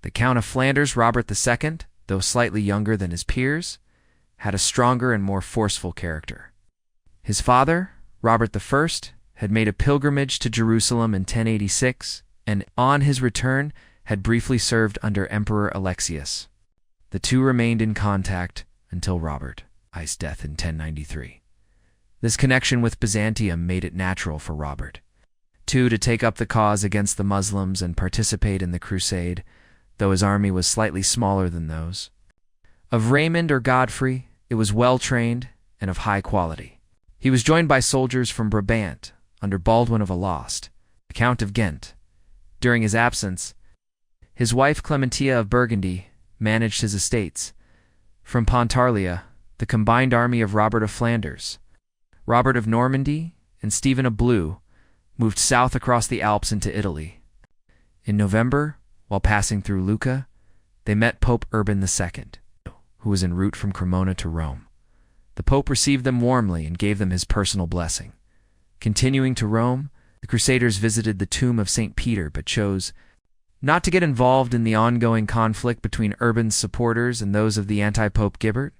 The Count of Flanders, Robert II, though slightly younger than his peers, had a stronger and more forceful character. His father, Robert I, had made a pilgrimage to Jerusalem in 1086, and on his return had briefly served under Emperor Alexius. The two remained in contact until Robert I's death in 1093. This connection with Byzantium made it natural for Robert II to take up the cause against the Muslims and participate in the Crusade, though his army was slightly smaller than those of Raymond or Godfrey. It was well-trained and of high quality. He was joined by soldiers from Brabant under Baldwin of Alost, the Count of Ghent. During his absence, his wife Clementia of Burgundy managed his estates. From Pontarlier, the combined army of Robert of Flanders, Robert of Normandy, and Stephen of Blue moved south across the Alps into Italy. In November, while passing through Lucca, they met Pope Urban II, who was en route from Cremona to Rome. The Pope received them warmly and gave them his personal blessing. Continuing to Rome, the Crusaders visited the tomb of St. Peter but chose not to get involved in the ongoing conflict between Urban's supporters and those of the anti-Pope Guibert.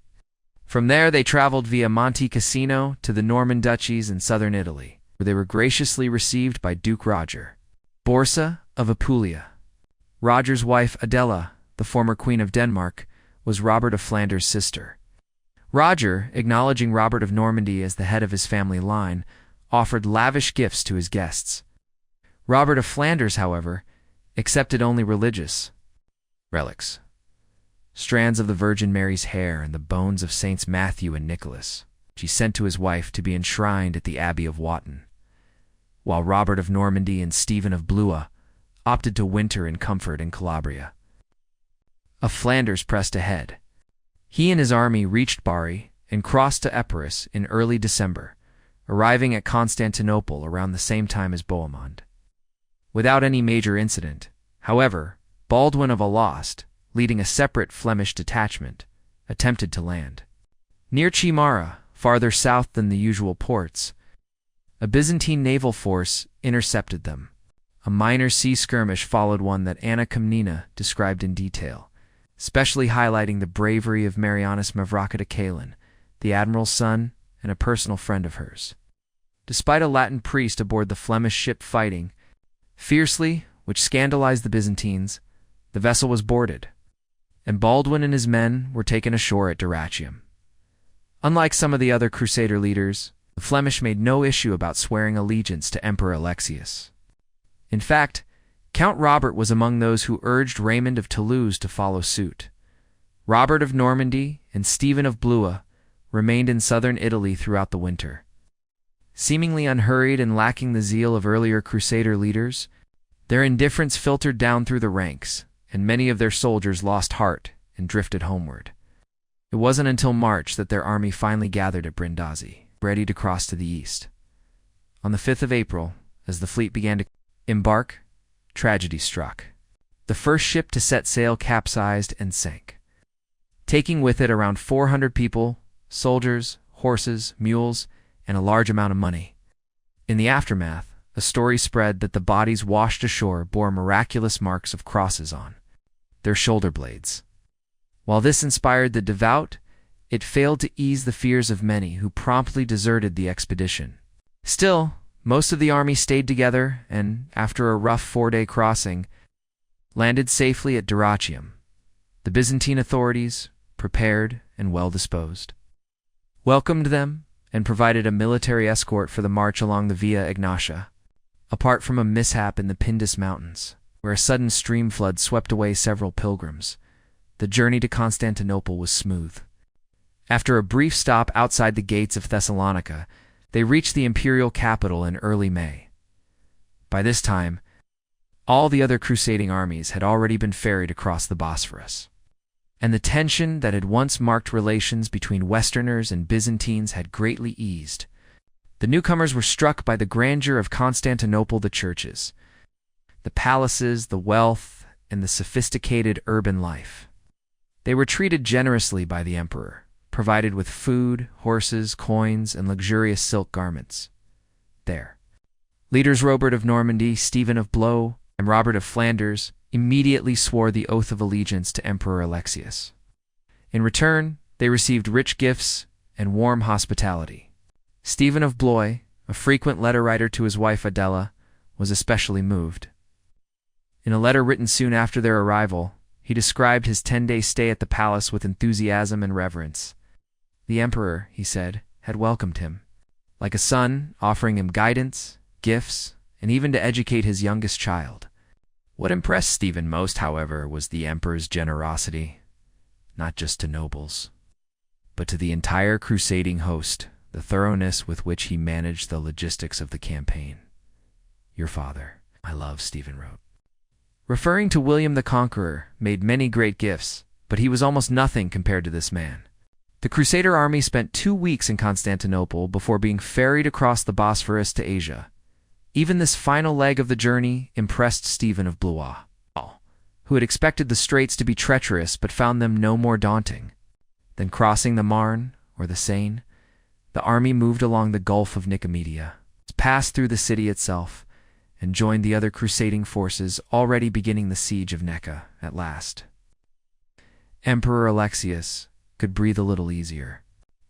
From there, they traveled via Monte Cassino to the Norman duchies in southern Italy, where they were graciously received by Duke Roger Borsa of Apulia. Roger's wife Adela, the former Queen of Denmark, was Robert of Flanders' sister. Roger, acknowledging Robert of Normandy as the head of his family line, offered lavish gifts to his guests. Robert of Flanders, however, accepted only religious relics, strands of the Virgin Mary's hair and the bones of Saints Matthew and Nicholas, which he sent to his wife to be enshrined at the Abbey of Wotton, while Robert of Normandy and Stephen of Blue opted to winter in comfort in Calabria. Of Flanders pressed ahead. He and his army reached Bari and crossed to Epirus in early December, arriving at Constantinople around the same time as Bohemond. Without any major incident, however, Baldwin of Alost, leading a separate Flemish detachment, attempted to land. Near Chimara, farther south than the usual ports, a Byzantine naval force intercepted them. A minor sea skirmish followed one that Anna Komnena described in detail, especially highlighting the bravery of Marianus Mavrocordacalan, the admiral's son and a personal friend of hers. Despite a Latin priest aboard the Flemish ship fighting fiercely, which scandalized the Byzantines, the vessel was boarded, and Baldwin and his men were taken ashore at Dyrrhachium. Unlike some of the other Crusader leaders, the Flemish made no issue about swearing allegiance to Emperor Alexius. In fact, Count Robert was among those who urged Raymond of Toulouse to follow suit. Robert of Normandy and Stephen of Blue remained in southern Italy throughout the winter. Seemingly unhurried and lacking the zeal of earlier Crusader leaders, their indifference filtered down through the ranks, and many of their soldiers lost heart and drifted homeward. It wasn't until March that their army finally gathered at Brindisi, ready to cross to the east. On the 5th of April, as the fleet began to embark, tragedy struck. The first ship to set sail capsized and sank, taking with it around 400 people, soldiers, horses, mules, and a large amount of money. In the aftermath, a story spread that the bodies washed ashore bore miraculous marks of crosses on their shoulder blades. While this inspired the devout, it failed to ease the fears of many who promptly deserted the expedition. Still, most of the army stayed together and, after a rough 4-day crossing, landed safely at Dyrrhachium. The Byzantine authorities, prepared and well-disposed, welcomed them and provided a military escort for the march along the Via Egnatia. Apart from a mishap in the Pindus Mountains, where a sudden stream flood swept away several pilgrims, the journey to Constantinople was smooth. After a brief stop outside the gates of Thessalonica, they reached the imperial capital in early May. By this time, all the other crusading armies had already been ferried across the Bosphorus, and the tension that had once marked relations between Westerners and Byzantines had greatly eased. The newcomers were struck by the grandeur of Constantinople, the churches, the palaces, the wealth, and the sophisticated urban life. They were treated generously by the emperor, provided with food, horses, coins, and luxurious silk garments. There, leaders Robert of Normandy, Stephen of Blue, and Robert of Flanders immediately swore the oath of allegiance to Emperor Alexius. In return, they received rich gifts and warm hospitality. Stephen of Blois, a frequent letter writer to his wife Adela, was especially moved. In a letter written soon after their arrival, he described his 10-day stay at the palace with enthusiasm and reverence. The emperor, he said, had welcomed him, like a son, offering him guidance, gifts, and even to educate his youngest child. What impressed Stephen most, however, was the emperor's generosity, not just to nobles, but to the entire crusading host, the thoroughness with which he managed the logistics of the campaign. "Your father, I love," Stephen wrote, referring to William the Conqueror, made many great gifts, but he was almost nothing compared to this man. The Crusader army spent 2 weeks in Constantinople before being ferried across the Bosphorus to Asia. Even this final leg of the journey impressed Stephen of Blois, who had expected the straits to be treacherous but found them no more daunting. Then crossing the Marne, or the Seine, the army moved along the Gulf of Nicomedia, passed through the city itself, and joined the other crusading forces already beginning the siege of Nekka at last. Emperor Alexius could breathe a little easier.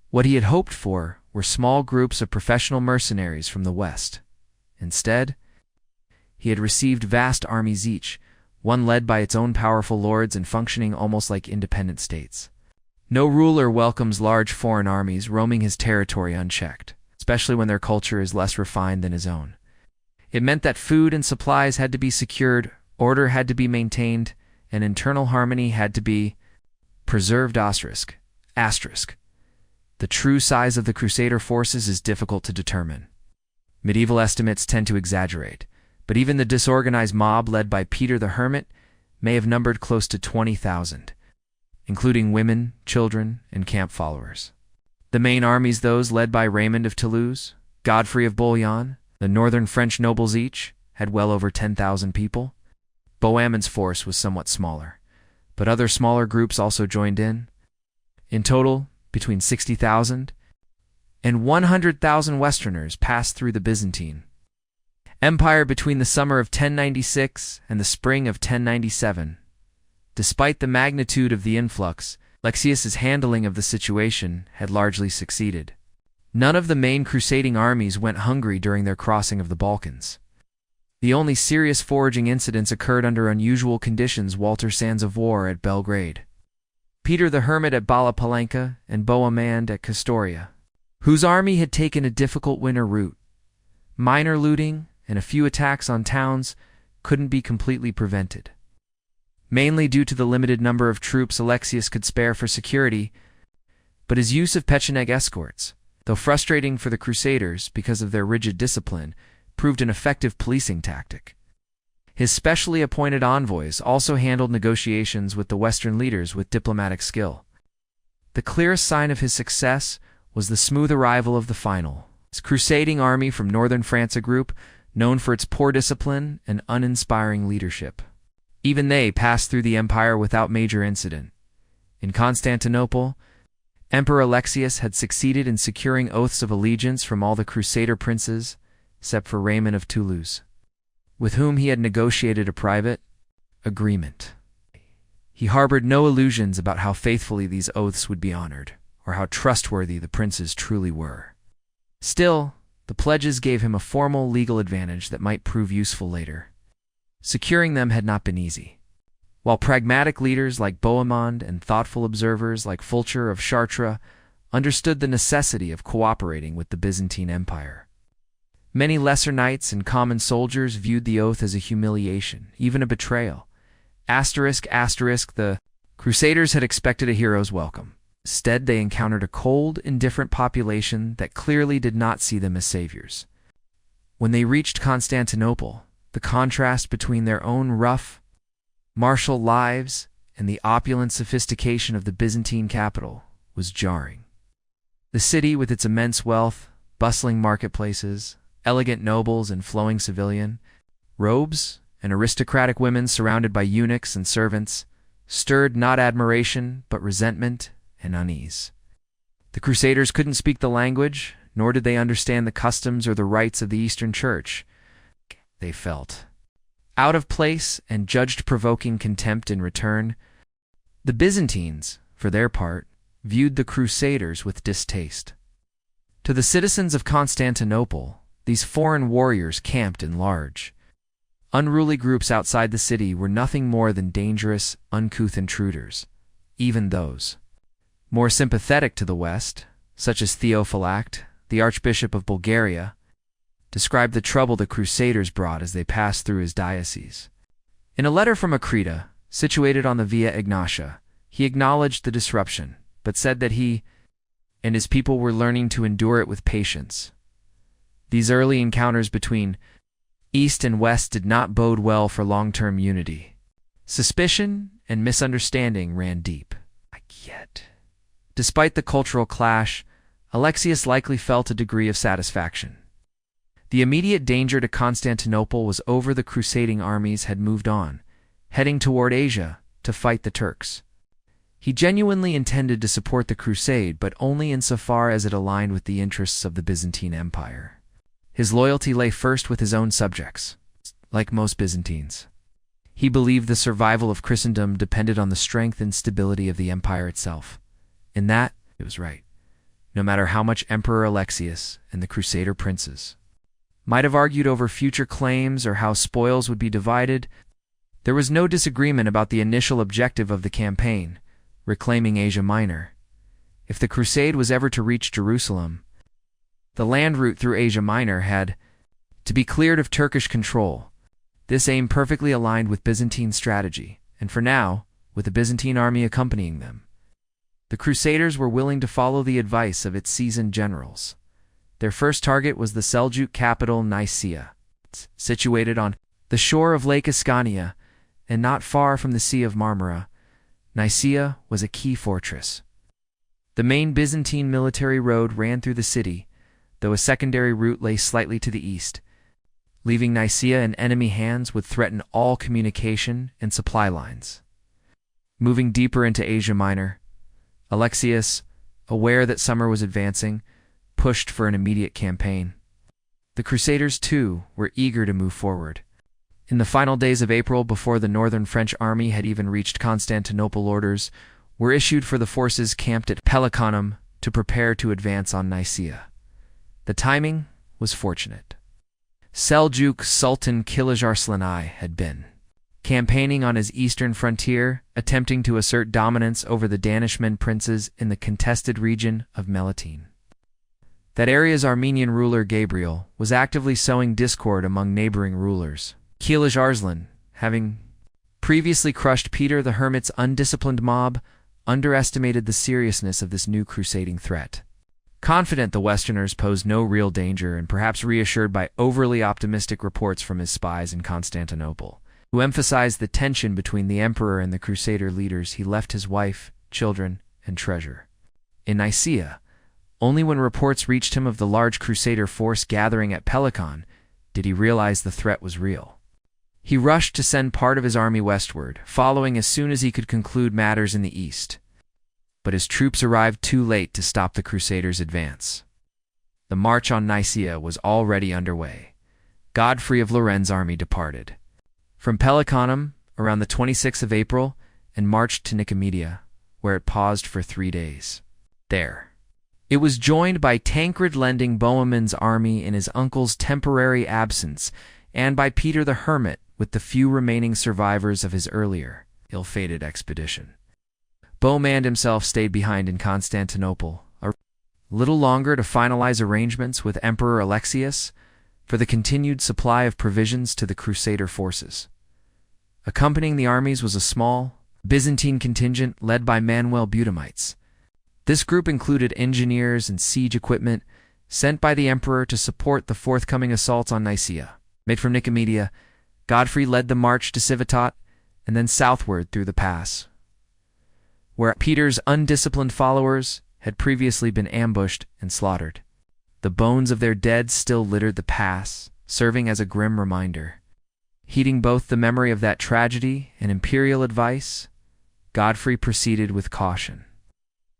What he had hoped for were small groups of professional mercenaries from the west. Instead, he had received vast armies each, one led by its own powerful lords and functioning almost like independent states. No ruler welcomes large foreign armies roaming his territory unchecked, especially when their culture is less refined than his own. It meant that food and supplies had to be secured, order had to be maintained, and internal harmony had to be preserved. Asterisk. The true size of the Crusader forces is difficult to determine. Medieval estimates tend to exaggerate, but even the disorganized mob led by Peter the Hermit may have numbered close to 20,000, including women, children, and camp followers. The main armies, those led by Raymond of Toulouse, Godfrey of Bouillon, the northern French nobles each, had well over 10,000 people. Bohemond's force was somewhat smaller, but other smaller groups also joined in. In total, between 60,000 and 100,000 Westerners passed through the Byzantine Empire between the summer of 1096 and the spring of 1097. Despite the magnitude of the influx, Alexius's handling of the situation had largely succeeded. None of the main crusading armies went hungry during their crossing of the Balkans. The only serious foraging incidents occurred under unusual conditions: Walter Sands of War at Belgrade, Peter the Hermit at Bala Palanka, and Bohemond at Kastoria, whose army had taken a difficult winter route. Minor looting and a few attacks on towns couldn't be completely prevented, mainly due to the limited number of troops Alexius could spare for security, but his use of Pecheneg escorts, though frustrating for the Crusaders because of their rigid discipline, proved an effective policing tactic. His specially appointed envoys also handled negotiations with the Western leaders with diplomatic skill. The clearest sign of his success was the smooth arrival of the final crusading army from northern France, a group known for its poor discipline and uninspiring leadership. Even they passed through the empire without major incident. In Constantinople, Emperor Alexius had succeeded in securing oaths of allegiance from all the Crusader princes, except for Raymond of Toulouse, with whom he had negotiated a private agreement. He harbored no illusions about how faithfully these oaths would be honored, or how trustworthy the princes truly were. Still, the pledges gave him a formal legal advantage that might prove useful later. Securing them had not been easy. While pragmatic leaders like Bohemond and thoughtful observers like Fulcher of Chartres understood the necessity of cooperating with the Byzantine Empire, many lesser knights and common soldiers viewed the oath as a humiliation, even a betrayal. The Crusaders had expected a hero's welcome. Instead, they encountered a cold, indifferent population that clearly did not see them as saviors. When they reached Constantinople, the contrast between their own rough, martial lives and the opulent sophistication of the Byzantine capital was jarring. The city, with its immense wealth, bustling marketplaces, elegant nobles and flowing civilian robes, and aristocratic women surrounded by eunuchs and servants, stirred not admiration but resentment and unease. The Crusaders couldn't speak the language, nor did they understand the customs or the rites of the Eastern Church. They felt out of place and judged provoking contempt in return. The Byzantines, for their part, viewed the Crusaders with distaste. To the citizens of Constantinople, these foreign warriors camped in large, unruly groups outside the city were nothing more than dangerous, uncouth intruders. Even those more sympathetic to the West, such as Theophylact, the Archbishop of Bulgaria, described the trouble the Crusaders brought as they passed through his diocese. In a letter from Achrida, situated on the Via Egnatia, he acknowledged the disruption, but said that he and his people were learning to endure it with patience. These early encounters between East and West did not bode well for long-term unity. Suspicion and misunderstanding ran deep. Yet, despite the cultural clash, Alexius likely felt a degree of satisfaction. The immediate danger to Constantinople was over. The crusading armies had moved on, heading toward Asia to fight the Turks. He genuinely intended to support the crusade, but only insofar as it aligned with the interests of the Byzantine Empire. His loyalty lay first with his own subjects. Like most Byzantines, he believed the survival of Christendom depended on the strength and stability of the empire itself. In that, it was right, no matter how much Emperor Alexius and the Crusader princes might have argued over future claims or how spoils would be divided. There was no disagreement about the initial objective of the campaign, reclaiming Asia Minor. If the crusade was ever to reach Jerusalem, the land route through Asia Minor had to be cleared of Turkish control. This aim perfectly aligned with Byzantine strategy, and for now, with the Byzantine army accompanying them, the Crusaders were willing to follow the advice of its seasoned generals. Their first target was the Seljuk capital Nicaea, situated on the shore of Lake Ascania and not far from the Sea of Marmara. Nicaea was a key fortress. The main Byzantine military road ran through the city, though a secondary route lay slightly to the east. Leaving Nicaea in enemy hands would threaten all communication and supply lines. Moving deeper into Asia Minor, Alexius, aware that summer was advancing, pushed for an immediate campaign. The Crusaders, too, were eager to move forward. In the final days of April, before the northern French army had even reached Constantinople, orders were issued for the forces camped at Pelicanum to prepare to advance on Nicaea. The timing was fortunate. Seljuk Sultan Kilij Arslanai had been campaigning on his eastern frontier, attempting to assert dominance over the Danishmend princes in the contested region of Melitene. That area's Armenian ruler Gabriel was actively sowing discord among neighboring rulers. Kilij Arslan, having previously crushed Peter the Hermit's undisciplined mob, underestimated the seriousness of this new crusading threat. Confident the Westerners posed no real danger, and perhaps reassured by overly optimistic reports from his spies in Constantinople, who emphasized the tension between the emperor and the Crusader leaders, he left his wife, children, and treasure in Nicaea. Only when reports reached him of the large Crusader force gathering at Pelican did he realize the threat was real. He rushed to send part of his army westward, following as soon as he could conclude matters in the east. But his troops arrived too late to stop the Crusaders' advance. The march on Nicaea was already underway. Godfrey of Loren's army departed from Pelicanum around the 26th of April and marched to Nicomedia, where it paused for 3 days. There, it was joined by Tancred lending Bohemond's army in his uncle's temporary absence, and by Peter the Hermit with the few remaining survivors of his earlier, ill-fated expedition. Bohemond himself stayed behind in Constantinople a little longer to finalize arrangements with Emperor Alexius for the continued supply of provisions to the Crusader forces. Accompanying the armies was a small Byzantine contingent led by Manuel Budamites. This group included engineers and siege equipment sent by the emperor to support the forthcoming assaults on Nicaea. Made from Nicomedia, Godfrey led the march to Civitate and then southward through the pass, where Peter's undisciplined followers had previously been ambushed and slaughtered. The bones of their dead still littered the pass, serving as a grim reminder. Heeding both the memory of that tragedy and imperial advice, Godfrey proceeded with caution.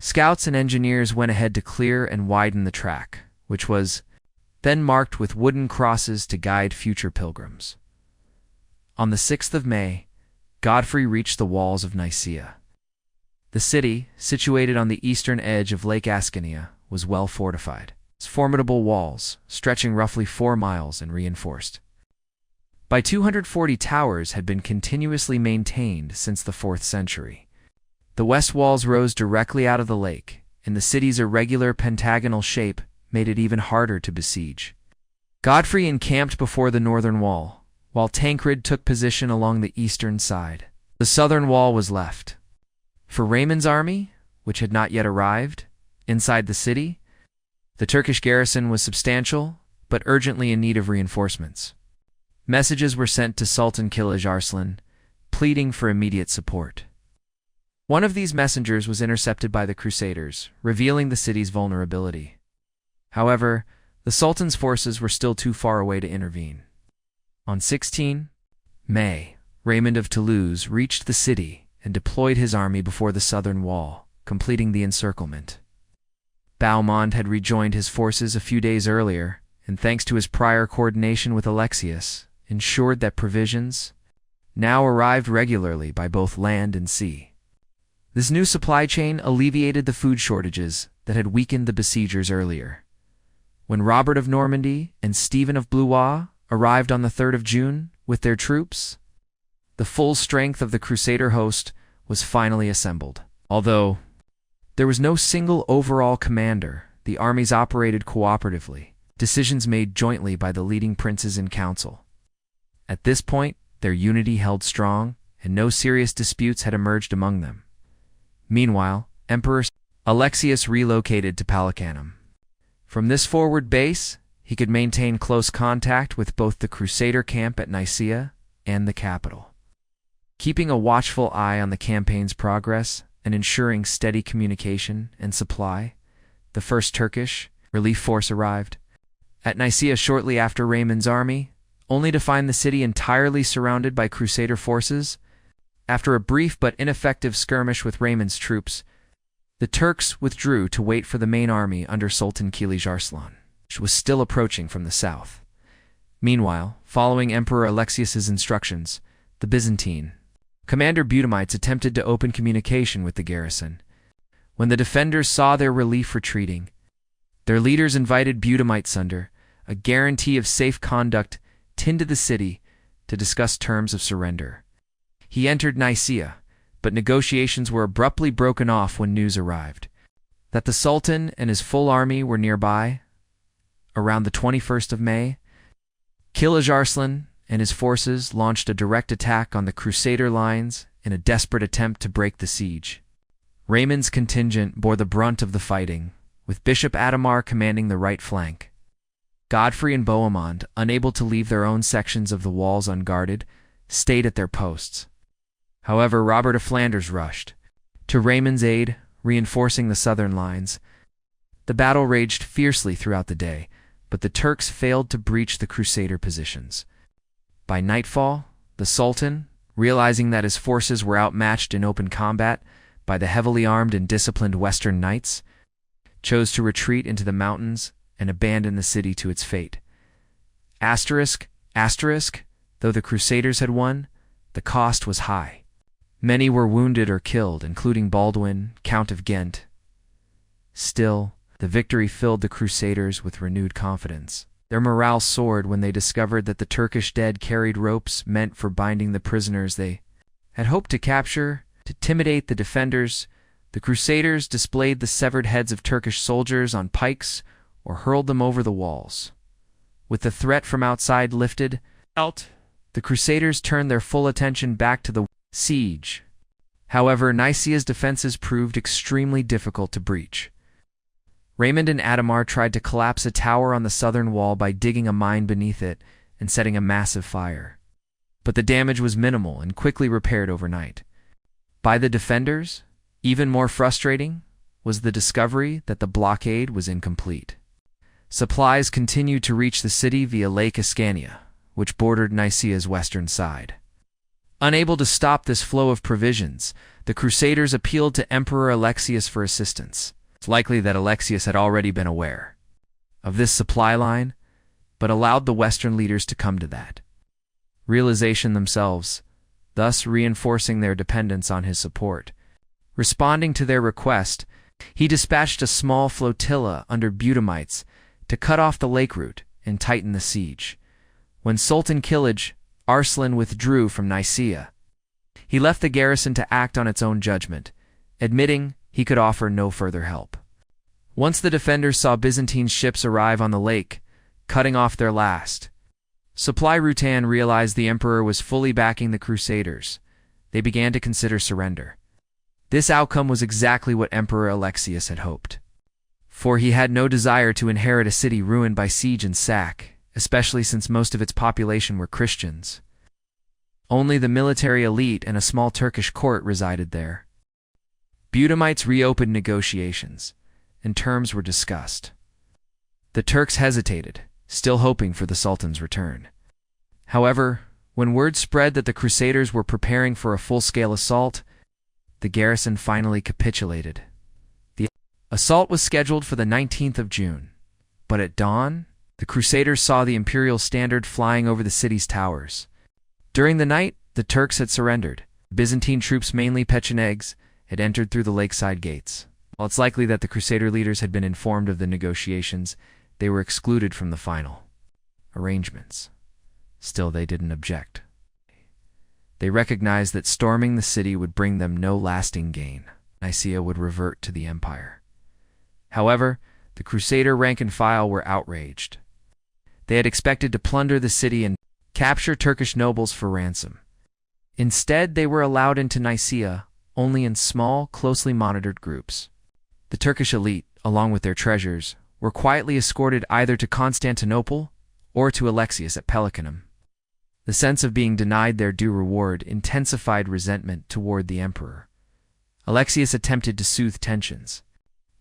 Scouts and engineers went ahead to clear and widen the track, which was then marked with wooden crosses to guide future pilgrims. On the 6th of May, Godfrey reached the walls of Nicaea. The city, situated on the eastern edge of Lake Ascania, was well fortified. Its formidable walls, stretching roughly 4 miles and reinforced by 240 towers, had been continuously maintained since the 4th century. The west walls rose directly out of the lake, and the city's irregular pentagonal shape made it even harder to besiege. Godfrey encamped before the northern wall, while Tancred took position along the eastern side. The southern wall was left for Raymond's army, which had not yet arrived. Inside the city, the Turkish garrison was substantial, but urgently in need of reinforcements. Messages were sent to Sultan Kilij Arslan, pleading for immediate support. One of these messengers was intercepted by the Crusaders, revealing the city's vulnerability. However, the Sultan's forces were still too far away to intervene. On 16 May, Raymond of Toulouse reached the city and deployed his army before the southern wall, completing the encirclement. Bohemond had rejoined his forces a few days earlier, and thanks to his prior coordination with Alexius, ensured that provisions now arrived regularly by both land and sea. This new supply chain alleviated the food shortages that had weakened the besiegers earlier. When Robert of Normandy and Stephen of Blois arrived on the 3rd of June with their troops, the full strength of the Crusader host was finally assembled. Although there was no single overall commander, the armies operated cooperatively, decisions made jointly by the leading princes in council. At this point, their unity held strong, and no serious disputes had emerged among them. Meanwhile, Emperor Alexius relocated to Palacanum. From this forward base, he could maintain close contact with both the Crusader camp at Nicaea and the capital. Keeping a watchful eye on the campaign's progress and ensuring steady communication and supply, the first Turkish relief force arrived at Nicaea shortly after Raymond's army, only to find the city entirely surrounded by Crusader forces. After a brief but ineffective skirmish with Raymond's troops, the Turks withdrew to wait for the main army under Sultan Kilij Arslan, which was still approaching from the south. Meanwhile, following Emperor Alexius's instructions, the Byzantine commander Bohemites attempted to open communication with the garrison. When the defenders saw their relief retreating, their leaders invited Bohemites under a guarantee of safe conduct into the city to discuss terms of surrender. He entered Nicaea, but negotiations were abruptly broken off when news arrived that the Sultan and his full army were nearby. Around the 21st of May, Kilij Arslan and his forces launched a direct attack on the Crusader lines in a desperate attempt to break the siege. Raymond's contingent bore the brunt of the fighting, with Bishop Adhemar commanding the right flank. Godfrey and Bohemond, unable to leave their own sections of the walls unguarded, stayed at their posts. However, Robert of Flanders rushed to Raymond's aid, reinforcing the southern lines. The battle raged fiercely throughout the day, but the Turks failed to breach the Crusader positions. By nightfall, the Sultan, realizing that his forces were outmatched in open combat by the heavily armed and disciplined Western Knights, chose to retreat into the mountains and abandon the city to its fate. Asterisk, though the Crusaders had won, the cost was high. Many were wounded or killed, including Baldwin, Count of Ghent. Still, the victory filled the Crusaders with renewed confidence. Their morale soared when they discovered that the Turkish dead carried ropes meant for binding the prisoners they had hoped to capture. To intimidate the defenders, the Crusaders displayed the severed heads of Turkish soldiers on pikes or hurled them over the walls. With the threat from outside lifted, the Crusaders turned their full attention back to the siege. However, Nicaea's defenses proved extremely difficult to breach. Raymond and Adhemar tried to collapse a tower on the southern wall by digging a mine beneath it and setting a massive fire. But the damage was minimal and quickly repaired overnight. By the defenders, even more frustrating was the discovery that the blockade was incomplete. Supplies continued to reach the city via Lake Ascania, which bordered Nicaea's western side. Unable to stop this flow of provisions, the Crusaders appealed to Emperor Alexius for assistance. It's likely that Alexius had already been aware of this supply line, but allowed the Western leaders to come to that. realization themselves, thus reinforcing their dependence on his support. Responding to their request, he dispatched a small flotilla under Buhemites to cut off the lake route and tighten the siege. When Sultan Kilij, Arslan withdrew from Nicaea. He left the garrison to act on its own judgment, admitting he could offer no further help. Once the defenders saw Byzantine ships arrive on the lake, cutting off their last supply route and realized the emperor was fully backing the Crusaders, they began to consider surrender. This outcome was exactly what Emperor Alexius had hoped. For he had no desire to inherit a city ruined by siege and sack, especially since most of its population were Christians. Only the military elite and a small Turkish court resided there. Buhemites reopened negotiations, and terms were discussed. The Turks hesitated, still hoping for the Sultan's return. However, when word spread that the Crusaders were preparing for a full-scale assault, the garrison finally capitulated. The assault was scheduled for the 19th of June, but at dawn, the Crusaders saw the imperial standard flying over the city's towers. During the night, the Turks had surrendered. Byzantine troops, mainly Pechenegs, had entered through the lakeside gates. While it's likely that the Crusader leaders had been informed of the negotiations, they were excluded from the final arrangements. Still, they didn't object. They recognized that storming the city would bring them no lasting gain. Nicaea would revert to the empire. However, the Crusader rank and file were outraged. They had expected to plunder the city and capture Turkish nobles for ransom. Instead, they were allowed into Nicaea only in small, closely monitored groups. The Turkish elite, along with their treasures, were quietly escorted either to Constantinople or to Alexius at Pelicanum. The sense of being denied their due reward intensified resentment toward the emperor. Alexius attempted to soothe tensions.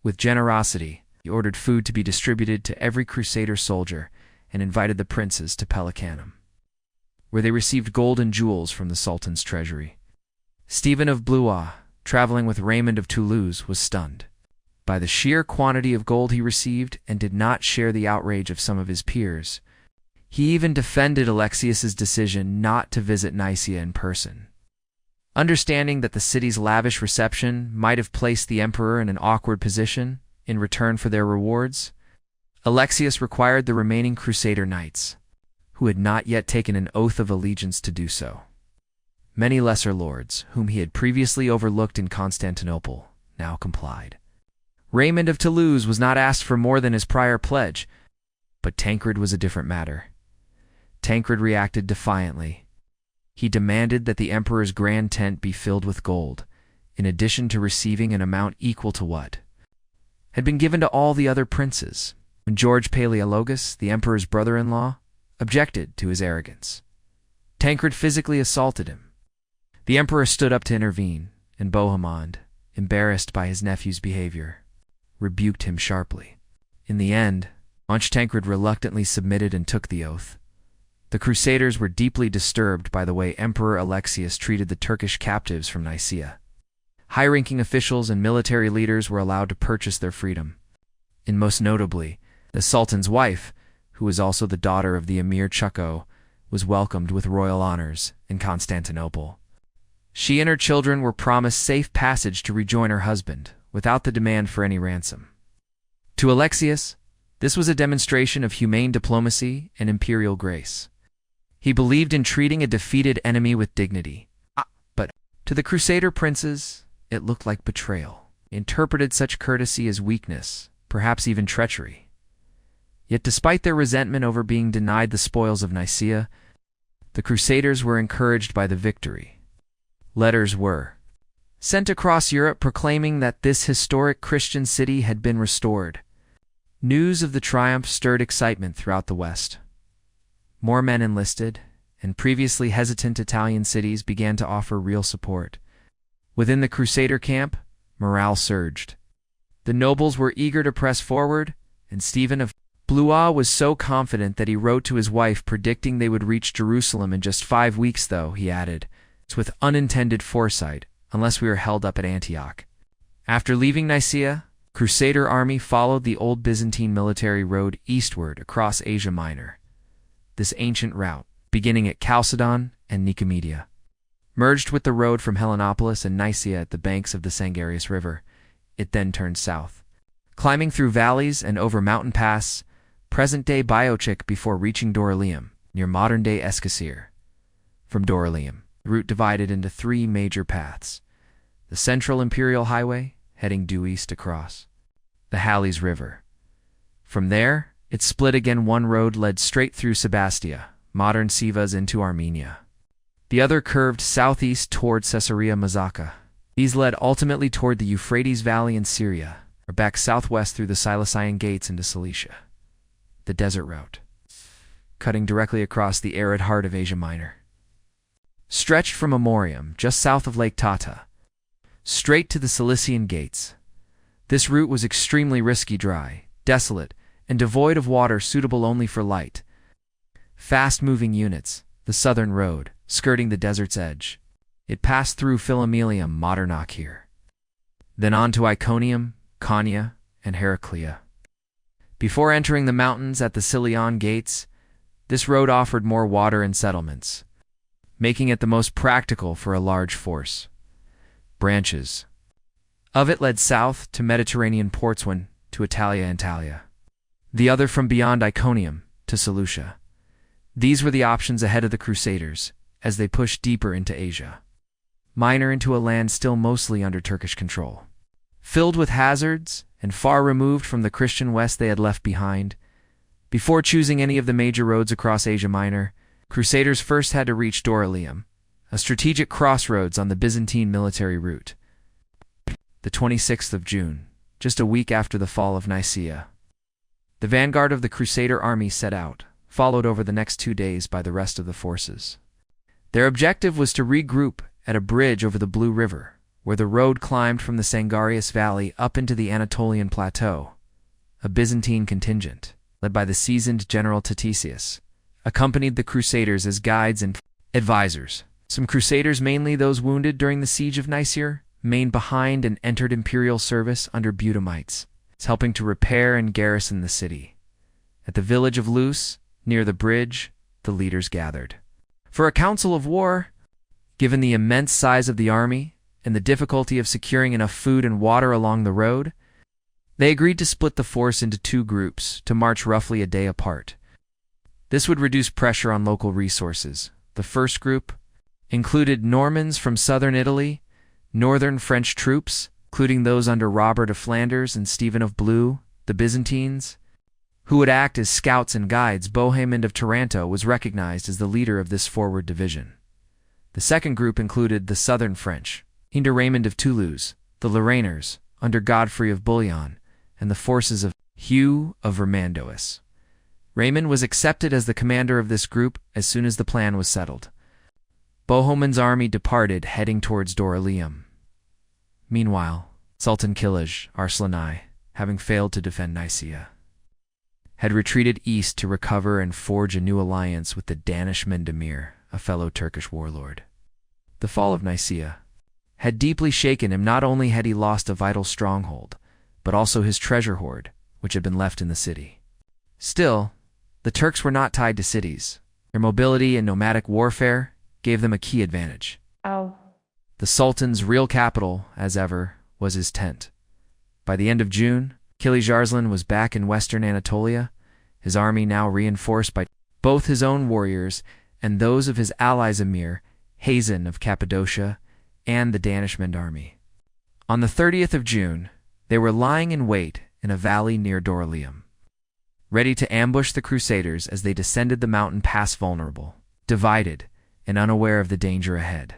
With generosity, he ordered food to be distributed to every Crusader soldier and invited the princes to Pelicanum, where they received gold and jewels from the Sultan's treasury. Stephen of Blois, traveling with Raymond of Toulouse, was stunned by the sheer quantity of gold he received and did not share the outrage of some of his peers. He even defended Alexius's decision not to visit Nicaea in person. Understanding that the city's lavish reception might have placed the emperor in an awkward position in return for their rewards, Alexius required the remaining Crusader knights, who had not yet taken an oath of allegiance, to do so. Many lesser lords, whom he had previously overlooked in Constantinople, now complied. Raymond of Toulouse was not asked for more than his prior pledge, but Tancred was a different matter. Tancred reacted defiantly. He demanded that the emperor's grand tent be filled with gold, in addition to receiving an amount equal to what had been given to all the other princes. When George Palaeologus, the emperor's brother-in-law, objected to his arrogance, Tancred physically assaulted him. The emperor stood up to intervene, and Bohemond, embarrassed by his nephew's behavior, rebuked him sharply. In the end, Tancred reluctantly submitted and took the oath. The Crusaders were deeply disturbed by the way Emperor Alexius treated the Turkish captives from Nicaea. High-ranking officials and military leaders were allowed to purchase their freedom, and most notably, the Sultan's wife, who was also the daughter of the Emir Chukko, was welcomed with royal honors in Constantinople. She and her children were promised safe passage to rejoin her husband, without the demand for any ransom. To Alexius, this was a demonstration of humane diplomacy and imperial grace. He believed in treating a defeated enemy with dignity. But to the Crusader princes, it looked like betrayal. They interpreted such courtesy as weakness, perhaps even treachery. Yet despite their resentment over being denied the spoils of Nicaea, the Crusaders were encouraged by the victory. Letters were sent across Europe proclaiming that this historic Christian city had been restored. News of the triumph stirred excitement throughout the West. More men enlisted, and previously hesitant Italian cities began to offer real support. Within the Crusader camp, morale surged. The nobles were eager to press forward, and Stephen of Blois was so confident that he wrote to his wife predicting they would reach Jerusalem in just 5 weeks, though, he added, "It's with unintended foresight, unless we are held up at Antioch." After leaving Nicaea, Crusader army followed the old Byzantine military road eastward across Asia Minor. This ancient route, beginning at Chalcedon and Nicomedia. Merged with the road from Helenopolis and Nicaea at the banks of the Sangarius River, it then turned south, climbing through valleys and over mountain pass, present-day Biochik before reaching Dorylaeum, near modern-day Eskişehir. From Dorylaeum, the route divided into three major paths: the Central Imperial Highway, heading due east across the Halys River. From there, it split again. One road led straight through Sebastia, modern Sivas, into Armenia. The other curved southeast toward Caesarea Mazaka. These led ultimately toward the Euphrates Valley in Syria, or back southwest through the Cilician Gates into Cilicia. The desert route, cutting directly across the arid heart of Asia Minor, stretched from Amorium, just south of Lake Tata, straight to the Cilician Gates. This route was extremely risky, dry, desolate, and devoid of water, suitable only for light, fast-moving units. The southern road, skirting the desert's edge, it passed through Philomelium, modern Akhir, then on to Iconium, Konya, and Heraclea. Before entering the mountains at the Cilician Gates, this road offered more water and settlements, making it the most practical for a large force. Branches of it led south to Mediterranean ports, one to Italia and Antalya, the other from beyond Iconium to Seleucia. These were the options ahead of the Crusaders as they pushed deeper into Asia Minor, into a land still mostly under Turkish control, filled with hazards and far removed from the Christian West they had left behind. Before choosing any of the major roads across Asia Minor, Crusaders first had to reach Dorylaeum, a strategic crossroads on the Byzantine military route. The 26th of June, just a week after the fall of Nicaea, the vanguard of the Crusader army set out, followed over the next 2 days by the rest of the forces. Their objective was to regroup at a bridge over the Blue River, where the road climbed from the Sangarius Valley up into the Anatolian Plateau. A Byzantine contingent, led by the seasoned General Tatesius, accompanied the Crusaders as guides and advisors. Some Crusaders, mainly those wounded during the siege of Nicaea, remained behind and entered imperial service under Budamites, helping to repair and garrison the city. At the village of Luce, near the bridge, the leaders gathered for a council of war. Given the immense size of the army and the difficulty of securing enough food and water along the road, they agreed to split the force into 2 groups to march roughly a day apart. This would reduce pressure on local resources. The first group included Normans from southern Italy, northern French troops, including those under Robert of Flanders and Stephen of Blue, the Byzantines, who would act as scouts and guides. Bohemond of Taranto was recognized as the leader of this forward division. The second group included the southern French, under Raymond of Toulouse, the Lorrainers, under Godfrey of Bouillon, and the forces of Hugh of Vermandois. Raymond was accepted as the commander of this group as soon as the plan was settled. Bohemond's army departed, heading towards Dorylaeum. Meanwhile, Sultan Kilij Arslanai, having failed to defend Nicaea, had retreated east to recover and forge a new alliance with the Danish Mendemir, a fellow Turkish warlord. The fall of Nicaea had deeply shaken him. Not only had he lost a vital stronghold, but also his treasure hoard, which had been left in the city. Still, the Turks were not tied to cities. Their mobility and nomadic warfare gave them a key advantage. The Sultan's real capital, as ever, was his tent. By the end of June, Kilij Arslan was back in western Anatolia, his army now reinforced by both his own warriors and those of his allies Emir Hazen of Cappadocia and the Danish Mend army. On the 30th of June, they were lying in wait in a valley near Dorylaeum, ready to ambush the Crusaders as they descended the mountain pass, vulnerable, divided, and unaware of the danger ahead.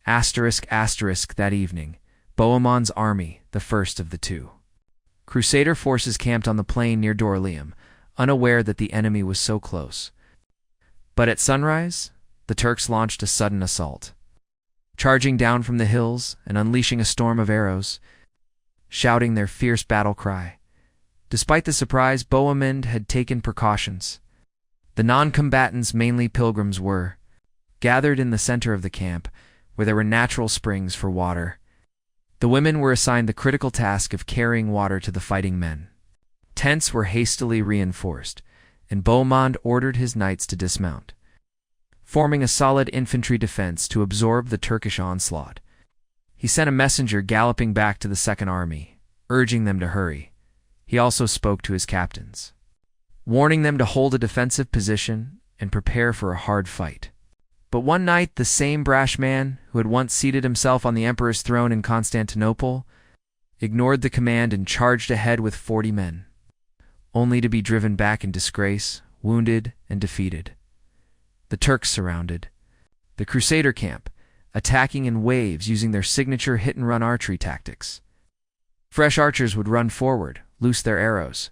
That evening, Bohemond's army, the first of the 2 Crusader forces, camped on the plain near Dorylaeum, unaware that the enemy was so close. But at sunrise, the Turks launched a sudden assault, charging down from the hills and unleashing a storm of arrows, shouting their fierce battle cry. Despite the surprise, Bohemond had taken precautions. The non-combatants, mainly pilgrims, were gathered in the center of the camp, where there were natural springs for water. The women were assigned the critical task of carrying water to the fighting men. Tents were hastily reinforced, and Bohemond ordered his knights to dismount. forming a solid infantry defense to absorb the Turkish onslaught. He sent a messenger galloping back to the Second Army, urging them to hurry. He also spoke to his captains, warning them to hold a defensive position and prepare for a hard fight. But one night, the same brash man who had once seated himself on the emperor's throne in Constantinople ignored the command and charged ahead with 40 men, only to be driven back in disgrace, wounded, and defeated. The Turks surrounded the Crusader camp, attacking in waves using their signature hit-and-run archery tactics. Fresh archers would run forward, loose their arrows,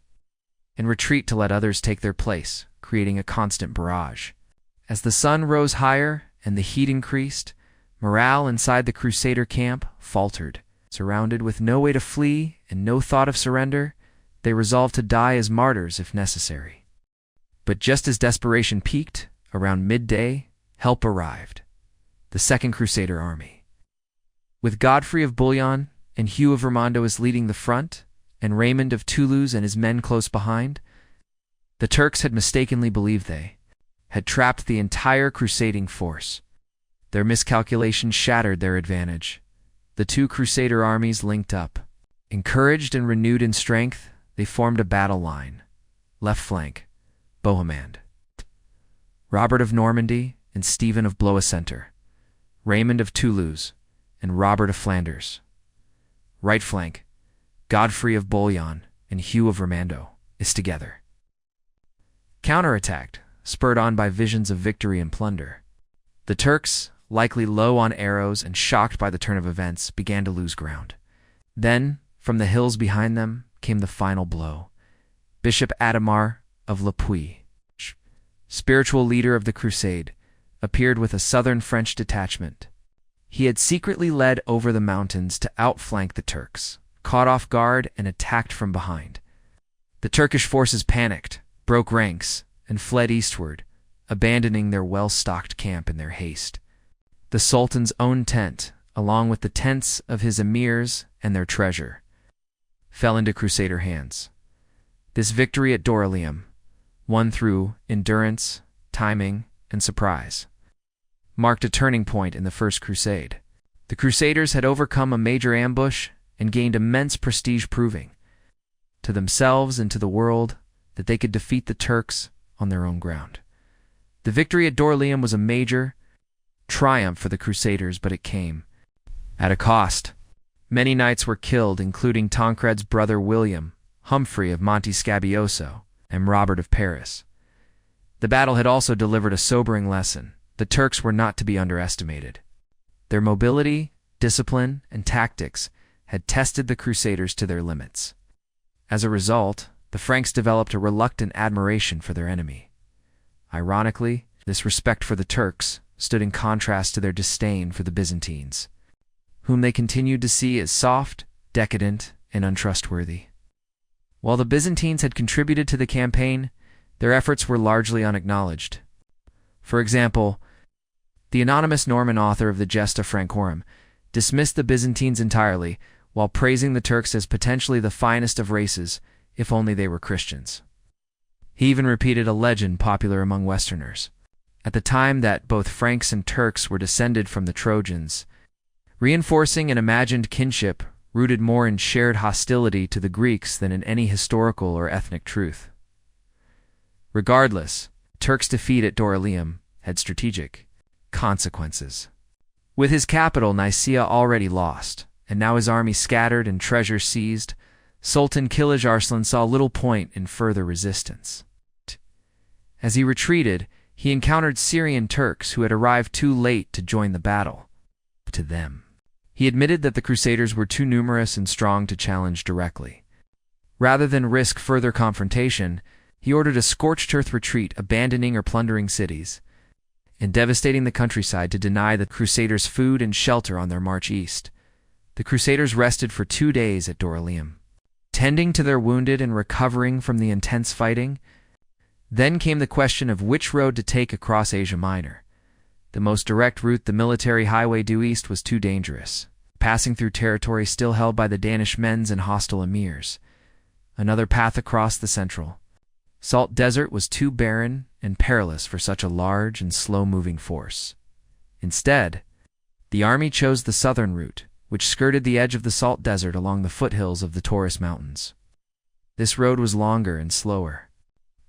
and retreat to let others take their place, creating a constant barrage. As the sun rose higher and the heat increased, morale inside the Crusader camp faltered. Surrounded with no way to flee and no thought of surrender, they resolved to die as martyrs if necessary. But just as desperation peaked, around midday, help arrived. The Second Crusader Army, with Godfrey of Bouillon and Hugh of Vermondo as leading the front, and Raymond of Toulouse and his men close behind. The Turks had mistakenly believed they had trapped the entire crusading force. Their miscalculation shattered their advantage. The two Crusader armies linked up. Encouraged and renewed in strength, they formed a battle line. Left flank, Bohemond, Robert of Normandy and Stephen of Blois center, Raymond of Toulouse and Robert of Flanders. Right flank, Godfrey of Bouillon and Hugh of Vermondo, is together. Counterattacked, spurred on by visions of victory and plunder. The Turks, likely low on arrows and shocked by the turn of events, began to lose ground. Then, from the hills behind them, came the final blow. Bishop Adhemar of Le Puy, spiritual leader of the Crusade, appeared with a southern French detachment. He had secretly led over the mountains to outflank the Turks, caught off guard and attacked from behind. The Turkish forces panicked, broke ranks, and fled eastward, abandoning their well-stocked camp in their haste. The Sultan's own tent, along with the tents of his emirs and their treasure, fell into Crusader hands. This victory at Dorylaeum, won through endurance, timing, and surprise, marked a turning point in the First Crusade. The Crusaders had overcome a major ambush and gained immense prestige, proving to themselves and to the world that they could defeat the Turks on their own ground. The victory at Dorylaeum was a major triumph for the Crusaders, but it came at a cost. Many knights were killed, including Tancred's brother William, Humphrey of Monte Scabioso, and Robert of Paris. The battle had also delivered a sobering lesson. The Turks were not to be underestimated. Their mobility, discipline, and tactics had tested the Crusaders to their limits. As a result, the Franks developed a reluctant admiration for their enemy. Ironically, this respect for the Turks stood in contrast to their disdain for the Byzantines, whom they continued to see as soft, decadent, and untrustworthy. While the Byzantines had contributed to the campaign, their efforts were largely unacknowledged. For example, the anonymous Norman author of the Gesta Francorum dismissed the Byzantines entirely, while praising the Turks as potentially the finest of races, if only they were Christians. He even repeated a legend popular among Westerners at the time that both Franks and Turks were descended from the Trojans, reinforcing an imagined kinship rooted more in shared hostility to the Greeks than in any historical or ethnic truth. Regardless, Turks' defeat at Dorylaeum had strategic consequences. With his capital Nicaea already lost, and now his army scattered and treasure seized, Sultan Kilij Arslan saw little point in further resistance. As he retreated, he encountered Syrian Turks who had arrived too late to join the battle. To them, he admitted that the Crusaders were too numerous and strong to challenge directly. Rather than risk further confrontation, he ordered a scorched-earth retreat, abandoning or plundering cities, and devastating the countryside to deny the Crusaders food and shelter on their march east. The Crusaders rested for 2 days at Dorylaeum, tending to their wounded and recovering from the intense fighting. Then came the question of which road to take across Asia Minor. The most direct route, the military highway due east, was too dangerous, passing through territory still held by the Danish Mends and hostile emirs. Another path across the central, Salt Desert was too barren and perilous for such a large and slow-moving force. Instead, the army chose the southern route, which skirted the edge of the Salt Desert along the foothills of the Taurus Mountains. This road was longer and slower,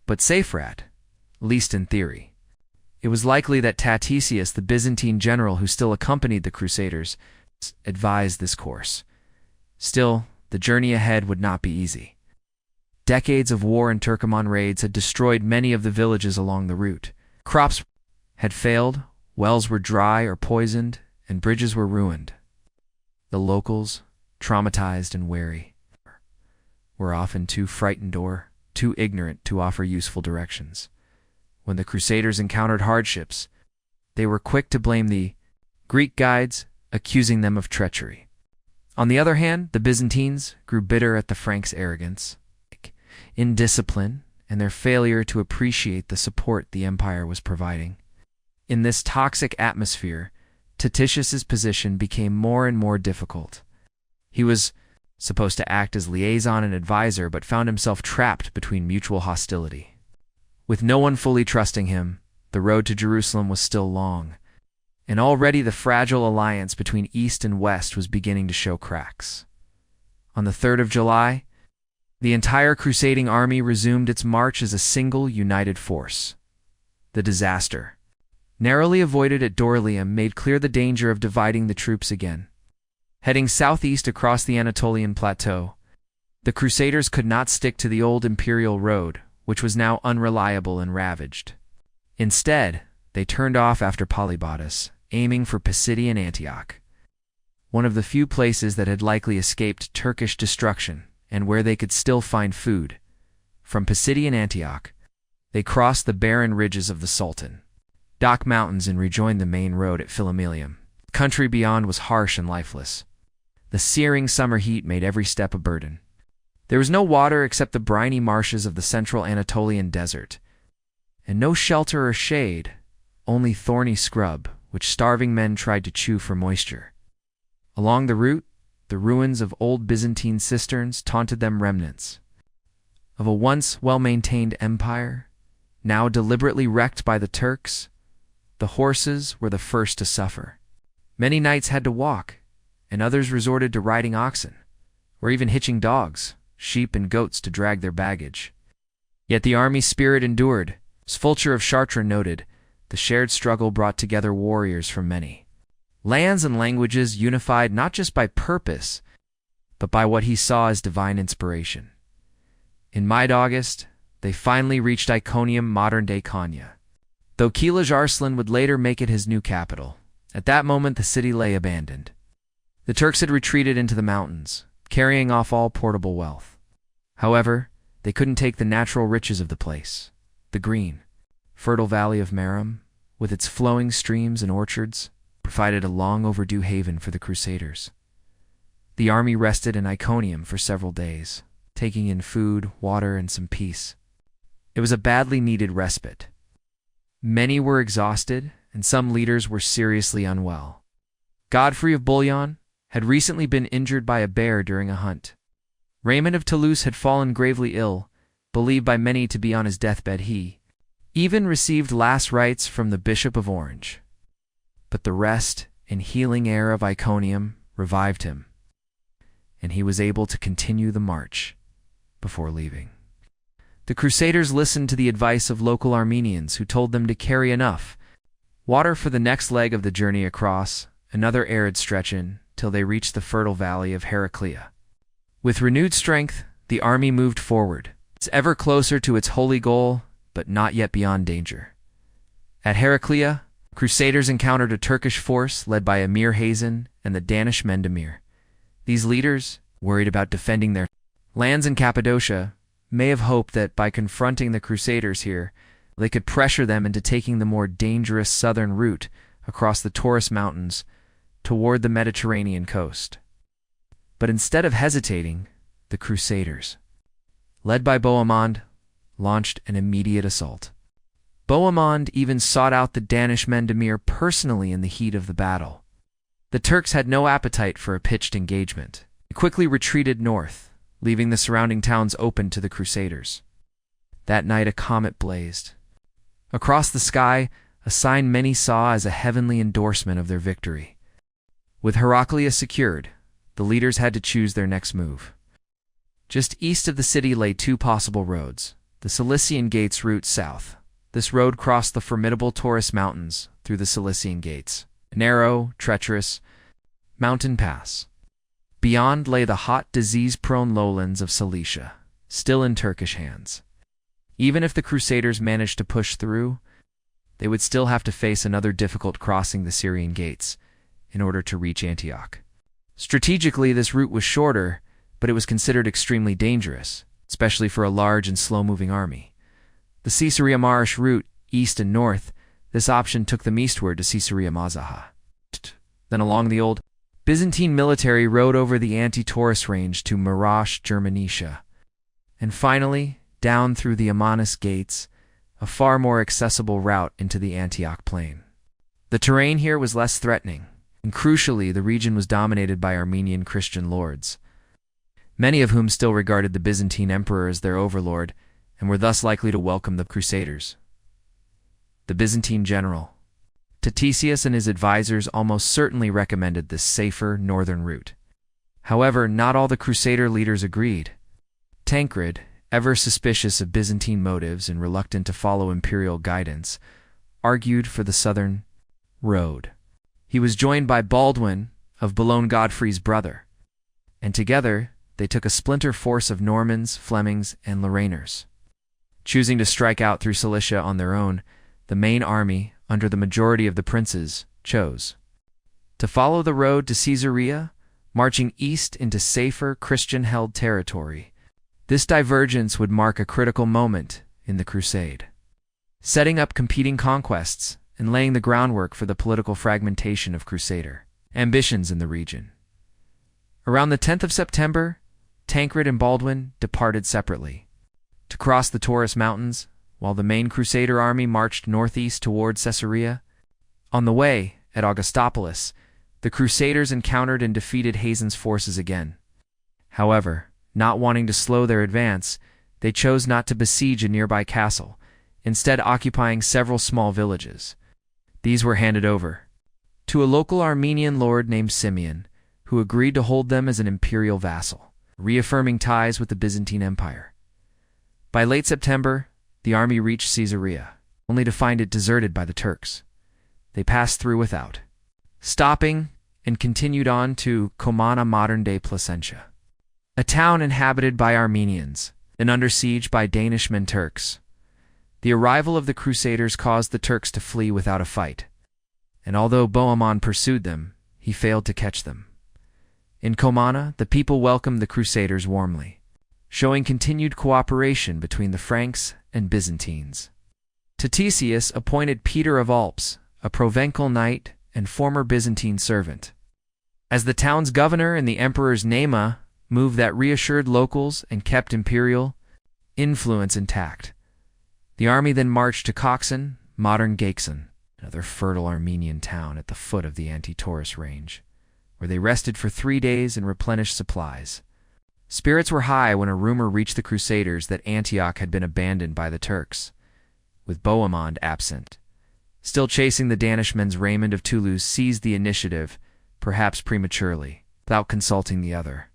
but safer at least in theory. It was likely that Tatesius, the Byzantine general who still accompanied the Crusaders, advised this course. Still, the journey ahead would not be easy. Decades of war and Turkoman raids had destroyed many of the villages along the route. Crops had failed, wells were dry or poisoned, and bridges were ruined. The locals, traumatized and wary, were often too frightened or too ignorant to offer useful directions. When the Crusaders encountered hardships, they were quick to blame the Greek guides, accusing them of treachery. On the other hand, the Byzantines grew bitter at the Franks' arrogance, indiscipline, and their failure to appreciate the support the empire was providing. In this toxic atmosphere, Tatesius's position became more and more difficult. He was supposed to act as liaison and advisor, but found himself trapped between mutual hostility. With no one fully trusting him, the road to Jerusalem was still long, and already the fragile alliance between East and West was beginning to show cracks. On the 3rd of July, the entire crusading army resumed its march as a single united force. The disaster, narrowly avoided at Dorylaeum, made clear the danger of dividing the troops again. Heading southeast across the Anatolian plateau, the Crusaders could not stick to the old imperial road, which was now unreliable and ravaged. Instead, they turned off after Polybotis, aiming for Pisidian Antioch, one of the few places that had likely escaped Turkish destruction and where they could still find food. From Pisidian Antioch, they crossed the barren ridges of the Sultan Dock Mountains and rejoined the main road at Philomelium. The country beyond was harsh and lifeless. The searing summer heat made every step a burden. There was no water except the briny marshes of the central Anatolian desert, and no shelter or shade, only thorny scrub, which starving men tried to chew for moisture. Along the route, the ruins of old Byzantine cisterns taunted them, remnants of a once well-maintained empire, now deliberately wrecked by the Turks. The horses were the first to suffer. Many knights had to walk, and others resorted to riding oxen, or even hitching dogs, sheep and goats to drag their baggage. Yet the army's spirit endured. As Fulcher of Chartres noted, the shared struggle brought together warriors from many lands and languages, unified not just by purpose, but by what he saw as divine inspiration. In mid-August, they finally reached Iconium, modern-day Konya. Though Kilij Arslan would later make it his new capital, at that moment the city lay abandoned. The Turks had retreated into the mountains, carrying off all portable wealth. However, they couldn't take the natural riches of the place. The green, fertile valley of Merom, with its flowing streams and orchards, provided a long-overdue haven for the Crusaders. The army rested in Iconium for several days, taking in food, water, and some peace. It was a badly needed respite. Many were exhausted, and some leaders were seriously unwell. Godfrey of Bouillon had recently been injured by a bear during a hunt. Raymond of Toulouse had fallen gravely ill, believed by many to be on his deathbed. He even received last rites from the Bishop of Orange. But the rest and healing air of Iconium revived him, and he was able to continue the march before leaving. The Crusaders listened to the advice of local Armenians, who told them to carry enough water for the next leg of the journey across another arid stretch till they reached the fertile valley of Heraclea. With renewed strength, the army moved forward, ever closer to its holy goal, but not yet beyond danger. At Heraclea, Crusaders encountered a Turkish force led by Emir Hazen and the Danish Mendemir. These leaders, worried about defending their lands in Cappadocia, may have hoped that by confronting the Crusaders here, they could pressure them into taking the more dangerous southern route across the Taurus Mountains toward the Mediterranean coast. But instead of hesitating, the Crusaders, led by Bohemond, launched an immediate assault. Bohemond even sought out the Danish Mendemir personally in the heat of the battle. The Turks had no appetite for a pitched engagement. They quickly retreated north, leaving the surrounding towns open to the Crusaders. That night a comet blazed. Across the sky, a sign many saw as a heavenly endorsement of their victory. With Heraclea secured, the leaders had to choose their next move. Just east of the city lay two possible roads. The Cilician Gates route south. This road crossed the formidable Taurus Mountains through the Cilician Gates, a narrow, treacherous mountain pass. Beyond lay the hot, disease-prone lowlands of Cilicia, still in Turkish hands. Even if the Crusaders managed to push through, they would still have to face another difficult crossing the Syrian Gates in order to reach Antioch. Strategically, this route was shorter, but it was considered extremely dangerous, especially for a large and slow-moving army. The Caesarea Marish route, east and north, this option took them eastward to Caesarea Mazaha. Then along the old Byzantine military rode over the anti-Taurus range to Marash, Germanicia. And finally, down through the Amanus Gates, a far more accessible route into the Antioch plain. The terrain here was less threatening, and crucially, the region was dominated by Armenian Christian lords, many of whom still regarded the Byzantine Emperor as their overlord and were thus likely to welcome the Crusaders. The Byzantine general Tatesius and his advisors almost certainly recommended this safer northern route. However, not all the Crusader leaders agreed. Tancred, ever suspicious of Byzantine motives and reluctant to follow imperial guidance, argued for the southern road. He was joined by Baldwin of Boulogne, Godfrey's brother, and together they took a splinter force of Normans, Flemings, and Lorrainers. Choosing to strike out through Cilicia on their own, the main army, under the majority of the princes, chose to follow the road to Caesarea, marching east into safer Christian-held territory. This divergence would mark a critical moment in the Crusade, setting up competing conquests and laying the groundwork for the political fragmentation of Crusader ambitions in the region. Around the 10th of September, Tancred and Baldwin departed separately to cross the Taurus Mountains, while the main Crusader army marched northeast toward Caesarea. On the way, at Augustopolis, the Crusaders encountered and defeated Hazen's forces again. However, not wanting to slow their advance, they chose not to besiege a nearby castle, instead occupying several small villages. These were handed over to a local Armenian lord named Simeon, who agreed to hold them as an imperial vassal, reaffirming ties with the Byzantine Empire. By late September, the army reached Caesarea, only to find it deserted by the Turks. They passed through without stopping and continued on to Comana, modern-day Placentia, a town inhabited by Armenians and under siege by Danishmen Turks. The arrival of the Crusaders caused the Turks to flee without a fight, and although Bohemond pursued them, he failed to catch them. In Comana, the people welcomed the Crusaders warmly, showing continued cooperation between the Franks and Byzantines. Tatesius appointed Peter of Alps, a Provencal knight and former Byzantine servant, as the town's governor, and the emperor's Nema, move that reassured locals and kept imperial influence intact. The army then marched to Koxan, modern Gaixon, another fertile Armenian town at the foot of the anti-Taurus range, where they rested for 3 days and replenished supplies. Spirits were high when a rumor reached the Crusaders that Antioch had been abandoned by the Turks, with Bohemond absent. Still chasing the Danishmens, Raymond of Toulouse seized the initiative, perhaps prematurely, without consulting the other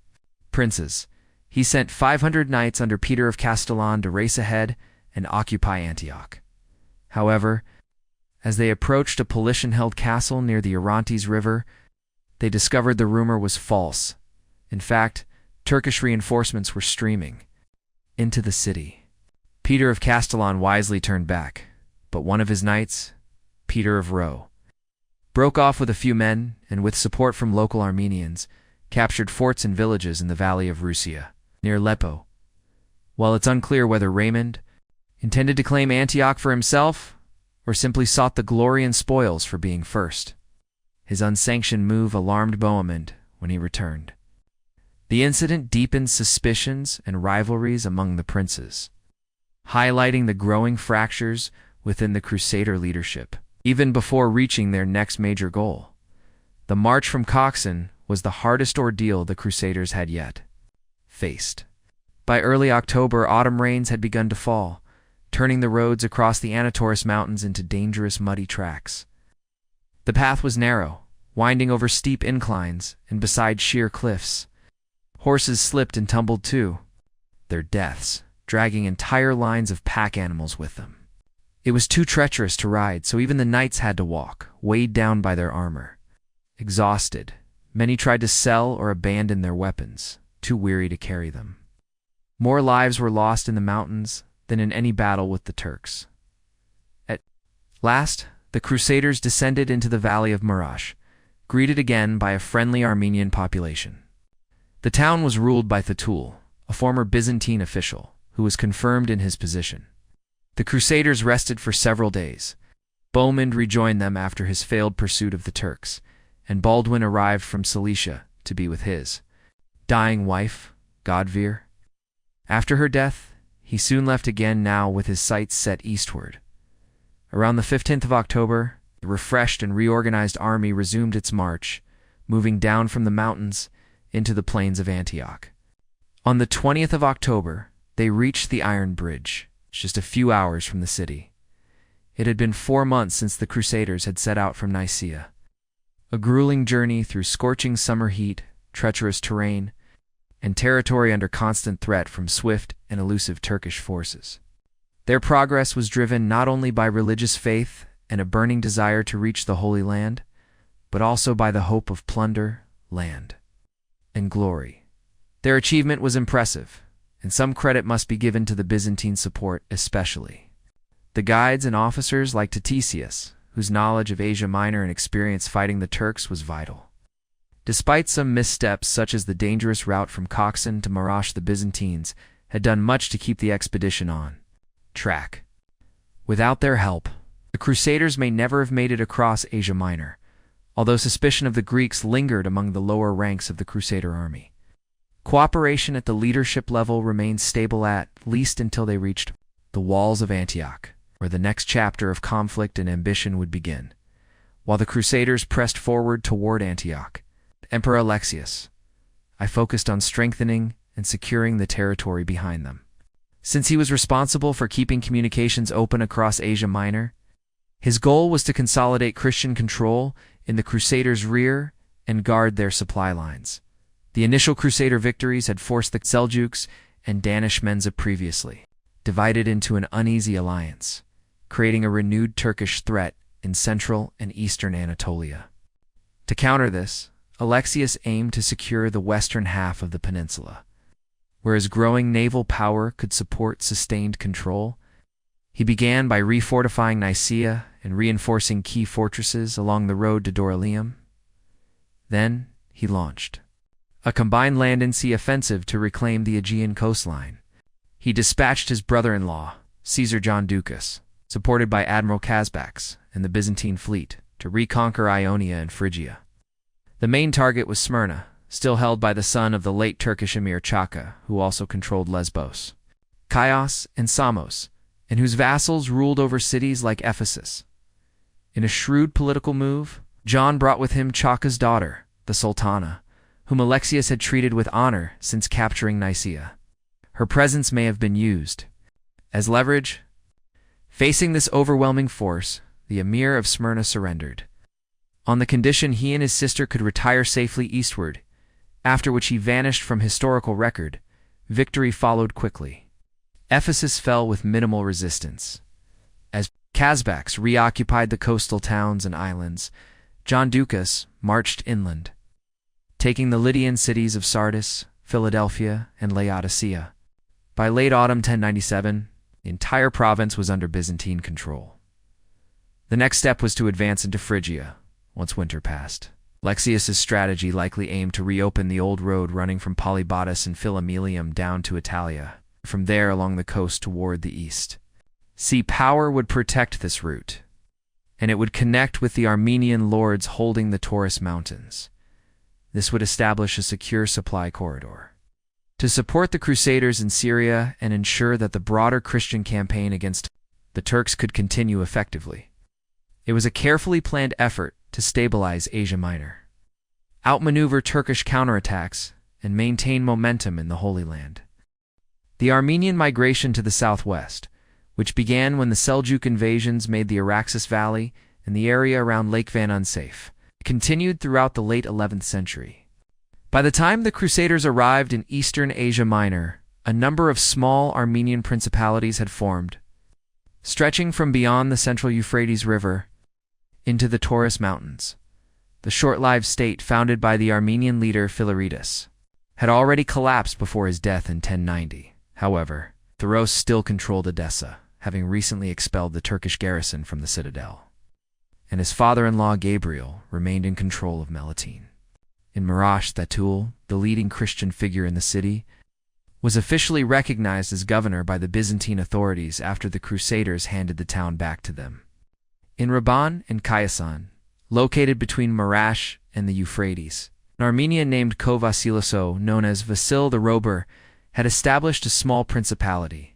princes. He sent 500 knights under Peter of Castellon to race ahead and occupy Antioch. However, as they approached a Paulician-held castle near the Orontes River, they discovered the rumor was false. In fact, Turkish reinforcements were streaming into the city. Peter of Castellon wisely turned back, but one of his knights, Peter of Roe, broke off with a few men and, with support from local Armenians, captured forts and villages in the valley of Rusia, near Leppo. While it's unclear whether Raymond intended to claim Antioch for himself or simply sought the glory and spoils for being first, his unsanctioned move alarmed Bohemond when he returned. The incident deepened suspicions and rivalries among the princes, highlighting the growing fractures within the Crusader leadership. Even before reaching their next major goal, the march from Koxan was the hardest ordeal the Crusaders had yet faced. By early October, autumn rains had begun to fall, turning the roads across the Anatolis Mountains into dangerous muddy tracks. The path was narrow, winding over steep inclines and beside sheer cliffs. Horses slipped and tumbled too, their deaths dragging entire lines of pack animals with them. It was too treacherous to ride, so even the knights had to walk, weighed down by their armor. Exhausted, many tried to sell or abandon their weapons, too weary to carry them. More lives were lost in the mountains than in any battle with the Turks. At last, the Crusaders descended into the valley of Marash, greeted again by a friendly Armenian population. The town was ruled by Thetul, a former Byzantine official, who was confirmed in his position. The Crusaders rested for several days. Bohemond rejoined them after his failed pursuit of the Turks, and Baldwin arrived from Cilicia to be with his dying wife, Godvir. After her death, he soon left again, now with his sights set eastward. Around the 15th of October, the refreshed and reorganized army resumed its march, moving down from the mountains into the plains of Antioch. On the 20th of October, they reached the Iron Bridge, just a few hours from the city. It had been 4 months since the Crusaders had set out from Nicaea. A grueling journey through scorching summer heat, treacherous terrain, and territory under constant threat from swift and elusive Turkish forces. Their progress was driven not only by religious faith and a burning desire to reach the Holy Land, but also by the hope of plunder, land, and glory. Their achievement was impressive, and some credit must be given to the Byzantine support especially. The guides and officers like Tatesius, whose knowledge of Asia Minor and experience fighting the Turks was vital. Despite some missteps such as the dangerous route from Koksan to Marash, the Byzantines had done much to keep the expedition on track. Without their help, the Crusaders may never have made it across Asia Minor, although suspicion of the Greeks lingered among the lower ranks of the Crusader army. Cooperation at the leadership level remained stable at least until they reached the walls of Antioch, where the next chapter of conflict and ambition would begin. While the Crusaders pressed forward toward Antioch, Emperor Alexius, I focused on strengthening and securing the territory behind them. Since he was responsible for keeping communications open across Asia Minor, his goal was to consolidate Christian control in the Crusaders' rear and guard their supply lines. The initial Crusader victories had forced the Seljuks and Danishmends previously divided into an uneasy alliance, creating a renewed Turkish threat in central and eastern Anatolia. To counter this, Alexius aimed to secure the western half of the peninsula, where his growing naval power could support sustained control. He began by refortifying Nicaea and reinforcing key fortresses along the road to Dorylaeum. Then he launched a combined land and sea offensive to reclaim the Aegean coastline. He dispatched his brother-in-law, Caesar John Ducas, supported by Admiral Kazbaks and the Byzantine fleet, to reconquer Ionia and Phrygia. The main target was Smyrna, still held by the son of the late Turkish emir Chaka, who also controlled Lesbos, Chios, and Samos, and whose vassals ruled over cities like Ephesus. In a shrewd political move, John brought with him Chaka's daughter, the Sultana, whom Alexius had treated with honor since capturing Nicaea. Her presence may have been used as leverage. Facing this overwhelming force, the emir of Smyrna surrendered, on the condition he and his sister could retire safely eastward, after which he vanished from historical record. Victory followed quickly. Ephesus fell with minimal resistance. As Kazbaks reoccupied the coastal towns and islands, John Ducas marched inland, taking the Lydian cities of Sardis, Philadelphia, and Laodicea. By late autumn 1097, the entire province was under Byzantine control. The next step was to advance into Phrygia, once winter passed. Alexius's strategy likely aimed to reopen the old road running from Polybatis and Philomelium down to Italia, from there along the coast toward the east. Sea power would protect this route, and it would connect with the Armenian lords holding the Taurus Mountains. This would establish a secure supply corridor to support the Crusaders in Syria and ensure that the broader Christian campaign against the Turks could continue effectively. It was a carefully planned effort to stabilize Asia Minor, outmaneuver Turkish counterattacks, and maintain momentum in the Holy Land. The Armenian migration to the southwest, which began when the Seljuk invasions made the Araxes Valley and the area around Lake Van unsafe, continued throughout the late 11th century. By the time the Crusaders arrived in eastern Asia Minor, a number of small Armenian principalities had formed, stretching from beyond the central Euphrates River into the Taurus Mountains. The short-lived state founded by the Armenian leader Philaretus had already collapsed before his death in 1090. However, Theros still controlled Edessa, having recently expelled the Turkish garrison from the citadel, and his father-in-law Gabriel remained in control of Melitene. In Marash Thatul, the leading Christian figure in the city, was officially recognized as governor by the Byzantine authorities after the Crusaders handed the town back to them. In Raban and Khayasan, located between Marash and the Euphrates, an Armenian named Kovasilaso, known as Vasil the Rober, had established a small principality.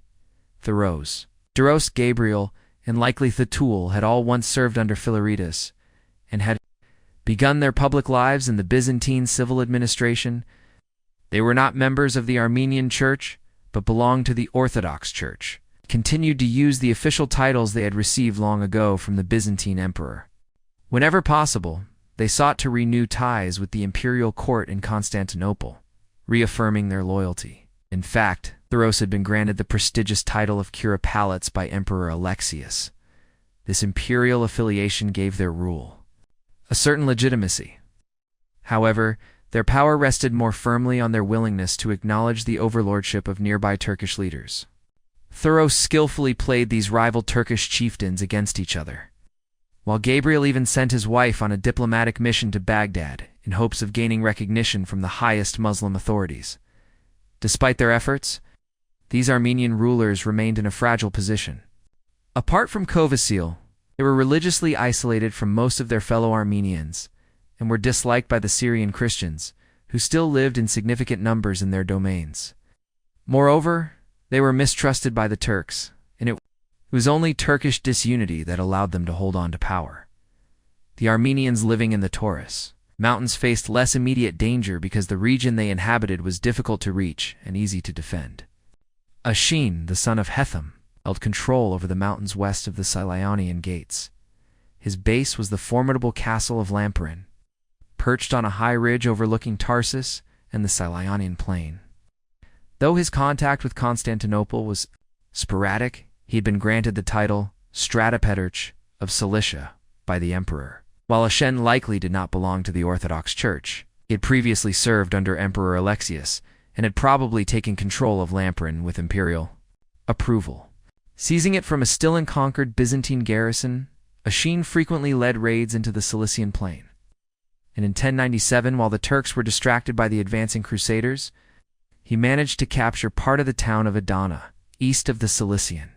Theros, Duros, Gabriel, and likely Thatul had all once served under Philaretus and had begun their public lives in the Byzantine civil administration. They were not members of the Armenian Church, but belonged to the Orthodox Church, continued to use the official titles they had received long ago from the Byzantine Emperor. Whenever possible, they sought to renew ties with the imperial court in Constantinople, reaffirming their loyalty. In fact, Theros had been granted the prestigious title of Curopalates by Emperor Alexius. This imperial affiliation gave their rule a certain legitimacy. However, their power rested more firmly on their willingness to acknowledge the overlordship of nearby Turkish leaders. Theros skillfully played these rival Turkish chieftains against each other, while Gabriel even sent his wife on a diplomatic mission to Baghdad in hopes of gaining recognition from the highest Muslim authorities. Despite their efforts, these Armenian rulers remained in a fragile position. Apart from Kovasil, they were religiously isolated from most of their fellow Armenians and were disliked by the Syrian Christians, who still lived in significant numbers in their domains. Moreover, they were mistrusted by the Turks, and it was only Turkish disunity that allowed them to hold on to power. The Armenians living in the Taurus Mountains faced less immediate danger because the region they inhabited was difficult to reach and easy to defend. Ashin, the son of Hetham, held control over the mountains west of the Silionian Gates. His base was the formidable castle of Lamperin, perched on a high ridge overlooking Tarsus and the Silionian plain. Though his contact with Constantinople was sporadic, he had been granted the title Stratopetrarch of Cilicia by the emperor. While Ashen likely did not belong to the Orthodox Church, he had previously served under Emperor Alexius and had probably taken control of Lamperin with imperial approval. Seizing it from a still unconquered Byzantine garrison, Ashin frequently led raids into the Cilician plain. And in 1097, while the Turks were distracted by the advancing Crusaders, he managed to capture part of the town of Adana, east of the Cilician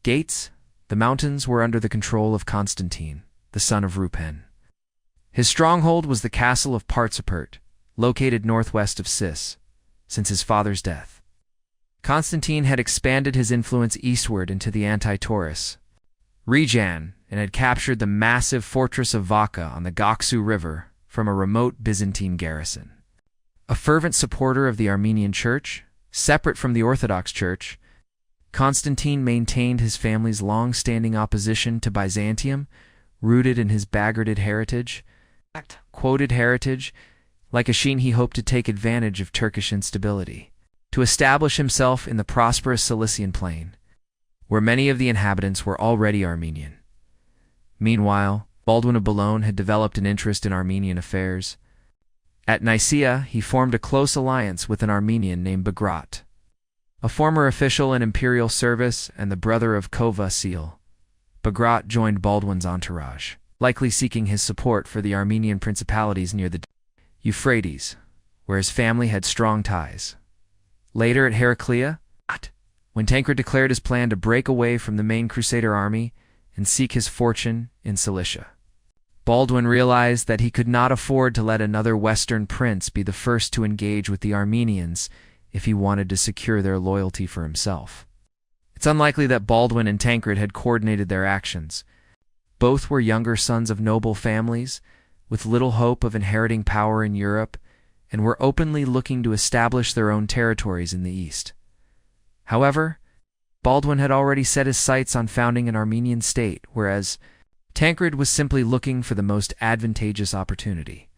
Gates. The mountains were under the control of Constantine, the son of Rupen. His stronghold was the castle of Partsapert, located northwest of Sis, since his father's death. Constantine had expanded his influence eastward into the anti-Taurus region and had captured the massive fortress of Vaca on the Goksu River from a remote Byzantine garrison. A fervent supporter of the Armenian Church, separate from the Orthodox Church, Constantine maintained his family's long-standing opposition to Byzantium, rooted in his Bagratid heritage. Quoted heritage, like Ashin, he hoped to take advantage of Turkish instability to establish himself in the prosperous Cilician plain, where many of the inhabitants were already Armenian. Meanwhile, Baldwin of Boulogne had developed an interest in Armenian affairs. At Nicaea, he formed a close alliance with an Armenian named Bagrat, a former official in imperial service and the brother of Kovasil. Bagrat joined Baldwin's entourage, likely seeking his support for the Armenian principalities near the Euphrates, where his family had strong ties. Later at Heraclea, when Tancred declared his plan to break away from the main Crusader army and seek his fortune in Cilicia, Baldwin realized that he could not afford to let another Western prince be the first to engage with the Armenians if he wanted to secure their loyalty for himself. It's unlikely that Baldwin and Tancred had coordinated their actions. Both were younger sons of noble families, with little hope of inheriting power in Europe, and were openly looking to establish their own territories in the East. However, Baldwin had already set his sights on founding an Armenian state, whereas Tancred was simply looking for the most advantageous opportunity.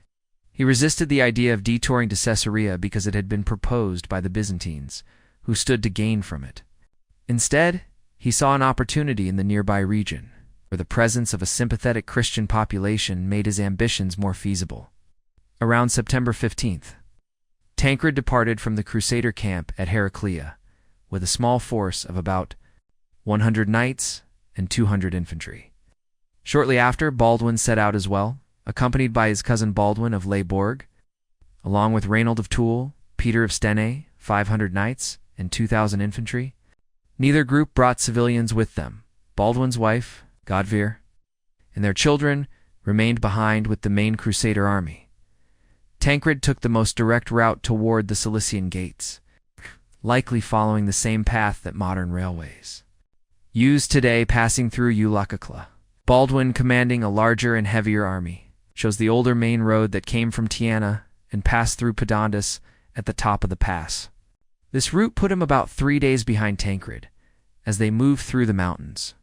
He resisted the idea of detouring to Caesarea because it had been proposed by the Byzantines, who stood to gain from it. Instead, he saw an opportunity in the nearby region, where the presence of a sympathetic Christian population made his ambitions more feasible. Around September 15th, Tancred departed from the Crusader camp at Heraclea with a small force of about 100 knights and 200 infantry. Shortly after, Baldwin set out as well, accompanied by his cousin Baldwin of Leibourg, along with Reynold of Toul, Peter of Stenay, 500 knights, and 2,000 infantry. Neither group brought civilians with them. Baldwin's wife, Godvir, and their children remained behind with the main Crusader army. Tancred took the most direct route toward the Cilician gates, likely following the same path that modern railways use today, passing through Eulacacla. Baldwin, commanding a larger and heavier army, chose the older main road that came from Tiana and passed through Pedondus at the top of the pass. This route put him about 3 days behind Tancred as they moved through the mountains.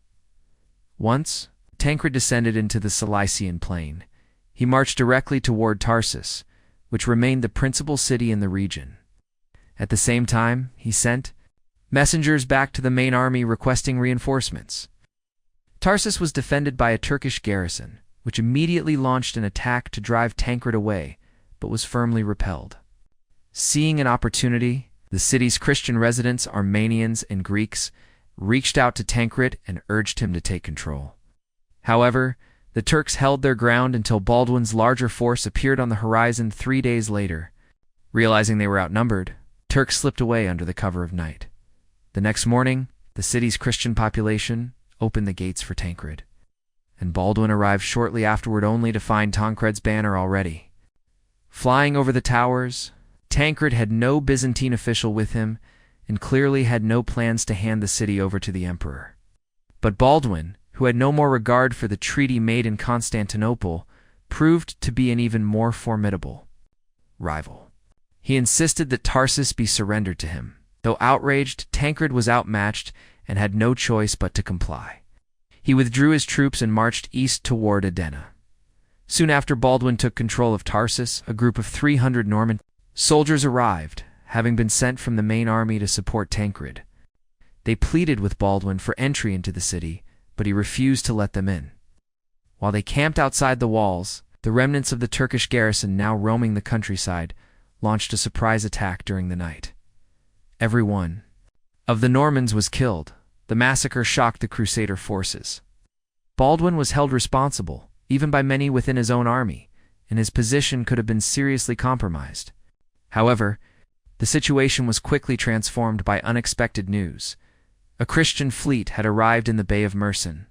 Once Tancred descended into the Cilician plain, he marched directly toward Tarsus, which remained the principal city in the region. At the same time, he sent messengers back to the main army requesting reinforcements. Tarsus was defended by a Turkish garrison, which immediately launched an attack to drive Tancred away, but was firmly repelled. Seeing an opportunity, the city's Christian residents, Armenians and Greeks, reached out to Tancred and urged him to take control. However, the Turks held their ground until Baldwin's larger force appeared on the horizon 3 days later. Realizing they were outnumbered, Turks slipped away under the cover of night. The next morning, the city's Christian population opened the gates for Tancred, and Baldwin arrived shortly afterward only to find Tancred's banner already flying over the towers. Tancred had no Byzantine official with him and clearly had no plans to hand the city over to the emperor. But Baldwin, who had no more regard for the treaty made in Constantinople, proved to be an even more formidable rival. He insisted that Tarsus be surrendered to him. Though outraged, Tancred was outmatched and had no choice but to comply. He withdrew his troops and marched east toward Edessa. Soon after Baldwin took control of Tarsus, a group of 300 Norman soldiers arrived, having been sent from the main army to support Tancred. They pleaded with Baldwin for entry into the city, but he refused to let them in. While they camped outside the walls, the remnants of the Turkish garrison, now roaming the countryside, launched a surprise attack during the night. Every one of the Normans was killed. The massacre shocked the Crusader forces. Baldwin was held responsible, even by many within his own army, and his position could have been seriously compromised. However, the situation was quickly transformed by unexpected news. A Christian fleet had arrived in the Bay of Mersin,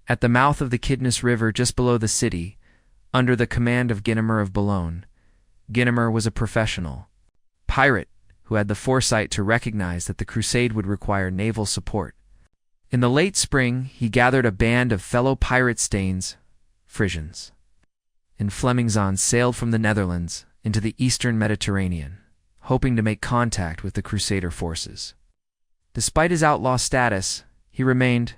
at the mouth of the Kidnus River just below the city, under the command of Ginimer of Boulogne. Ginimer was a professional pirate who had the foresight to recognize that the crusade would require naval support. In the late spring, he gathered a band of fellow pirate Staines, Frisians, and Flemingzons sailed from the Netherlands into the eastern Mediterranean, hoping to make contact with the Crusader forces. Despite his outlaw status, he remained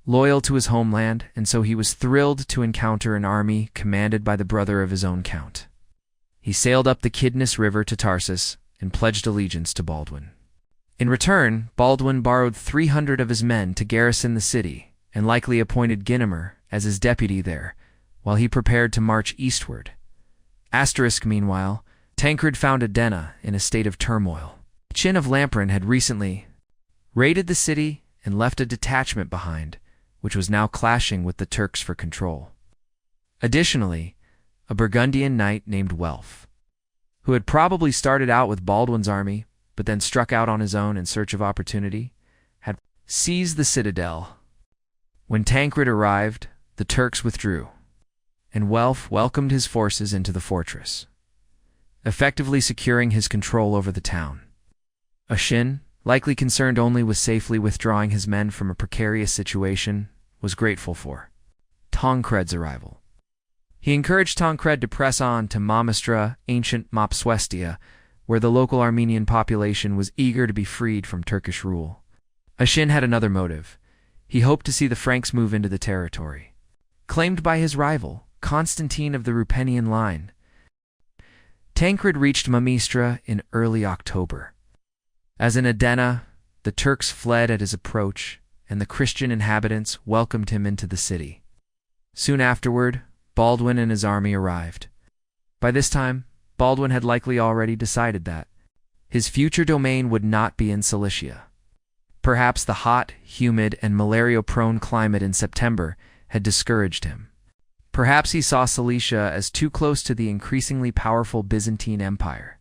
loyal to his homeland, and so he was thrilled to encounter an army commanded by the brother of his own count. He sailed up the Kidnus River to Tarsus and pledged allegiance to Baldwin. In return, Baldwin borrowed 300 of his men to garrison the city and likely appointed Ginimer as his deputy there, while he prepared to march eastward. Meanwhile, Tancred found Edessa in a state of turmoil. Chin of Lamprun had recently raided the city and left a detachment behind, which was now clashing with the Turks for control. Additionally, a Burgundian knight named Welf, who had probably started out with Baldwin's army, but then struck out on his own in search of opportunity, had seized the citadel. When Tancred arrived, the Turks withdrew, and Welf welcomed his forces into the fortress, effectively securing his control over the town. Ashin, likely concerned only with safely withdrawing his men from a precarious situation, was grateful for Tancred's arrival. He encouraged Tancred to press on to Mamastra, ancient Mopsuestia, where the local Armenian population was eager to be freed from Turkish rule. Ashin had another motive. He hoped to see the Franks move into the territory claimed by his rival, Constantine of the Ruppenian line. Tancred reached Mamistra in early October. As in Edessa, the Turks fled at his approach, and the Christian inhabitants welcomed him into the city. Soon afterward, Baldwin and his army arrived. By this time, Baldwin had likely already decided that his future domain would not be in Cilicia. Perhaps the hot, humid, and malaria-prone climate in September had discouraged him. Perhaps he saw Cilicia as too close to the increasingly powerful Byzantine Empire.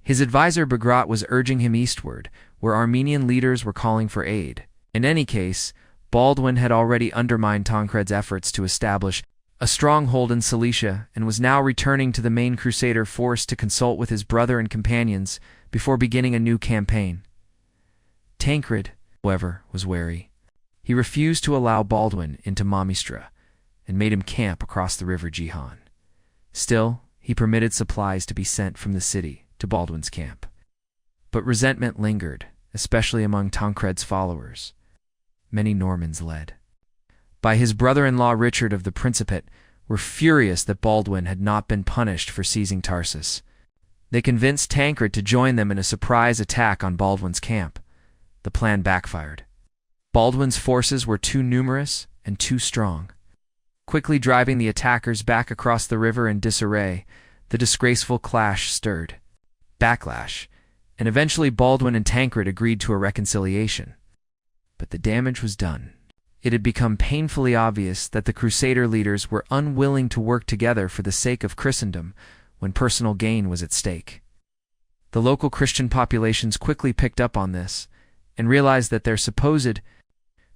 His advisor Bagrat was urging him eastward, where Armenian leaders were calling for aid. In any case, Baldwin had already undermined Tancred's efforts to establish a stronghold in Cilicia and was now returning to the main Crusader force to consult with his brother and companions before beginning a new campaign. Tancred, however, was wary. He refused to allow Baldwin into Mamistra and made him camp across the river Gihon. Still, he permitted supplies to be sent from the city to Baldwin's camp. But resentment lingered, especially among Tancred's followers. Many Normans led by his brother-in-law Richard of the Principate were furious that Baldwin had not been punished for seizing Tarsus. They convinced Tancred to join them in a surprise attack on Baldwin's camp. The plan backfired. Baldwin's forces were too numerous and too strong. Quickly driving the attackers back across the river in disarray, the disgraceful clash stirred backlash, and eventually Baldwin and Tancred agreed to a reconciliation. But the damage was done. It had become painfully obvious that the Crusader leaders were unwilling to work together for the sake of Christendom when personal gain was at stake. The local Christian populations quickly picked up on this and realized that their supposed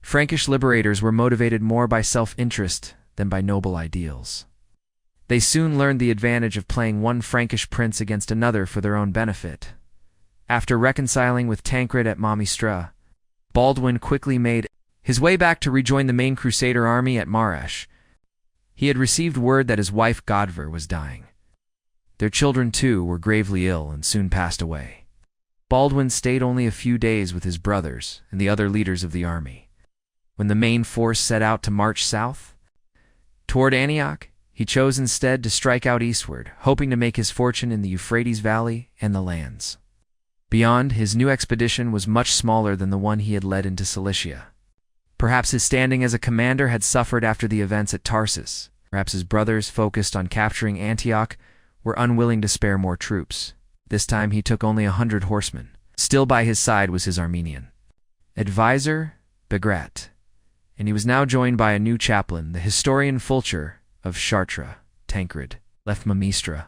Frankish liberators were motivated more by self-interest than by noble ideals. They soon learned the advantage of playing one Frankish prince against another for their own benefit. After reconciling with Tancred at Mamistra, Baldwin quickly made his way back to rejoin the main Crusader army at Marash. He had received word that his wife Godver was dying. Their children, too, were gravely ill and soon passed away. Baldwin stayed only a few days with his brothers and the other leaders of the army. When the main force set out to march south toward Antioch, he chose instead to strike out eastward, hoping to make his fortune in the Euphrates Valley and the lands beyond. His new expedition was much smaller than the one he had led into Cilicia. Perhaps his standing as a commander had suffered after the events at Tarsus. Perhaps his brothers, focused on capturing Antioch, were unwilling to spare more troops. This time he took only 100 horsemen. Still by his side was his Armenian advisor, Bagrat, and he was now joined by a new chaplain, the historian Fulcher of Chartres. Tancred left Mamistra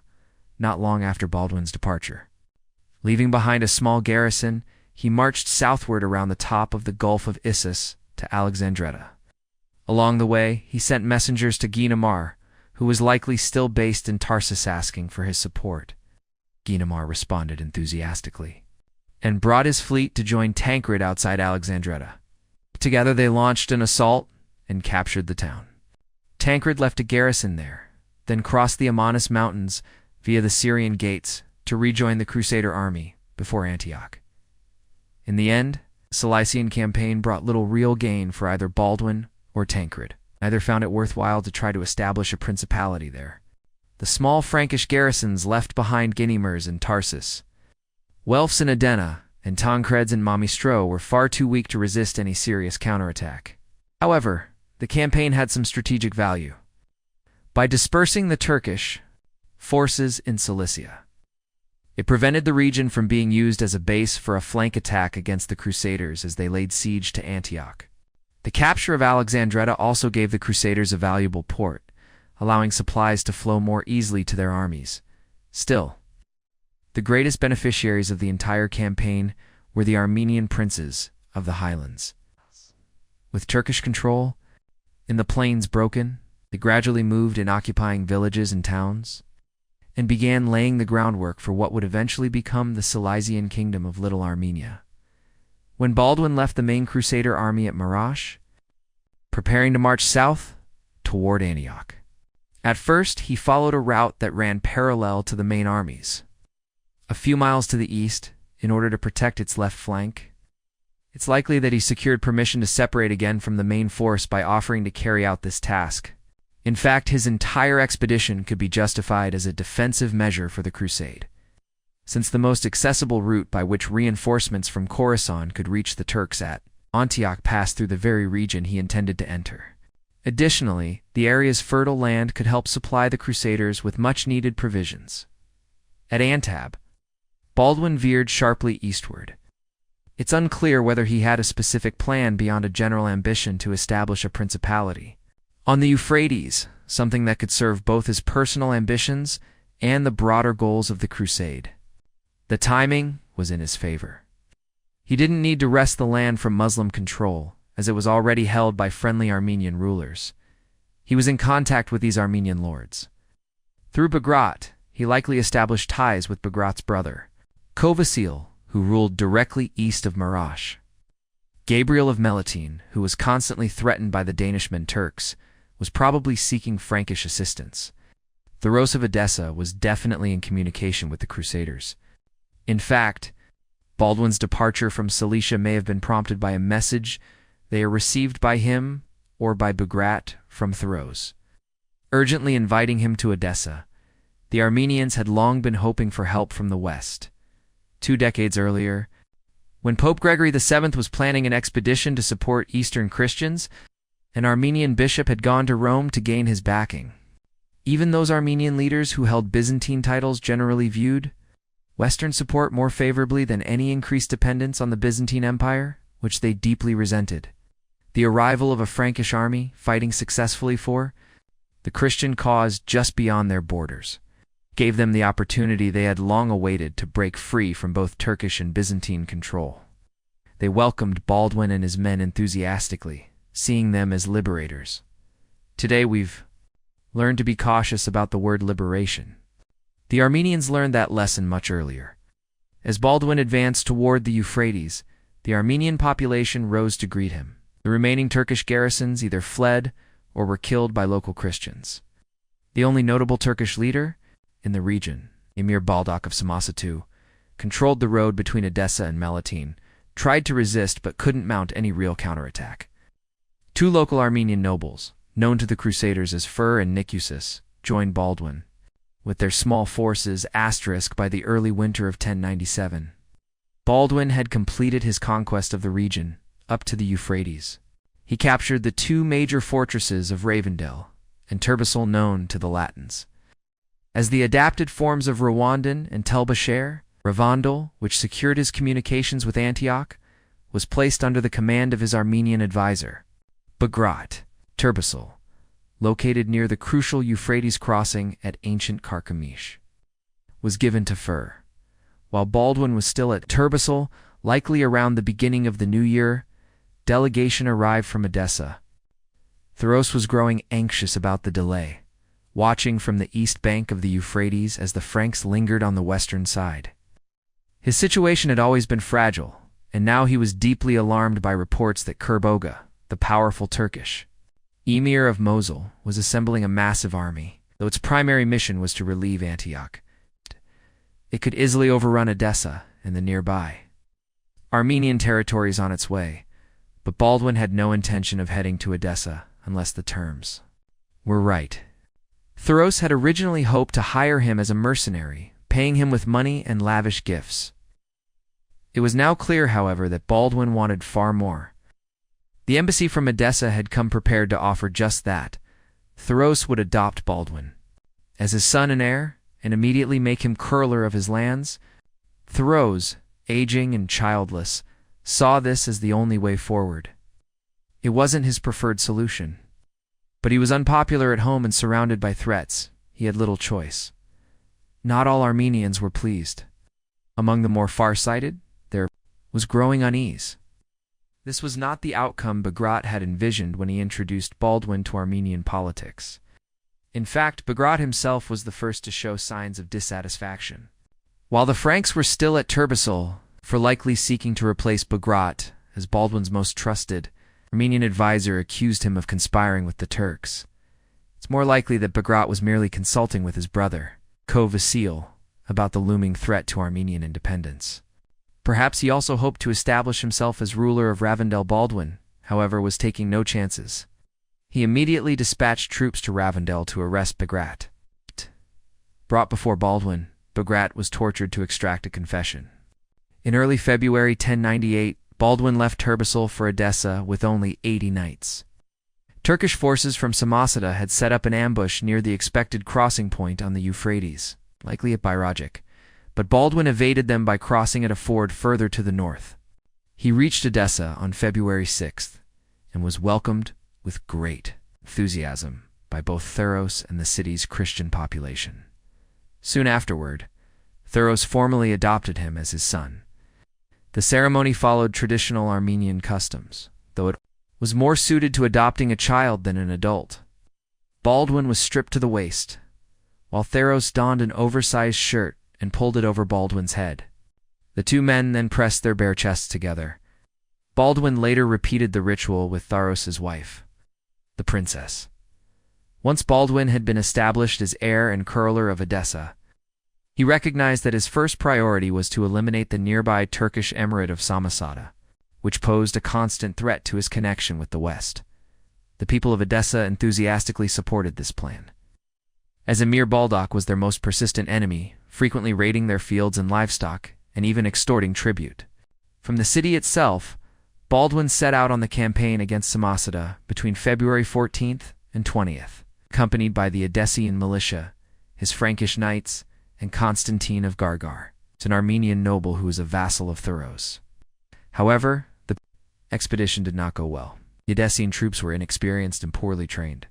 not long after Baldwin's departure. Leaving behind a small garrison, he marched southward around the top of the Gulf of Issus to Alexandretta. Along the way, he sent messengers to Guinamar, who was likely still based in Tarsus, asking for his support. Guinamar responded enthusiastically and brought his fleet to join Tancred outside Alexandretta. Together they launched an assault and captured the town. Tancred left a garrison there, then crossed the Amanus Mountains via the Syrian gates to rejoin the Crusader army before Antioch. In the end, the Cilician campaign brought little real gain for either Baldwin or Tancred. Neither found it worthwhile to try to establish a principality there. The small Frankish garrisons left behind Emirs in Tarsus, Welfs in Edessa, and Tancreds in Mamistra were far too weak to resist any serious counterattack. However, the campaign had some strategic value. By dispersing the Turkish forces in Cilicia, it prevented the region from being used as a base for a flank attack against the Crusaders as they laid siege to Antioch. The capture of Alexandretta also gave the Crusaders a valuable port, allowing supplies to flow more easily to their armies. Still, the greatest beneficiaries of the entire campaign were the Armenian princes of the highlands. With Turkish control in the plains broken, they gradually moved in occupying villages and towns, and began laying the groundwork for what would eventually become the Cilician kingdom of Little Armenia. When Baldwin left the main Crusader army at Marash, preparing to march south toward Antioch. At first, he followed a route that ran parallel to the main armies. A few miles to the east, in order to protect its left flank, It's likely that he secured permission to separate again from the main force by offering to carry out this task. In fact, his entire expedition could be justified as a defensive measure for the Crusade, since the most accessible route by which reinforcements from Khorasan could reach the Turks at Antioch passed through the very region he intended to enter. Additionally, the area's fertile land could help supply the Crusaders with much-needed provisions. At Antioch, Baldwin veered sharply eastward. It's unclear whether he had a specific plan beyond a general ambition to establish a principality on the Euphrates, something that could serve both his personal ambitions and the broader goals of the Crusade. The timing was in his favor. He didn't need to wrest the land from Muslim control, as it was already held by friendly Armenian rulers. He was in contact with these Armenian lords. Through Bagrat, he likely established ties with Bagrat's brother, Vasil, who ruled directly east of Marash. Gabriel of Melitene, who was constantly threatened by the Danishman Turks, was probably seeking Frankish assistance. Theros of Edessa was definitely in communication with the Crusaders. In fact, Baldwin's departure from Cilicia may have been prompted by a message they received by him or by Bagrat from Theros, urgently inviting him to Edessa. The Armenians had long been hoping for help from the west. 2 decades earlier, when Pope Gregory VII was planning an expedition to support Eastern Christians, an Armenian bishop had gone to Rome to gain his backing. Even those Armenian leaders who held Byzantine titles generally viewed Western support more favorably than any increased dependence on the Byzantine Empire, which they deeply resented. The arrival of a Frankish army fighting successfully for the Christian cause just beyond their borders gave them the opportunity they had long awaited to break free from both Turkish and Byzantine control. They welcomed Baldwin and his men enthusiastically, seeing them as liberators. Today we've learned to be cautious about the word liberation. The Armenians learned that lesson much earlier. As Baldwin advanced toward the Euphrates, the Armenian population rose to greet him. The remaining Turkish garrisons either fled or were killed by local Christians. The only notable Turkish leader in the region, Emir Baldak of Samosatu, controlled the road between Edessa and Melitene, tried to resist but couldn't mount any real counterattack. 2 local Armenian nobles, known to the Crusaders as Fur and Nicusus, joined Baldwin, with their small forces asterisk by the early winter of 1097. Baldwin had completed his conquest of the region, up to the Euphrates. He captured the 2 major fortresses of Ravendell and Turbasol known to the Latins as the adapted forms of Rwandan and Tel Basher. Ravandal, which secured his communications with Antioch, was placed under the command of his Armenian advisor. Bagrat, Turbasol, located near the crucial Euphrates crossing at ancient Carchemish, was given to Fur. While Baldwin was still at Turbasol, likely around the beginning of the new year, delegation arrived from Edessa. Theros was growing anxious about the delay, watching from the east bank of the Euphrates as the Franks lingered on the western side. His situation had always been fragile, and now he was deeply alarmed by reports that Kerboga, the powerful Turkish emir of Mosul, was assembling a massive army, though its primary mission was to relieve Antioch. It could easily overrun Edessa and the nearby Armenian territories on its way, but Baldwin had no intention of heading to Edessa unless the terms were right. Theros had originally hoped to hire him as a mercenary, paying him with money and lavish gifts. It was now clear, however, that Baldwin wanted far more. The embassy from Edessa had come prepared to offer just that. Theros would adopt Baldwin as his son and heir and immediately make him curler of his lands. Theros, aging and childless, saw this as the only way forward. It wasn't his preferred solution. But he was unpopular at home and surrounded by threats. He had little choice. Not all Armenians were pleased. Among the more far-sighted, there was growing unease. This was not the outcome Bagrat had envisioned when he introduced Baldwin to Armenian politics. In fact, Bagrat himself was the first to show signs of dissatisfaction. While the Franks were still at Turbasol, for likely seeking to replace Bagrat as Baldwin's most trusted Armenian advisor, accused him of conspiring with the Turks. It's more likely that Bagrat was merely consulting with his brother, Vasil, about the looming threat to Armenian independence. Perhaps he also hoped to establish himself as ruler of Ravandel. Baldwin, however, was taking no chances. He immediately dispatched troops to Ravandel to arrest Bagrat. Brought before Baldwin, Bagrat was tortured to extract a confession. In early February 1098, Baldwin left Turbisol for Edessa with only 80 knights. Turkish forces from Samosata had set up an ambush near the expected crossing point on the Euphrates, likely at Byrojik, but Baldwin evaded them by crossing at a ford further to the north. He reached Edessa on February 6th and was welcomed with great enthusiasm by both Thuros and the city's Christian population. Soon afterward, Thuros formally adopted him as his son. The ceremony followed traditional Armenian customs, though it was more suited to adopting a child than an adult. Baldwin was stripped to the waist, while Thuros donned an oversized shirt and pulled it over Baldwin's head. The two men then pressed their bare chests together. Baldwin later repeated the ritual with Tharos's wife, the princess. Once Baldwin had been established as heir and curler of Edessa, he recognized that his first priority was to eliminate the nearby Turkish emirate of Samosata, which posed a constant threat to his connection with the West. The people of Edessa enthusiastically supported this plan, as Emir Baldak was their most persistent enemy, frequently raiding their fields and livestock, and even extorting tribute. From the city itself, Baldwin set out on the campaign against Samosata between February 14th and 20th, accompanied by the Edessian militia, his Frankish knights, and Constantine of Gargar, an Armenian noble who was a vassal of Thuros. However, the expedition did not go well. The Edessian troops were inexperienced and poorly trained.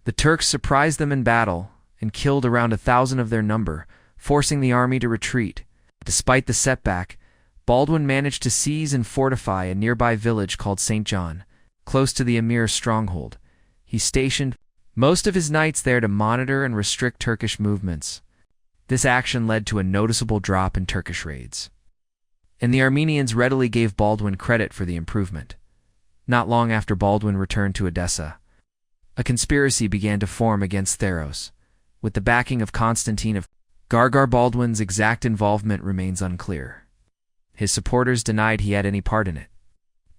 The Turks surprised them in battle and killed around 1,000 of their number, forcing the army to retreat. Despite the setback, Baldwin managed to seize and fortify a nearby village called St. John, close to the emir's stronghold. He stationed most of his knights there to monitor and restrict Turkish movements. This action led to a noticeable drop in Turkish raids, and the Armenians readily gave Baldwin credit for the improvement. Not long after Baldwin returned to Edessa, a conspiracy began to form against Thuros, with the backing of Constantine of Gargar. Baldwin's exact involvement remains unclear. His supporters denied he had any part in it.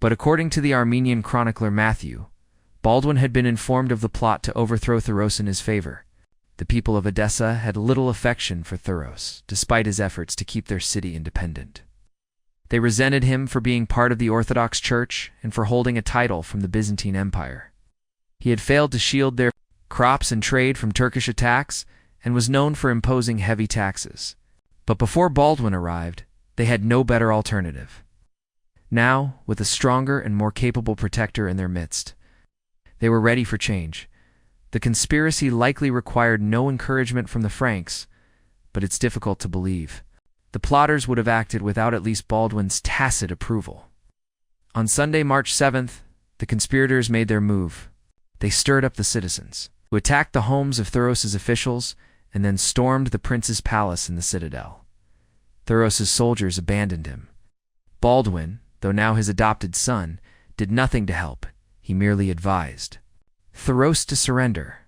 But according to the Armenian chronicler Matthew, Baldwin had been informed of the plot to overthrow Thuros in his favor. The people of Edessa had little affection for Thuros, despite his efforts to keep their city independent. They resented him for being part of the Orthodox Church and for holding a title from the Byzantine Empire. He had failed to shield their crops and trade from Turkish attacks and was known for imposing heavy taxes. But before Baldwin arrived, they had no better alternative. Now, with a stronger and more capable protector in their midst, they were ready for change. The conspiracy likely required no encouragement from the Franks, but it's difficult to believe. The plotters would have acted without at least Baldwin's tacit approval. On Sunday, March 7th, the conspirators made their move. They stirred up the citizens, who attacked the homes of Thuros's officials and then stormed the prince's palace in the citadel. Thuros's soldiers abandoned him. Baldwin, though now his adopted son, did nothing to help. He merely advised Thuros to surrender.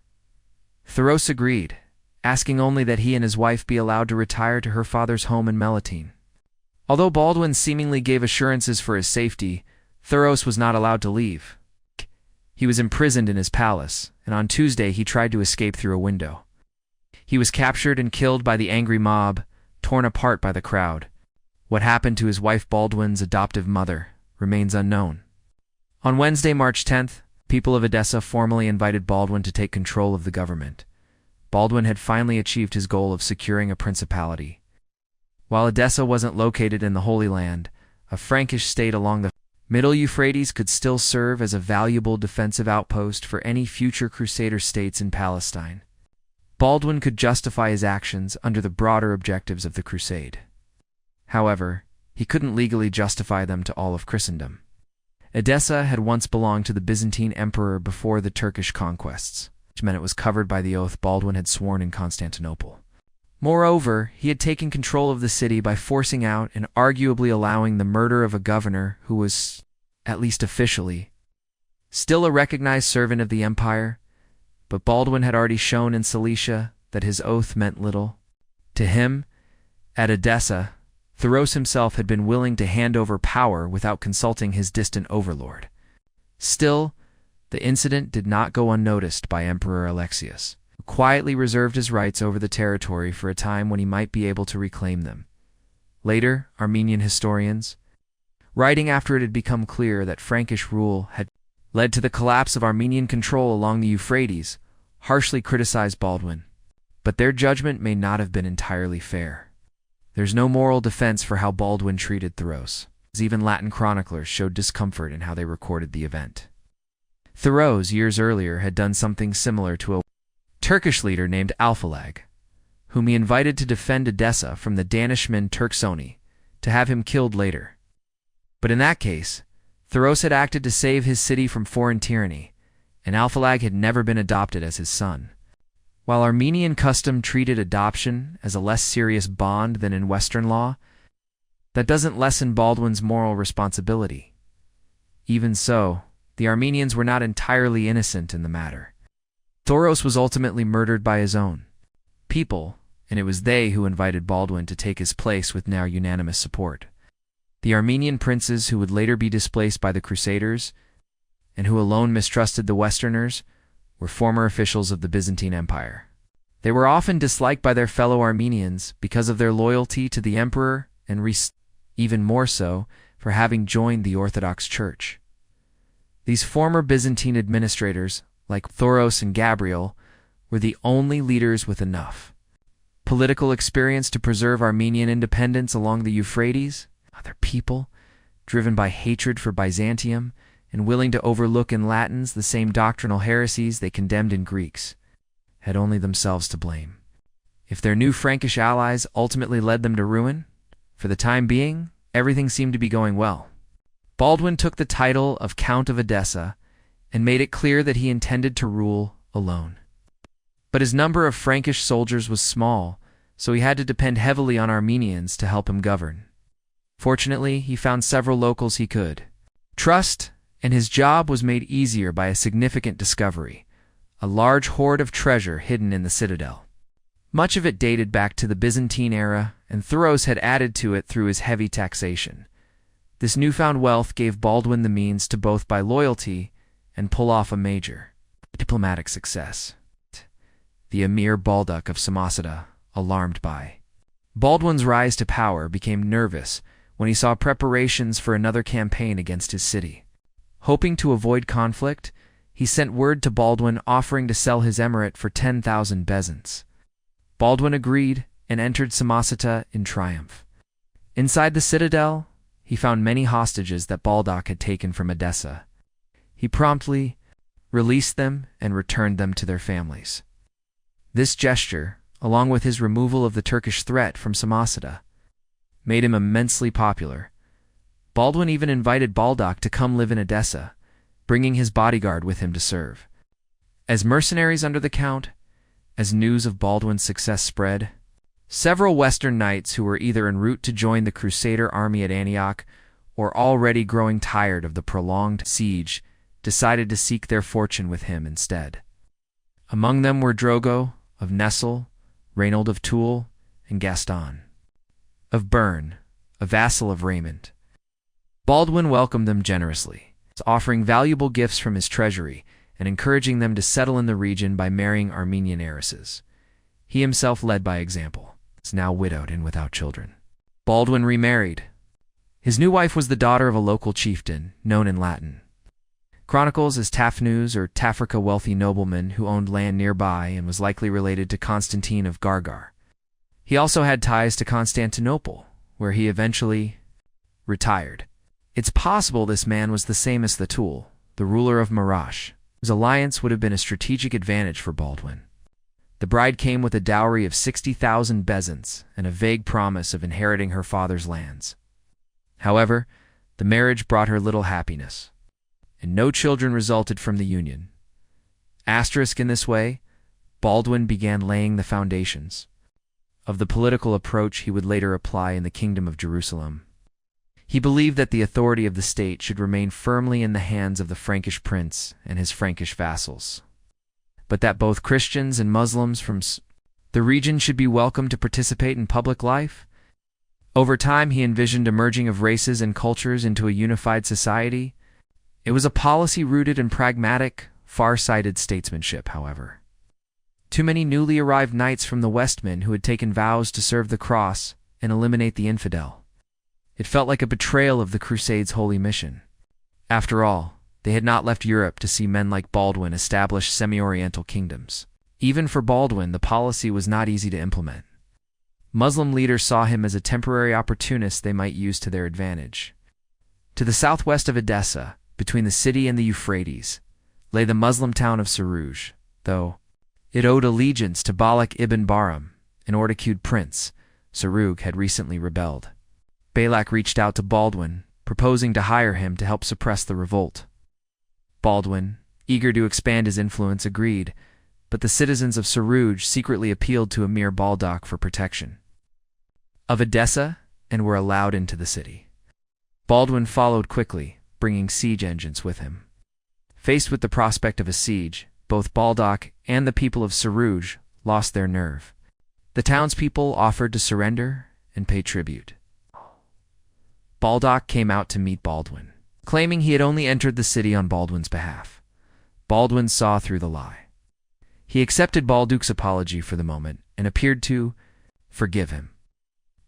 Thuros agreed, asking only that he and his wife be allowed to retire to her father's home in Melitene. Although Baldwin seemingly gave assurances for his safety, Thuros was not allowed to leave. He was imprisoned in his palace, and on Tuesday he tried to escape through a window. He was captured and killed by the angry mob, torn apart by the crowd. What happened to his wife Baldwin's adoptive mother remains unknown. On Wednesday, March 10th, people of Edessa formally invited Baldwin to take control of the government. Baldwin had finally achieved his goal of securing a principality. While Edessa wasn't located in the Holy Land, a Frankish state along the Middle Euphrates could still serve as a valuable defensive outpost for any future Crusader states in Palestine. Baldwin could justify his actions under the broader objectives of the Crusade. However, he couldn't legally justify them to all of Christendom. Edessa had once belonged to the Byzantine Emperor before the Turkish conquests, which meant it was covered by the oath Baldwin had sworn in Constantinople. Moreover, he had taken control of the city by forcing out and arguably allowing the murder of a governor who was, at least officially, still a recognized servant of the empire, but Baldwin had already shown in Cilicia that his oath meant little. To him, at Edessa, Thoros himself had been willing to hand over power without consulting his distant overlord. Still, the incident did not go unnoticed by Emperor Alexius, who quietly reserved his rights over the territory for a time when he might be able to reclaim them. Later, Armenian historians, writing after it had become clear that Frankish rule had led to the collapse of Armenian control along the Euphrates, harshly criticized Baldwin. But their judgment may not have been entirely fair. There's no moral defense for how Baldwin treated Thoros, as even Latin chroniclers showed discomfort in how they recorded the event. Thoros, years earlier, had done something similar to a Turkish leader named Alphalag, whom he invited to defend Edessa from the Danishmend Turksoni, to have him killed later. But in that case, Thoros had acted to save his city from foreign tyranny, and Alphalag had never been adopted as his son. While Armenian custom treated adoption as a less serious bond than in Western law, that doesn't lessen Baldwin's moral responsibility. Even so, the Armenians were not entirely innocent in the matter. Thoros was ultimately murdered by his own people, and it was they who invited Baldwin to take his place with now unanimous support. The Armenian princes who would later be displaced by the Crusaders, and who alone mistrusted the Westerners, were former officials of the Byzantine Empire. They were often disliked by their fellow Armenians because of their loyalty to the emperor and even more so for having joined the Orthodox Church. These former Byzantine administrators, like Thoros and Gabriel, were the only leaders with enough political experience to preserve Armenian independence along the Euphrates. Other people, driven by hatred for Byzantium and willing to overlook in Latins the same doctrinal heresies they condemned in Greeks, had only themselves to blame. If their new Frankish allies ultimately led them to ruin, for the time being, everything seemed to be going well. Baldwin took the title of Count of Edessa and made it clear that he intended to rule alone. But his number of Frankish soldiers was small, so he had to depend heavily on Armenians to help him govern. Fortunately, he found several locals he could trust, and his job was made easier by a significant discovery: a large hoard of treasure hidden in the citadel. Much of it dated back to the Byzantine era, and Thoros had added to it through his heavy taxation. This newfound wealth gave Baldwin the means to both buy loyalty and pull off a major diplomatic success. The Emir Balduc of Samosata, alarmed by Baldwin's rise to power, became nervous when he saw preparations for another campaign against his city. Hoping to avoid conflict, he sent word to Baldwin offering to sell his emirate for 10,000 bezants. Baldwin agreed and entered Samosata in triumph. Inside the citadel, he found many hostages that Balduc had taken from Edessa. He promptly released them and returned them to their families. This gesture, along with his removal of the Turkish threat from Samosata, made him immensely popular. Baldwin even invited Balduc to come live in Edessa, bringing his bodyguard with him to serve. As mercenaries under the Count, as news of Baldwin's success spread, several Western knights who were either en route to join the Crusader army at Antioch or already growing tired of the prolonged siege decided to seek their fortune with him instead. Among them were Drogo of Nessel, Reynold of Toul, and Gaston of Bern, a vassal of Raymond. Baldwin welcomed them generously, offering valuable gifts from his treasury and encouraging them to settle in the region by marrying Armenian heiresses. He himself led by example, is now widowed and without children. Baldwin remarried. His new wife was the daughter of a local chieftain, known in Latin chronicles as Tafnus or Tafrica, wealthy nobleman who owned land nearby and was likely related to Constantine of Gargar. He also had ties to Constantinople, where he eventually retired. It's possible this man was the same as Thule, the ruler of Marash, whose alliance would have been a strategic advantage for Baldwin. The bride came with a dowry of 60,000 bezants and a vague promise of inheriting her father's lands. However, the marriage brought her little happiness, and no children resulted from the union. Asterisk in this way, Baldwin began laying the foundations of the political approach he would later apply in the Kingdom of Jerusalem. He believed that the authority of the state should remain firmly in the hands of the Frankish prince and his Frankish vassals, but that both Christians and Muslims from the region should be welcome to participate in public life. Over time, he envisioned a merging of races and cultures into a unified society. It was a policy rooted in pragmatic, far-sighted statesmanship, however. Too many newly arrived knights from the Westmen who had taken vows to serve the cross and eliminate the infidel. It felt like a betrayal of the Crusade's holy mission. After all, they had not left Europe to see men like Baldwin establish semi-oriental kingdoms. Even for Baldwin, the policy was not easy to implement. Muslim leaders saw him as a temporary opportunist they might use to their advantage. To the southwest of Edessa, between the city and the Euphrates, lay the Muslim town of Suruj, though it owed allegiance to Balak ibn Bahram, an Ordoqid prince. Suruj had recently rebelled. Balak reached out to Baldwin, proposing to hire him to help suppress the revolt. Baldwin, eager to expand his influence, agreed, but the citizens of Suruj secretly appealed to Emir Baldak for protection of Edessa and were allowed into the city. Baldwin followed quickly, bringing siege engines with him. Faced with the prospect of a siege, both Baldak and the people of Suruj lost their nerve. The townspeople offered to surrender and pay tribute. Baldak came out to meet Baldwin, claiming he had only entered the city on Baldwin's behalf. Baldwin saw through the lie. He accepted Balduk's apology for the moment and appeared to forgive him.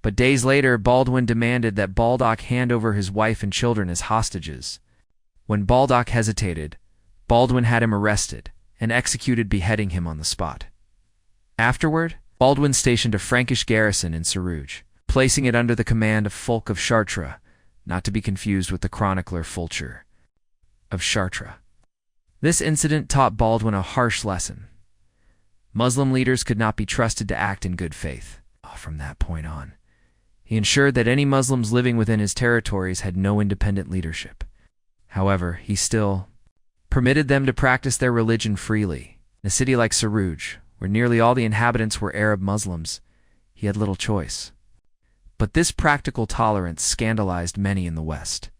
But days later, Baldwin demanded that Baldak hand over his wife and children as hostages. When Baldak hesitated, Baldwin had him arrested and executed, beheading him on the spot. Afterward, Baldwin stationed a Frankish garrison in Suruj, placing it under the command of Fulk of Chartres, not to be confused with the chronicler Fulcher of Chartres. This incident taught Baldwin a harsh lesson. Muslim leaders could not be trusted to act in good faith. From that point on, he ensured that any Muslims living within his territories had no independent leadership. However, he still permitted them to practice their religion freely. In a city like Suruj, where nearly all the inhabitants were Arab Muslims, he had little choice. But this practical tolerance scandalized many in the West,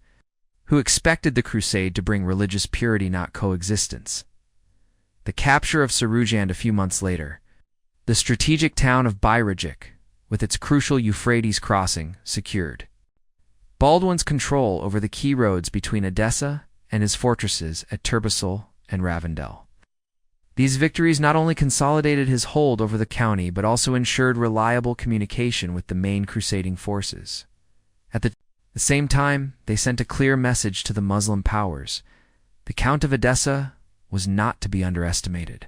who expected the Crusade to bring religious purity, not coexistence. The capture of Suruj and, a few months later, the strategic town of Bayrajik, with its crucial Euphrates crossing, secured. Baldwin's control over the key roads between Edessa and his fortresses at Turbasol and Ravandel. These victories not only consolidated his hold over the county but also ensured reliable communication with the main crusading forces. At the same time, they sent a clear message to the Muslim powers. The Count of Edessa was not to be underestimated.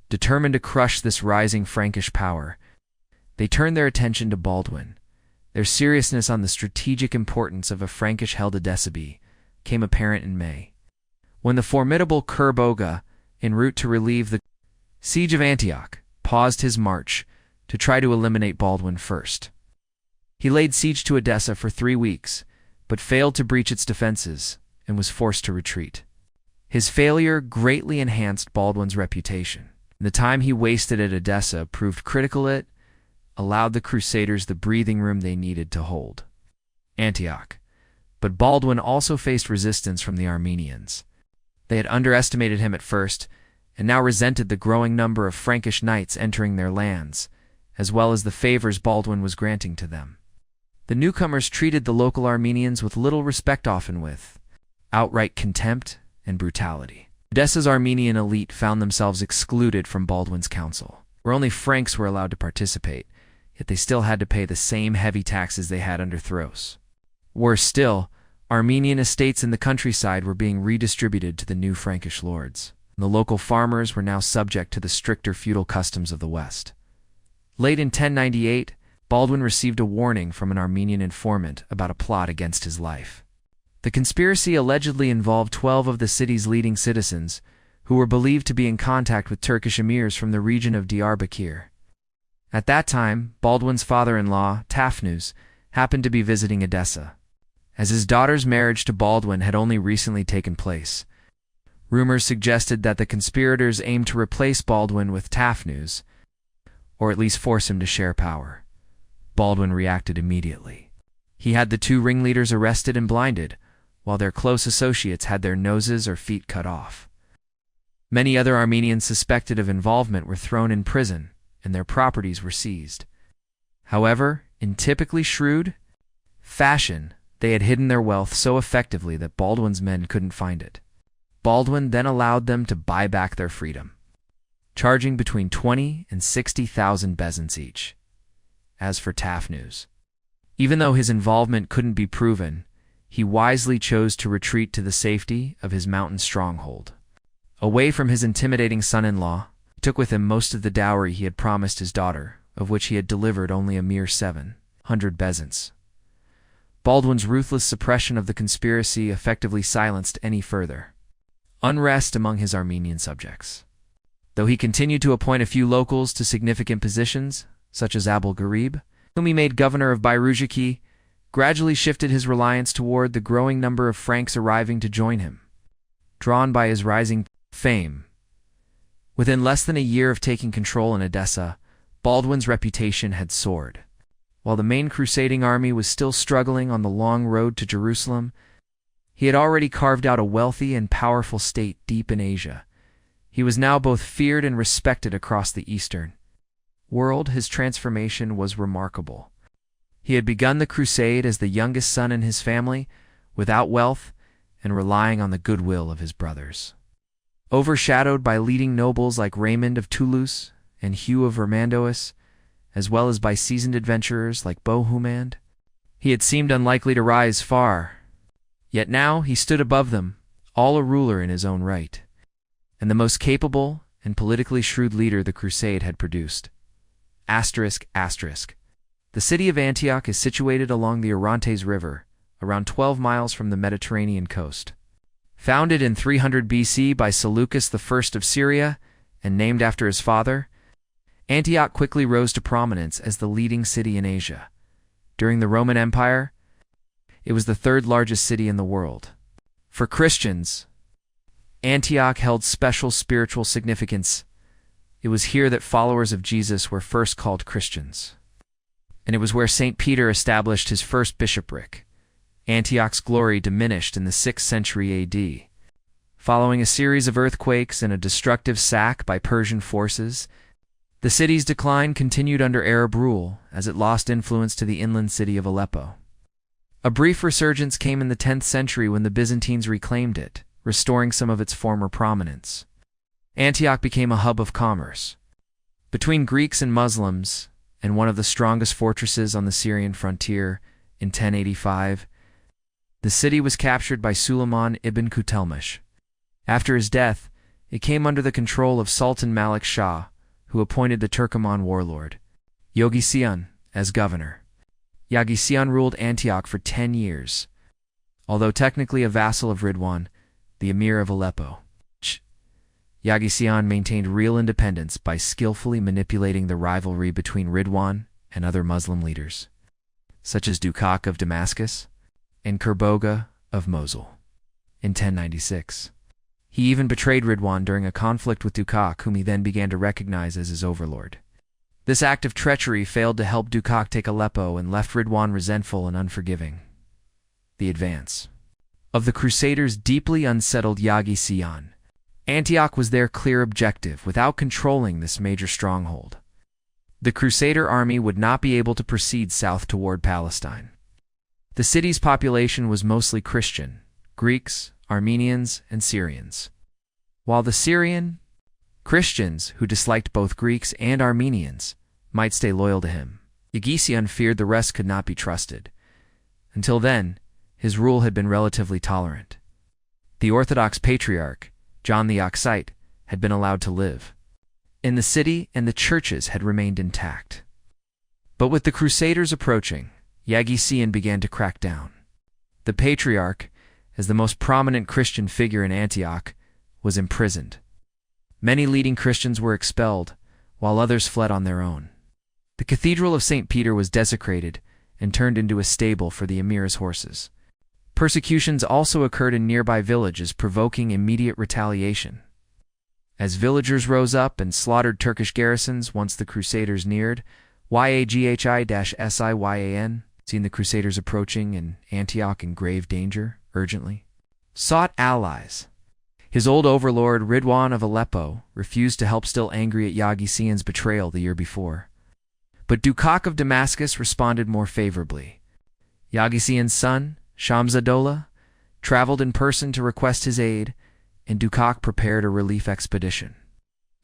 Determined to crush this rising Frankish power, they turned their attention to Baldwin. Their seriousness on the strategic importance of a Frankish-held Edessa became apparent in May, when the formidable Kerboga, en route to relieve the siege of Antioch, paused his march to try to eliminate Baldwin first. He laid siege to Edessa for 3 weeks, but failed to breach its defenses and was forced to retreat. His failure greatly enhanced Baldwin's reputation. The time he wasted at Edessa proved critical. It allowed the Crusaders the breathing room they needed to hold Antioch. But Baldwin also faced resistance from the Armenians. They had underestimated him at first, and now resented the growing number of Frankish knights entering their lands, as well as the favors Baldwin was granting to them. The newcomers treated the local Armenians with little respect, often with outright contempt and brutality. Edessa's Armenian elite found themselves excluded from Baldwin's council, where only Franks were allowed to participate, yet they still had to pay the same heavy taxes they had under Thros. Worse still, Armenian estates in the countryside were being redistributed to the new Frankish lords. The local farmers were now subject to the stricter feudal customs of the West. Late in 1098, Baldwin received a warning from an Armenian informant about a plot against his life. The conspiracy allegedly involved 12 of the city's leading citizens, who were believed to be in contact with Turkish emirs from the region of Diyarbakir. At that time, Baldwin's father-in-law, Tafnus, happened to be visiting Edessa. As his daughter's marriage to Baldwin had only recently taken place, rumors suggested that the conspirators aimed to replace Baldwin with Tafnus, or at least force him to share power. Baldwin reacted immediately. He had the 2 ringleaders arrested and blinded, while their close associates had their noses or feet cut off. Many other Armenians suspected of involvement were thrown in prison, and their properties were seized. However, In typically shrewd fashion, they had hidden their wealth so effectively that Baldwin's men couldn't find it. Baldwin then allowed them to buy back their freedom, charging between 20 and 60,000 bezants each. As for Tafnus, even though his involvement couldn't be proven, he wisely chose to retreat to the safety of his mountain stronghold. Away from his intimidating son-in-law, he took with him most of the dowry he had promised his daughter, of which he had delivered only a mere 700 bezants. Baldwin's ruthless suppression of the conspiracy effectively silenced any further unrest among his Armenian subjects. Though he continued to appoint a few locals to significant positions, such as Abul Gharib, whom he made governor of Bayruzhiki, gradually shifted his reliance toward the growing number of Franks arriving to join him. Drawn by his rising fame, within less than a year of taking control in Edessa, Baldwin's reputation had soared. While the main crusading army was still struggling on the long road to Jerusalem, he had already carved out a wealthy and powerful state deep in Asia. He was now both feared and respected across the Eastern world. His transformation was remarkable. He had begun the crusade as the youngest son in his family, without wealth, and relying on the goodwill of his brothers. Overshadowed by leading nobles like Raymond of Toulouse and Hugh of Vermandois, as well as by seasoned adventurers like Bohemond, he had seemed unlikely to rise far. Yet now he stood above them, all a ruler in his own right, and the most capable and politically shrewd leader the Crusade had produced. The city of Antioch is situated along the Orontes River, around 12 miles from the Mediterranean coast. Founded in 300 BC by Seleucus I of Syria and named after his father, Antioch quickly rose to prominence as the leading city in Asia. During the Roman Empire, it was the third largest city in the world. For Christians, Antioch held special spiritual significance. It was here that followers of Jesus were first called Christians, and it was where St. Peter established his first bishopric. Antioch's glory diminished in the 6th century AD. Following a series of earthquakes and a destructive sack by Persian forces, the city's decline continued under Arab rule as it lost influence to the inland city of Aleppo. A brief resurgence came in the 10th century when the Byzantines reclaimed it, restoring some of its former prominence. Antioch became a hub of commerce between Greeks and Muslims, and one of the strongest fortresses on the Syrian frontier. In 1085, the city was captured by Suleiman ibn Kutelmash. After his death, it came under the control of Sultan Malik Shah, who appointed the Turkoman warlord Yogisian as governor. Yogisian ruled Antioch for 10 years. Although technically a vassal of Ridwan, the emir of Aleppo, Yogisian maintained real independence by skillfully manipulating the rivalry between Ridwan and other Muslim leaders, such as Dukak of Damascus and Kerboga of Mosul. In 1096, he even betrayed Ridwan during a conflict with Dukak, whom he then began to recognize as his overlord. This act of treachery failed to help Dukak take Aleppo and left Ridwan resentful and unforgiving. The advance of the Crusaders deeply unsettled Yogisian. Antioch was their clear objective. Without controlling this major stronghold, the Crusader army would not be able to proceed south toward Palestine. The city's population was mostly Christian, Greeks, Armenians, and Syrians. While the Syrian Christians, who disliked both Greeks and Armenians, might stay loyal to him, Yogisian feared the rest could not be trusted. Until then, his rule had been relatively tolerant. The Orthodox Patriarch, John the Oxite, had been allowed to live in the city, and the churches had remained intact. But with the Crusaders approaching, Yogisian began to crack down. The Patriarch, as the most prominent Christian figure in Antioch, was imprisoned. Many leading Christians were expelled, while others fled on their own. The Cathedral of St. Peter was desecrated and turned into a stable for the emir's horses. Persecutions also occurred in nearby villages, provoking immediate retaliation. As villagers rose up and slaughtered Turkish garrisons once the Crusaders neared, Yaghi-Siyan, seeing the Crusaders approaching and Antioch in grave danger, urgently sought allies. His old overlord Ridwan of Aleppo refused to help, still angry at Yogisian's betrayal the year before. But Dukak of Damascus responded more favorably. Yaghisian's son, Shamsadollah, traveled in person to request his aid, and Dukak prepared a relief expedition.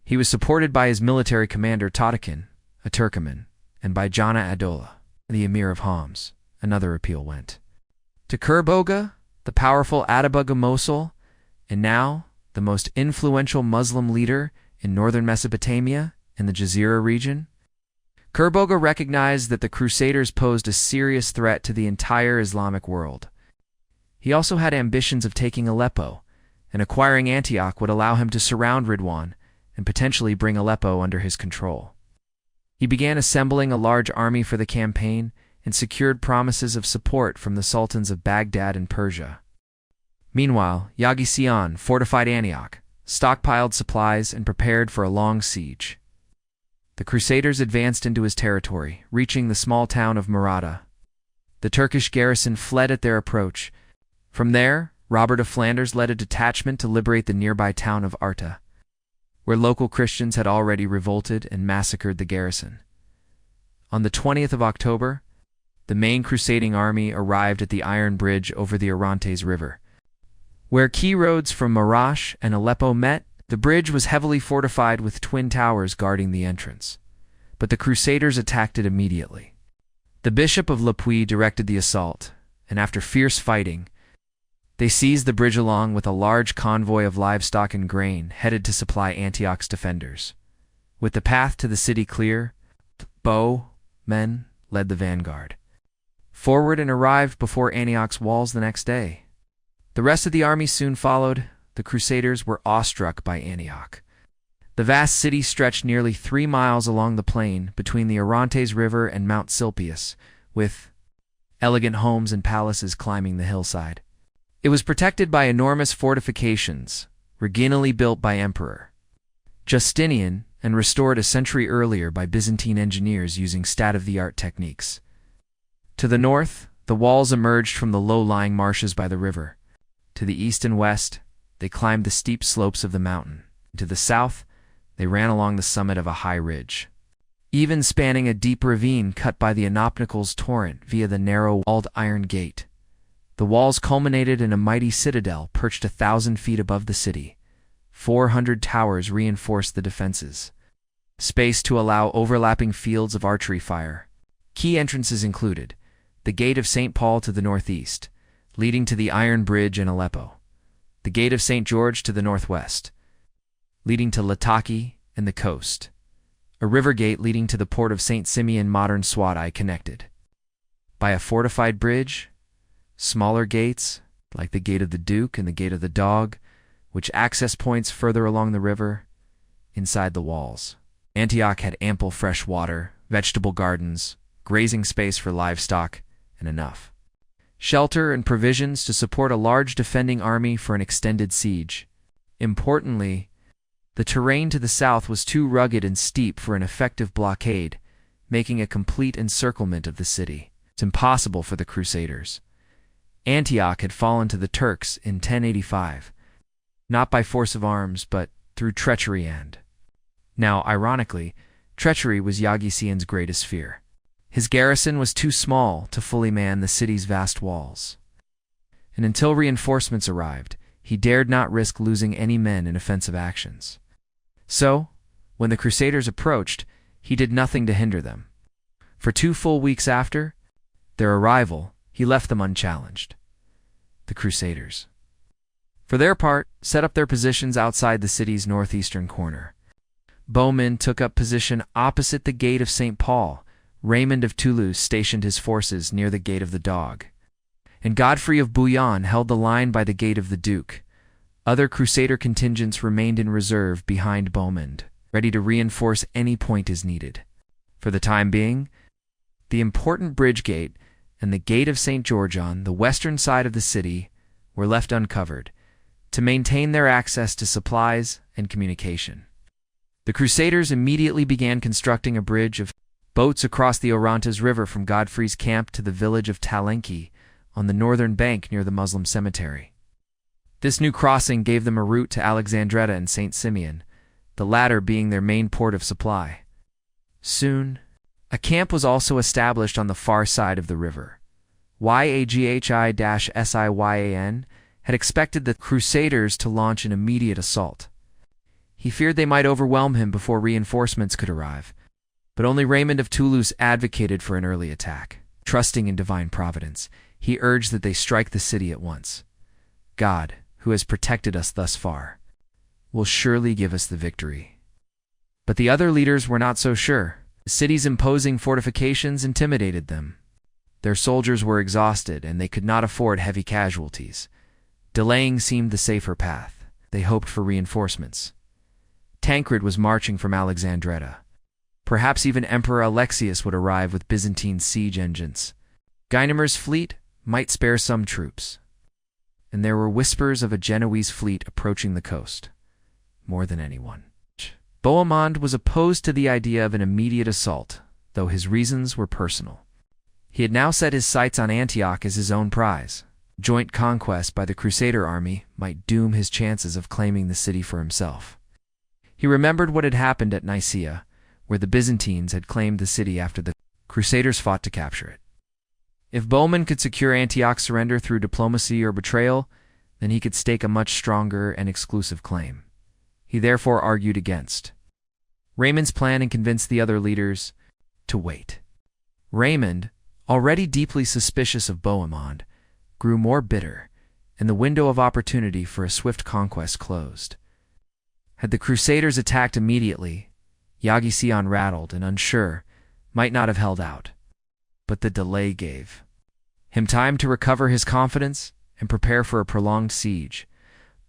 He was supported by his military commander Tatakin, a Turkoman, and by Jana Adollah, the emir of Homs. Another appeal went to Kurboga, the powerful Atabeg of Mosul, and now the most influential Muslim leader in northern Mesopotamia and the Jazira region. Kurboga recognized that the Crusaders posed a serious threat to the entire Islamic world. He also had ambitions of taking Aleppo, and acquiring Antioch would allow him to surround Ridwan and potentially bring Aleppo under his control. He began assembling a large army for the campaign and secured promises of support from the sultans of Baghdad and Persia. Meanwhile, Yaghisian fortified Antioch, stockpiled supplies, and prepared for a long siege. The Crusaders advanced into his territory, reaching the small town of Murata. The Turkish garrison fled at their approach. From there, Robert of Flanders led a detachment to liberate the nearby town of Arta, where local Christians had already revolted and massacred the garrison. On the 20th of October, the main crusading army arrived at the iron bridge over the Orontes River. Where key roads from Marash and Aleppo met, the bridge was heavily fortified with twin towers guarding the entrance. But the Crusaders attacked it immediately. The Bishop of Le Puy directed the assault, and after fierce fighting, they seized the bridge along with a large convoy of livestock and grain headed to supply Antioch's defenders. With the path to the city clear, Bohemond led the vanguard forward and arrived before Antioch's walls the next day. The rest of the army soon followed. The Crusaders were awestruck by Antioch. The vast city stretched nearly 3 miles along the plain between the Orontes River and Mount Silpius, with elegant homes and palaces climbing the hillside. It was protected by enormous fortifications, originally built by Emperor Justinian and restored a century earlier by Byzantine engineers using state-of-the-art techniques. To the north, the walls emerged from the low-lying marshes by the river. To the east and west, they climbed the steep slopes of the mountain. To the south, they ran along the summit of a high ridge, even spanning a deep ravine cut by the Anopnicles torrent via the narrow-walled iron gate. The walls culminated in a mighty citadel perched 1,000 feet above the city. 400 towers reinforced the defenses, spaced to allow overlapping fields of archery fire. Key entrances included the Gate of St. Paul to the northeast, leading to the Iron Bridge in Aleppo, the Gate of St. George to the northwest, leading to Lataki and the coast, a river gate leading to the port of St. Simeon, modern Swadai, connected by a fortified bridge. Smaller gates, like the Gate of the Duke and the Gate of the Dog, which access points further along the river, inside the walls. Antioch had ample fresh water, vegetable gardens, grazing space for livestock, and enough shelter and provisions to support a large defending army for an extended siege. Importantly, the terrain to the south was too rugged and steep for an effective blockade, making a complete encirclement of the city. It's impossible for the Crusaders. Antioch had fallen to the Turks in 1085, not by force of arms, but through treachery and... Now, ironically, treachery was Yaghisian's greatest fear. His garrison was too small to fully man the city's vast walls. And until reinforcements arrived, he dared not risk losing any men in offensive actions. So, when the Crusaders approached, he did nothing to hinder them. For 2 full weeks after their arrival, he left them unchallenged. The Crusaders, for their part, set up their positions outside the city's northeastern corner. Bohemond took up position opposite the Gate of St. Paul. Raymond of Toulouse stationed his forces near the Gate of the Dog, and Godfrey of Bouillon held the line by the Gate of the Duke. Other Crusader contingents remained in reserve behind Bohemond, ready to reinforce any point as needed. For the time being, the important bridge gate and the Gate of St. George on the western side of the city were left uncovered to maintain their access to supplies and communication. The Crusaders immediately began constructing a bridge of boats across the Orontes River from Godfrey's camp to the village of Talenki on the northern bank near the Muslim cemetery. This new crossing gave them a route to Alexandretta and St. Simeon, the latter being their main port of supply. Soon, A camp was also established on the far side of the river. Yaghi-Siyan had expected the Crusaders to launch an immediate assault. He feared they might overwhelm him before reinforcements could arrive, but only Raymond of Toulouse advocated for an early attack. Trusting in divine providence, he urged that they strike the city at once. God, who has protected us thus far, will surely give us the victory. But the other leaders were not so sure. The city's imposing fortifications intimidated them. Their soldiers were exhausted, and they could not afford heavy casualties. Delaying seemed the safer path. They hoped for reinforcements. Tancred was marching from Alexandretta. Perhaps even Emperor Alexius would arrive with Byzantine siege engines. Guynemer's fleet might spare some troops. And there were whispers of a Genoese fleet approaching the coast. More than anyone, Bohemond was opposed to the idea of an immediate assault, though his reasons were personal. He had now set his sights on Antioch as his own prize. Joint conquest by the Crusader army might doom his chances of claiming the city for himself. He remembered what had happened at Nicaea, where the Byzantines had claimed the city after the Crusaders fought to capture it. If Bohemond could secure Antioch's surrender through diplomacy or betrayal, then he could stake a much stronger and exclusive claim. He therefore argued against Raymond's plan and convinced the other leaders to wait. Raymond, already deeply suspicious of Bohemond, grew more bitter, and the window of opportunity for a swift conquest closed. Had the Crusaders attacked immediately, Yaghi-Siyan, rattled and unsure, might not have held out. But the delay gave him time to recover his confidence and prepare for a prolonged siege.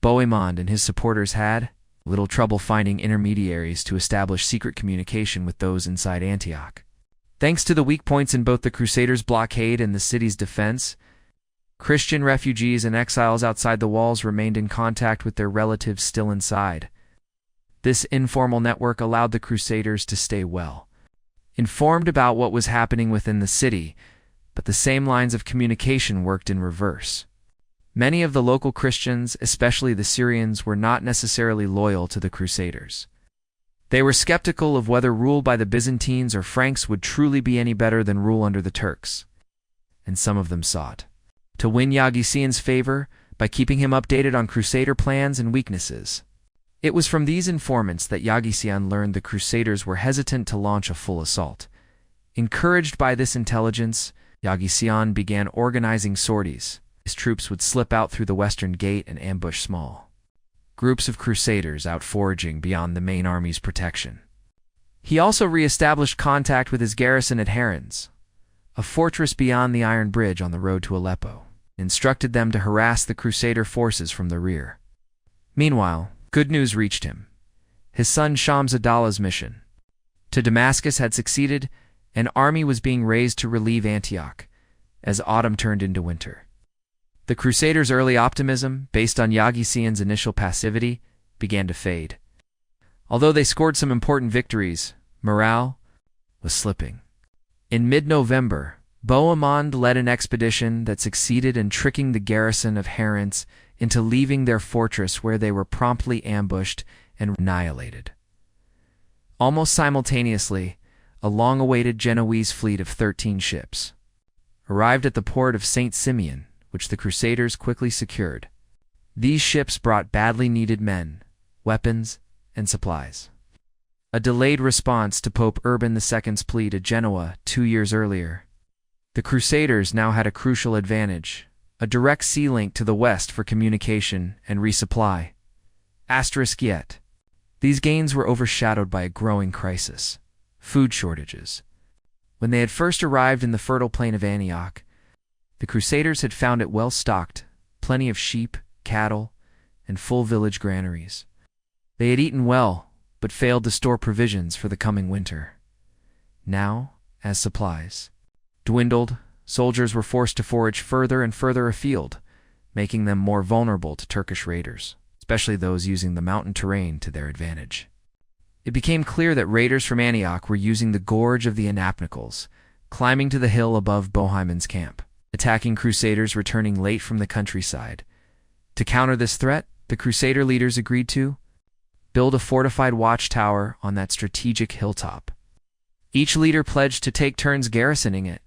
Bohemond and his supporters had little trouble finding intermediaries to establish secret communication with those inside Antioch. Thanks to the weak points in both the Crusaders' blockade and the city's defense, Christian refugees and exiles outside the walls remained in contact with their relatives still inside. This informal network allowed the Crusaders to stay well informed about what was happening within the city, but the same lines of communication worked in reverse. Many of the local Christians, especially the Syrians, were not necessarily loyal to the Crusaders. They were skeptical of whether rule by the Byzantines or Franks would truly be any better than rule under the Turks, and some of them sought to win Yaghi-Siyan's favor by keeping him updated on Crusader plans and weaknesses. It was from these informants that Yaghi-Siyan learned the Crusaders were hesitant to launch a full assault. Encouraged by this intelligence, Yaghi-Siyan began organizing sorties. His troops would slip out through the western gate and ambush small groups of Crusaders out foraging beyond the main army's protection. He also re-established contact with his garrison at Herons, a fortress beyond the Iron Bridge on the road to Aleppo, instructed them to harass the Crusader forces from the rear. Meanwhile, good news reached him. His son Shams ad-Dawlah's mission to Damascus had succeeded. An army was being raised to relieve Antioch as autumn turned into winter. The Crusaders' early optimism, based on Yaghi-Siyan's initial passivity, began to fade. Although they scored some important victories, morale was slipping. In mid-November, Bohemond led an expedition that succeeded in tricking the garrison of Herons into leaving their fortress, where they were promptly ambushed and annihilated. Almost simultaneously, a long-awaited Genoese fleet of 13 ships arrived at the port of St. Simeon, which the Crusaders quickly secured. These ships brought badly needed men, weapons, and supplies. A delayed response to Pope Urban II's plea to Genoa 2 years earlier. The Crusaders now had a crucial advantage: a direct sea link to the west for communication and resupply. Yet, these gains were overshadowed by a growing crisis: food shortages. When they had first arrived in the fertile plain of Antioch, the Crusaders had found it well stocked, plenty of sheep, cattle, and full village granaries. They had eaten well, but failed to store provisions for the coming winter. Now, as supplies dwindled, soldiers were forced to forage further and further afield, making them more vulnerable to Turkish raiders, especially those using the mountain terrain to their advantage. It became clear that raiders from Antioch were using the gorge of the Anapnicals, climbing to the hill above Bohemond's camp, attacking Crusaders returning late from the countryside. To counter this threat, the Crusader leaders agreed to build a fortified watchtower on that strategic hilltop. Each leader pledged to take turns garrisoning it.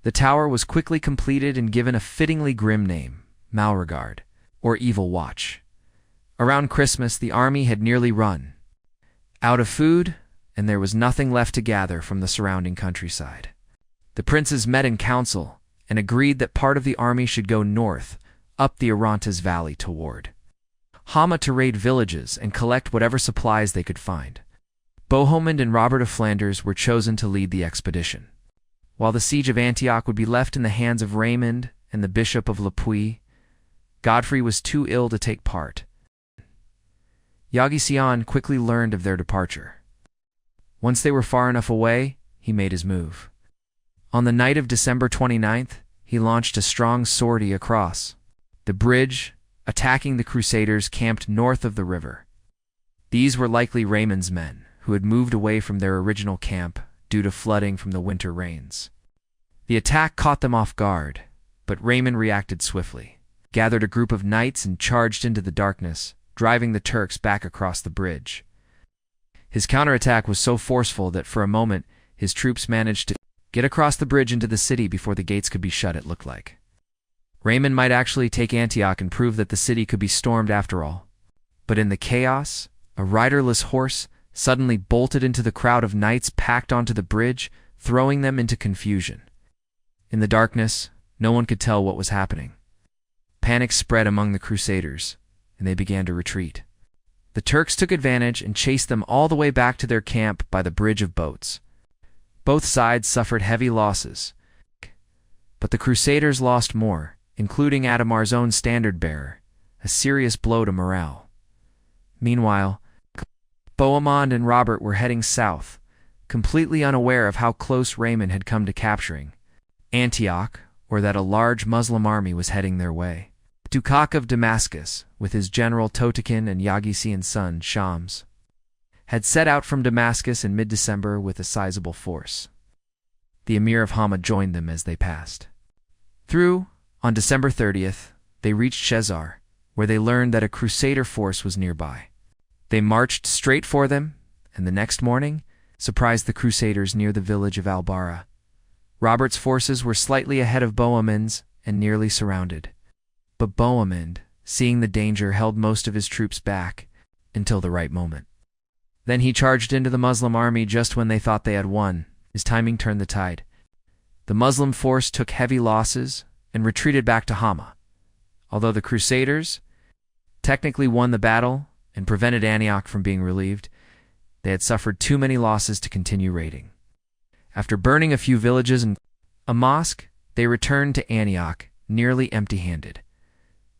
The tower was quickly completed and given a fittingly grim name, Malregard, or Evil Watch. Around Christmas, the army had nearly run out of food, and there was nothing left to gather from the surrounding countryside. The princes met in council and agreed that part of the army should go north, up the Orontes Valley toward Hama to raid villages and collect whatever supplies they could find. Bohemond and Robert of Flanders were chosen to lead the expedition, while the siege of Antioch would be left in the hands of Raymond and the Bishop of Le Puy. Godfrey was too ill to take part. Yaghi quickly learned of their departure. Once they were far enough away, he made his move. On the night of December 29th, he launched a strong sortie across the bridge, attacking the Crusaders camped north of the river. These were likely Raymond's men, who had moved away from their original camp due to flooding from the winter rains. The attack caught them off guard, but Raymond reacted swiftly, gathered a group of knights and charged into the darkness, driving the Turks back across the bridge. His counterattack was so forceful that for a moment his troops managed to get across the bridge into the city before the gates could be shut, it looked like. Raymond might actually take Antioch and prove that the city could be stormed after all. But in the chaos, a riderless horse suddenly bolted into the crowd of knights packed onto the bridge, throwing them into confusion. In the darkness, no one could tell what was happening. Panic spread among the Crusaders, and they began to retreat. The Turks took advantage and chased them all the way back to their camp by the bridge of boats. Both sides suffered heavy losses, but the Crusaders lost more, including Adamar's own standard-bearer, a serious blow to morale. Meanwhile, Bohemond and Robert were heading south, completely unaware of how close Raymond had come to capturing Antioch, or that a large Muslim army was heading their way. Dukhak of Damascus, with his general Totokin and Yaghi's son Shams, had set out from Damascus in mid-December with a sizable force. The emir of Hama joined them as they passed through. On December 30th, they reached Cesar, where they learned that a Crusader force was nearby. They marched straight for them, and the next morning surprised the Crusaders near the village of Albara. Robert's forces were slightly ahead of Bohemond's and nearly surrounded. But Bohemond, seeing the danger, held most of his troops back until the right moment. Then he charged into the Muslim army just when they thought they had won. His timing turned the tide. The Muslim force took heavy losses and retreated back to Hama. Although the Crusaders technically won the battle and prevented Antioch from being relieved, they had suffered too many losses to continue raiding. After burning a few villages and a mosque, they returned to Antioch nearly empty-handed.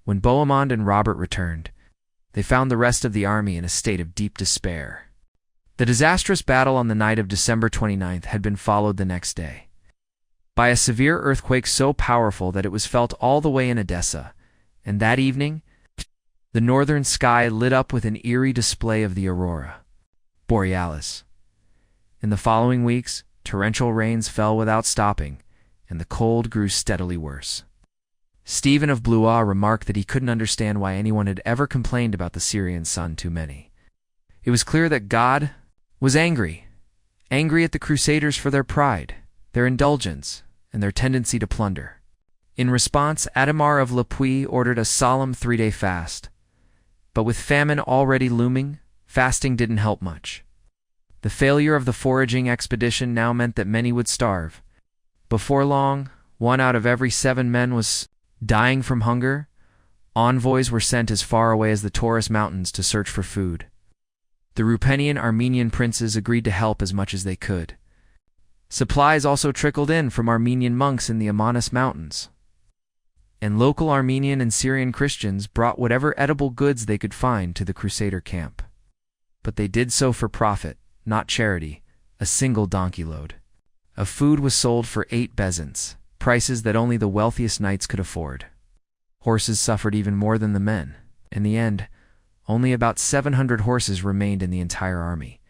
When Bohemond and Robert returned, they found the rest of the army in a state of deep despair. The disastrous battle on the night of December 29th had been followed the next day by a severe earthquake so powerful that it was felt all the way in Edessa, and that evening, the northern sky lit up with an eerie display of the aurora borealis. In the following weeks, torrential rains fell without stopping, and the cold grew steadily worse. Stephen of Blois remarked that he couldn't understand why anyone had ever complained about the Syrian sun too many. It was clear that God was angry at the Crusaders for their pride, their indulgence, and their tendency to plunder. In response, Adamar of Le Puy ordered a solemn 3-day fast. But with famine already looming, fasting didn't help much. The failure of the foraging expedition now meant that many would starve. Before long, 1 out of every 7 men was dying from hunger. Envoys were sent as far away as the Taurus Mountains to search for food. The Rupenian Armenian princes agreed to help as much as they could. Supplies also trickled in from Armenian monks in the Amanus Mountains, and local Armenian and Syrian Christians brought whatever edible goods they could find to the Crusader camp. But they did so for profit, not charity. A single donkey load of food was sold for 8 bezants, prices that only the wealthiest knights could afford. Horses suffered even more than the men. In the end, only about 700 horses remained in the entire army.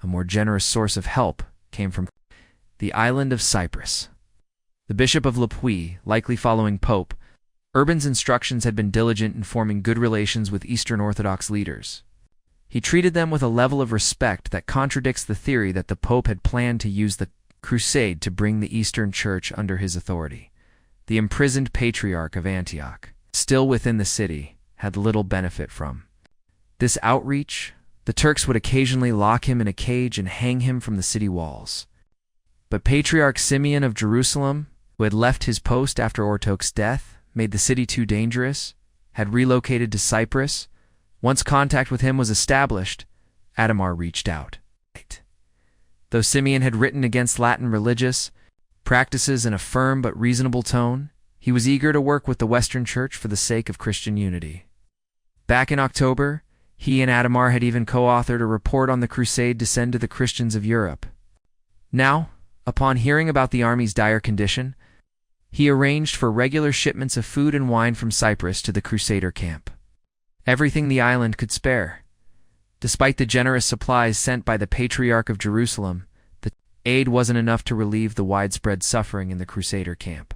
A more generous source of help came from the island of Cyprus. The Bishop of Le Puy, likely following Pope Urban's instructions, had been diligent in forming good relations with Eastern Orthodox leaders. He treated them with a level of respect that contradicts the theory that the Pope had planned to use the Crusade to bring the Eastern Church under his authority. The imprisoned Patriarch of Antioch, still within the city, had little benefit from this outreach. The Turks would occasionally lock him in a cage and hang him from the city walls. But Patriarch Simeon of Jerusalem, who had left his post after Ortok's death, made the city too dangerous, had relocated to Cyprus. Once contact with him was established, Adhemar reached out. Though Simeon had written against Latin religious practices in a firm but reasonable tone, he was eager to work with the Western Church for the sake of Christian unity. Back in October, he and Adhemar had even co-authored a report on the Crusade to send to the Christians of Europe. Now, upon hearing about the army's dire condition, he arranged for regular shipments of food and wine from Cyprus to the Crusader camp. Everything the island could spare. Despite the generous supplies sent by the Patriarch of Jerusalem, the aid wasn't enough to relieve the widespread suffering in the Crusader camp.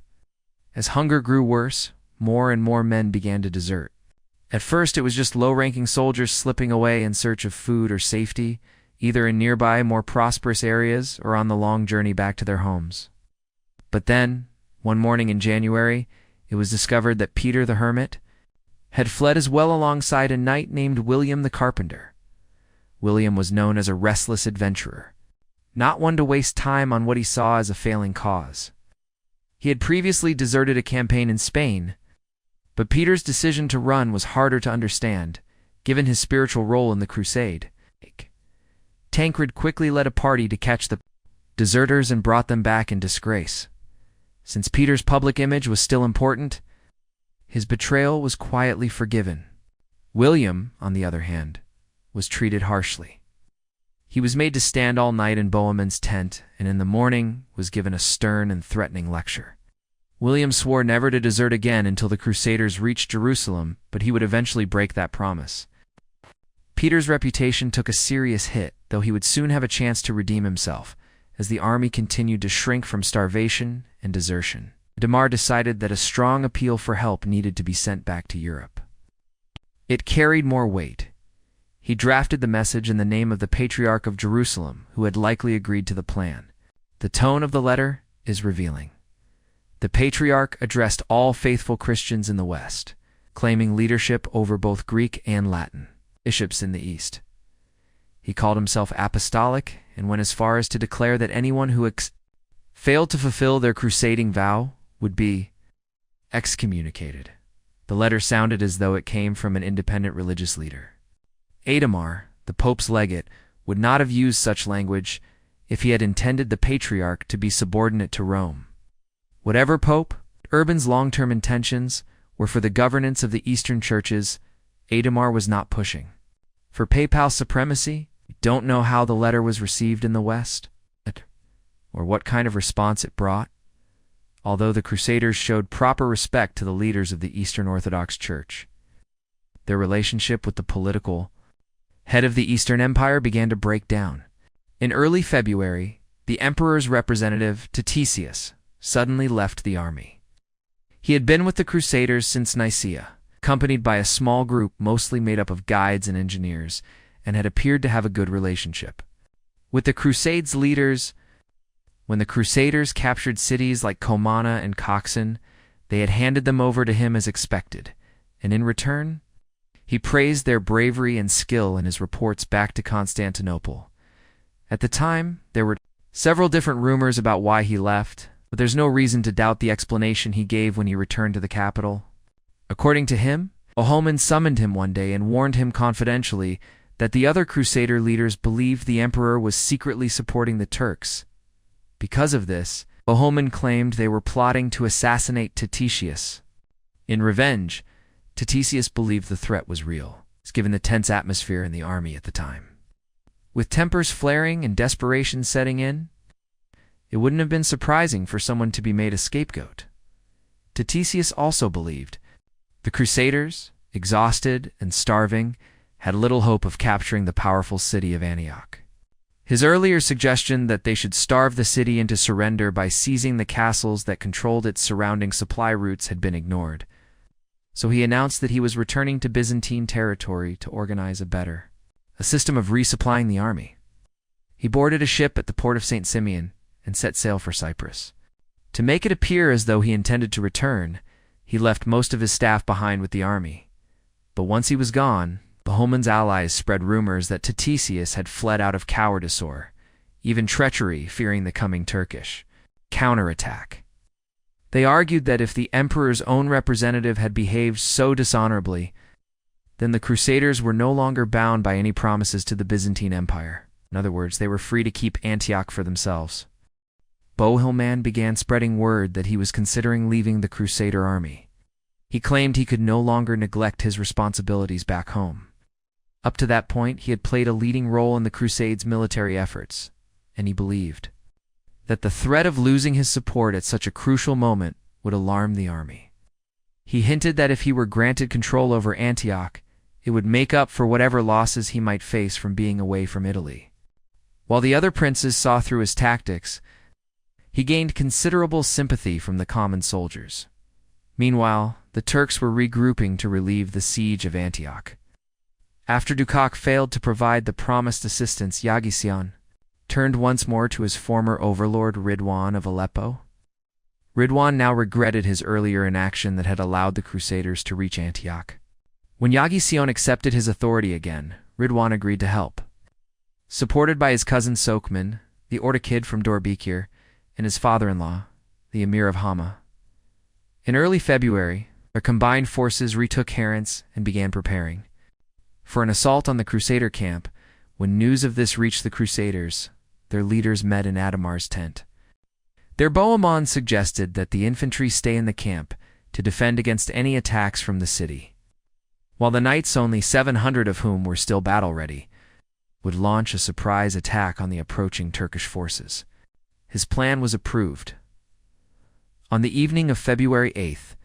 As hunger grew worse, more and more men began to desert. At first, it was just low-ranking soldiers slipping away in search of food or safety, either in nearby, more prosperous areas or on the long journey back to their homes. But then, one morning in January, it was discovered that Peter the Hermit had fled as well alongside a knight named William the Carpenter. William was known as a restless adventurer, not one to waste time on what he saw as a failing cause. He had previously deserted a campaign in Spain, but Peter's decision to run was harder to understand, given his spiritual role in the Crusade. Tancred quickly led a party to catch the deserters and brought them back in disgrace. Since Peter's public image was still important, his betrayal was quietly forgiven. William, on the other hand, was treated harshly. He was made to stand all night in Bohemond's tent, and in the morning was given a stern and threatening lecture. William swore never to desert again until the Crusaders reached Jerusalem, but he would eventually break that promise. Peter's reputation took a serious hit, though he would soon have a chance to redeem himself, as the army continued to shrink from starvation and desertion. Adhemar decided that a strong appeal for help needed to be sent back to Europe. It carried more weight. He drafted the message in the name of the Patriarch of Jerusalem, who had likely agreed to the plan. The tone of the letter is revealing. The Patriarch addressed all faithful Christians in the West, claiming leadership over both Greek and Latin bishops in the East. He called himself apostolic and went as far as to declare that anyone who failed to fulfill their crusading vow would be excommunicated. The letter sounded as though it came from an independent religious leader. Adhemar, the Pope's legate, would not have used such language if he had intended the Patriarch to be subordinate to Rome. Whatever Pope, Urban's long-term intentions were for the governance of the Eastern churches, Adhemar was not pushing. For papal supremacy, we don't know how the letter was received in the West, or what kind of response it brought, although the Crusaders showed proper respect to the leaders of the Eastern Orthodox Church. Their relationship with the political head of the Eastern Empire began to break down. In early February, the emperor's representative, Tancred, suddenly left the army. He had been with the Crusaders since Nicaea, accompanied by a small group mostly made up of guides and engineers, and had appeared to have a good relationship with the Crusades leaders. When the Crusaders captured cities like Comana and Coxen, they had handed them over to him as expected, and in return, he praised their bravery and skill in his reports back to Constantinople. At the time, there were several different rumors about why he left, but there's no reason to doubt the explanation he gave when he returned to the capital. According to him, Bohemond summoned him one day and warned him confidentially that the other Crusader leaders believed the emperor was secretly supporting the Turks. Because of this, Bohemond claimed they were plotting to assassinate Tancred. In revenge, Tancred believed the threat was real, given the tense atmosphere in the army at the time. With tempers flaring and desperation setting in, it wouldn't have been surprising for someone to be made a scapegoat. Tancred also believed the Crusaders, exhausted and starving, had little hope of capturing the powerful city of Antioch. His earlier suggestion that they should starve the city into surrender by seizing the castles that controlled its surrounding supply routes had been ignored, so he announced that he was returning to Byzantine territory to organize a better a system of resupplying the army. He boarded a ship at the port of St. Simeon and set sail for Cyprus. To make it appear as though he intended to return, he left most of his staff behind with the army. But once he was gone, Bohemond's allies spread rumors that Tatesius had fled out of cowardice or even treachery, fearing the coming Turkish counterattack. They argued that if the emperor's own representative had behaved so dishonorably, then the Crusaders were no longer bound by any promises to the Byzantine Empire. In other words, they were free to keep Antioch for themselves. Bohemond began spreading word that he was considering leaving the Crusader army. He claimed he could no longer neglect his responsibilities back home. Up to that point, he had played a leading role in the Crusade's military efforts, and he believed that the threat of losing his support at such a crucial moment would alarm the army. He hinted that if he were granted control over Antioch, it would make up for whatever losses he might face from being away from Italy. While the other princes saw through his tactics, he gained considerable sympathy from the common soldiers. Meanwhile, the Turks were regrouping to relieve the siege of Antioch. After Dukac failed to provide the promised assistance, Yagision turned once more to his former overlord Ridwan of Aleppo. Ridwan now regretted his earlier inaction that had allowed the Crusaders to reach Antioch. When Yagision accepted his authority again, Ridwan agreed to help. Supported by his cousin Sokman, the Ortakid from Dorbekir, and his father-in-law, the emir of Hama. In early February, their combined forces retook Harran and began preparing for an assault on the Crusader camp. When news of this reached the Crusaders, their leaders met in Adamar's tent. Their Bohemond suggested that the infantry stay in the camp to defend against any attacks from the city, while the knights, only 700 of whom were still battle-ready, would launch a surprise attack on the approaching Turkish forces. His plan was approved. On the evening of February 8th,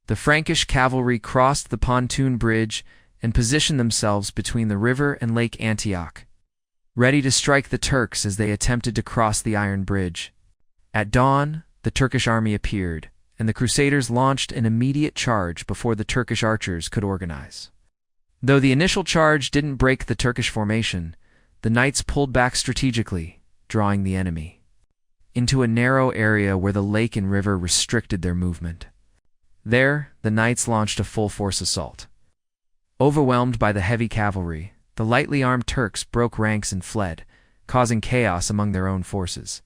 the Frankish cavalry crossed the pontoon bridge and positioned themselves between the river and Lake Antioch, ready to strike the Turks as they attempted to cross the iron bridge. At dawn, the Turkish army appeared, and the Crusaders launched an immediate charge before the Turkish archers could organize. Though the initial charge didn't break the Turkish formation, the knights pulled back strategically, drawing the enemy into a narrow area where the lake and river restricted their movement. There, the knights launched a full-force assault. Overwhelmed by the heavy cavalry, the lightly armed Turks broke ranks and fled, causing chaos among their own forces.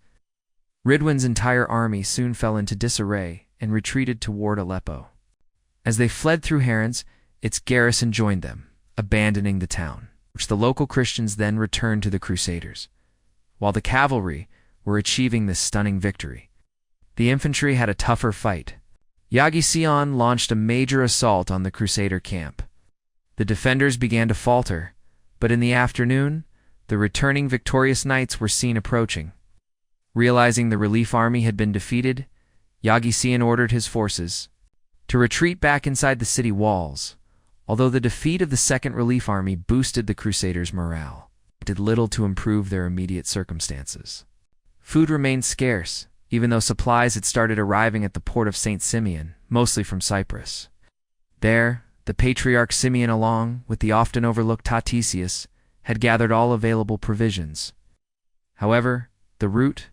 Ridwan's entire army soon fell into disarray and retreated toward Aleppo. As they fled through Harran, its garrison joined them, abandoning the town, which the local Christians then returned to the Crusaders. While the cavalry were achieving this stunning victory, the infantry had a tougher fight. Yagision launched a major assault on the Crusader camp. The defenders began to falter, but in the afternoon, the returning victorious knights were seen approaching. Realizing the relief army had been defeated, Yagision ordered his forces to retreat back inside the city walls. Although the defeat of the Second Relief Army boosted the Crusaders' morale, it did little to improve their immediate circumstances. Food remained scarce, even though supplies had started arriving at the port of St. Simeon, mostly from Cyprus. There, the Patriarch Simeon, along with the often overlooked Tatesius, had gathered all available provisions. However, the route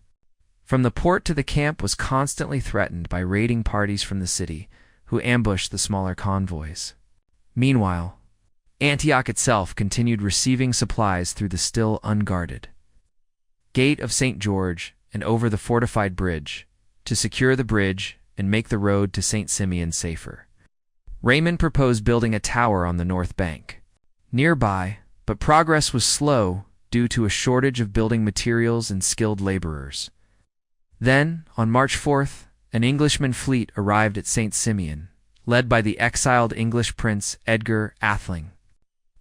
from the port to the camp was constantly threatened by raiding parties from the city, who ambushed the smaller convoys. Meanwhile, Antioch itself continued receiving supplies through the still unguarded Gate of St. George and over the fortified bridge, to secure the bridge and make the road to St. Simeon safer. Raymond proposed building a tower on the north bank nearby, but progress was slow due to a shortage of building materials and skilled laborers. Then, on March 4th, an Englishman fleet arrived at St. Simeon, led by the exiled English prince Edgar Atheling.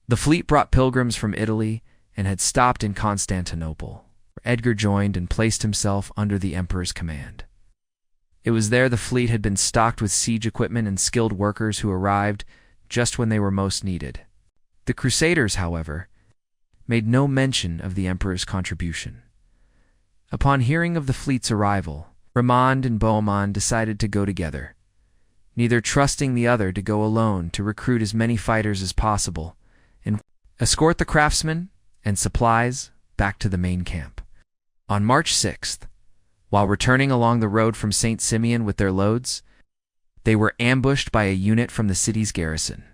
The fleet brought pilgrims from Italy and had stopped in Constantinople, where Edgar joined and placed himself under the emperor's command. It was there the fleet had been stocked with siege equipment and skilled workers who arrived just when they were most needed. The Crusaders, however, made no mention of the emperor's contribution. Upon hearing of the fleet's arrival, Raymond and Bohemond decided to go together, neither trusting the other to go alone to recruit as many fighters as possible, and escort the craftsmen and supplies back to the main camp. On March 6th, while returning along the road from St. Simeon with their loads, they were ambushed by a unit from the city's garrison.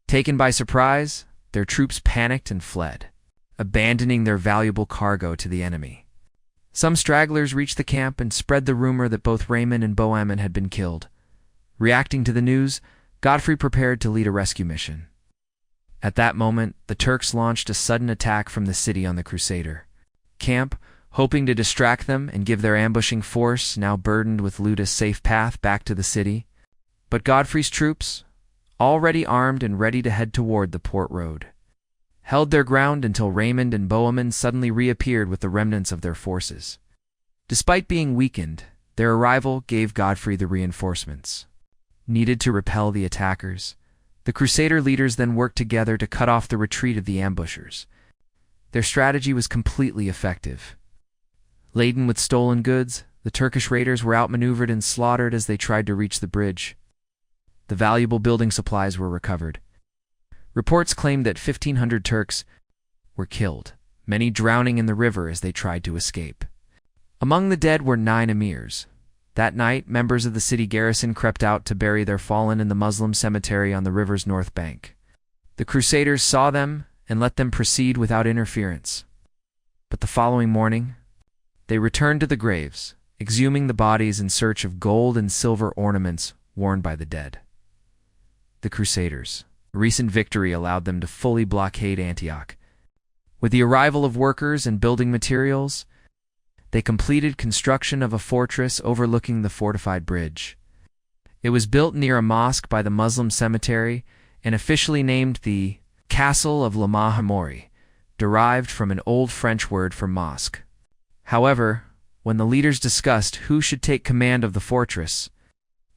Taken by surprise, their troops panicked and fled, abandoning their valuable cargo to the enemy. Some stragglers reached the camp and spread the rumor that both Raymond and Bohemond had been killed. Reacting to the news, Godfrey prepared to lead a rescue mission. At that moment, the Turks launched a sudden attack from the city on the Crusader camp, hoping to distract them and give their ambushing force, now burdened with loot, a safe path back to the city. But Godfrey's troops, already armed and ready to head toward the port road, held their ground until Raymond and Bohemond suddenly reappeared with the remnants of their forces. Despite being weakened, their arrival gave Godfrey the reinforcements needed to repel the attackers. The Crusader leaders then worked together to cut off the retreat of the ambushers. Their strategy was completely effective. Laden with stolen goods, the Turkish raiders were outmaneuvered and slaughtered as they tried to reach the bridge. The valuable building supplies were recovered. Reports claimed that 1,500 Turks were killed, many drowning in the river as they tried to escape. Among the dead were 9 emirs. That night, members of the city garrison crept out to bury their fallen in the Muslim cemetery on the river's north bank. The Crusaders saw them and let them proceed without interference. But the following morning, they returned to the graves, exhuming the bodies in search of gold and silver ornaments worn by the dead. The Crusaders' recent victory allowed them to fully blockade Antioch. With the arrival of workers and building materials, they completed construction of a fortress overlooking the fortified bridge. It was built near a mosque by the Muslim cemetery and officially named the Castle of Lama Hamori, derived from an old French word for mosque. However, when the leaders discussed who should take command of the fortress,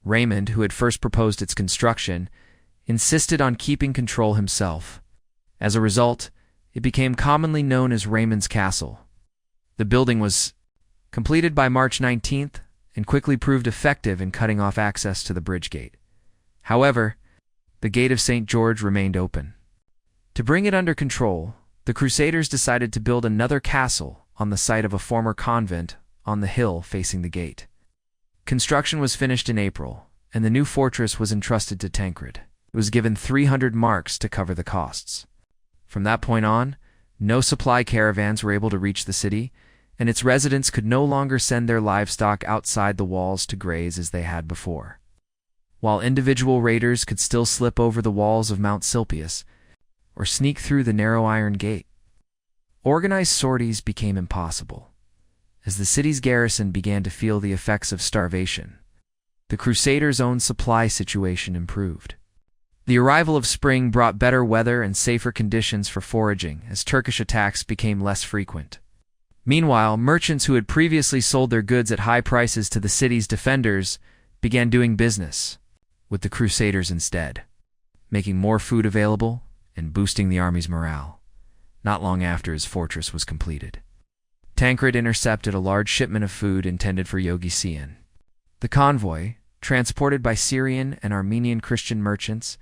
Raymond, who had first proposed its construction, insisted on keeping control himself. As a result, it became commonly known as Raymond's Castle. The building was completed by March 19th and quickly proved effective in cutting off access to the bridge gate. However, the Gate of St. George remained open. To bring it under control, the Crusaders decided to build another castle on the site of a former convent on the hill facing the gate. Construction was finished in April, and the new fortress was entrusted to Tancred. It was given 300 marks to cover the costs. From that point on, no supply caravans were able to reach the city, and its residents could no longer send their livestock outside the walls to graze as they had before. While individual raiders could still slip over the walls of Mount Silpius or sneak through the narrow iron gate, organized sorties became impossible. As the city's garrison began to feel the effects of starvation, the Crusaders' own supply situation improved. The arrival of spring brought better weather and safer conditions for foraging as Turkish attacks became less frequent. Meanwhile, merchants who had previously sold their goods at high prices to the city's defenders began doing business with the Crusaders instead, making more food available and boosting the army's morale. Not long after his fortress was completed, Tancred intercepted a large shipment of food intended for Yogisian. The convoy, transported by Syrian and Armenian Christian merchants,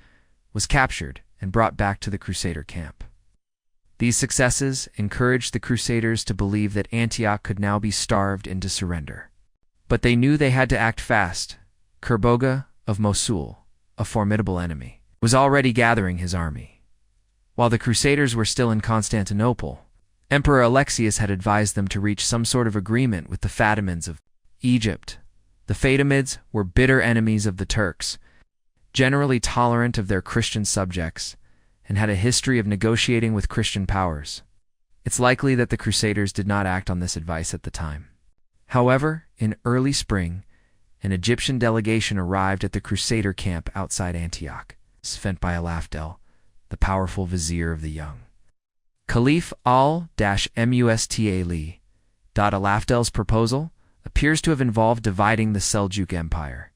was captured and brought back to the Crusader camp. These successes encouraged the Crusaders to believe that Antioch could now be starved into surrender. But they knew they had to act fast. Kerboga of Mosul, a formidable enemy, was already gathering his army. While the Crusaders were still in Constantinople, Emperor Alexius had advised them to reach some sort of agreement with the Fatimids of Egypt. The Fatimids were bitter enemies of the Turks, generally tolerant of their Christian subjects, and had a history of negotiating with Christian powers. It's likely that the Crusaders did not act on this advice at the time. However, in early spring, an Egyptian delegation arrived at the Crusader camp outside Antioch, sent by Alafdel, the powerful vizier of the young Caliph al-Musta'li. Alafdel's proposal appears to have involved dividing the Seljuk Empire.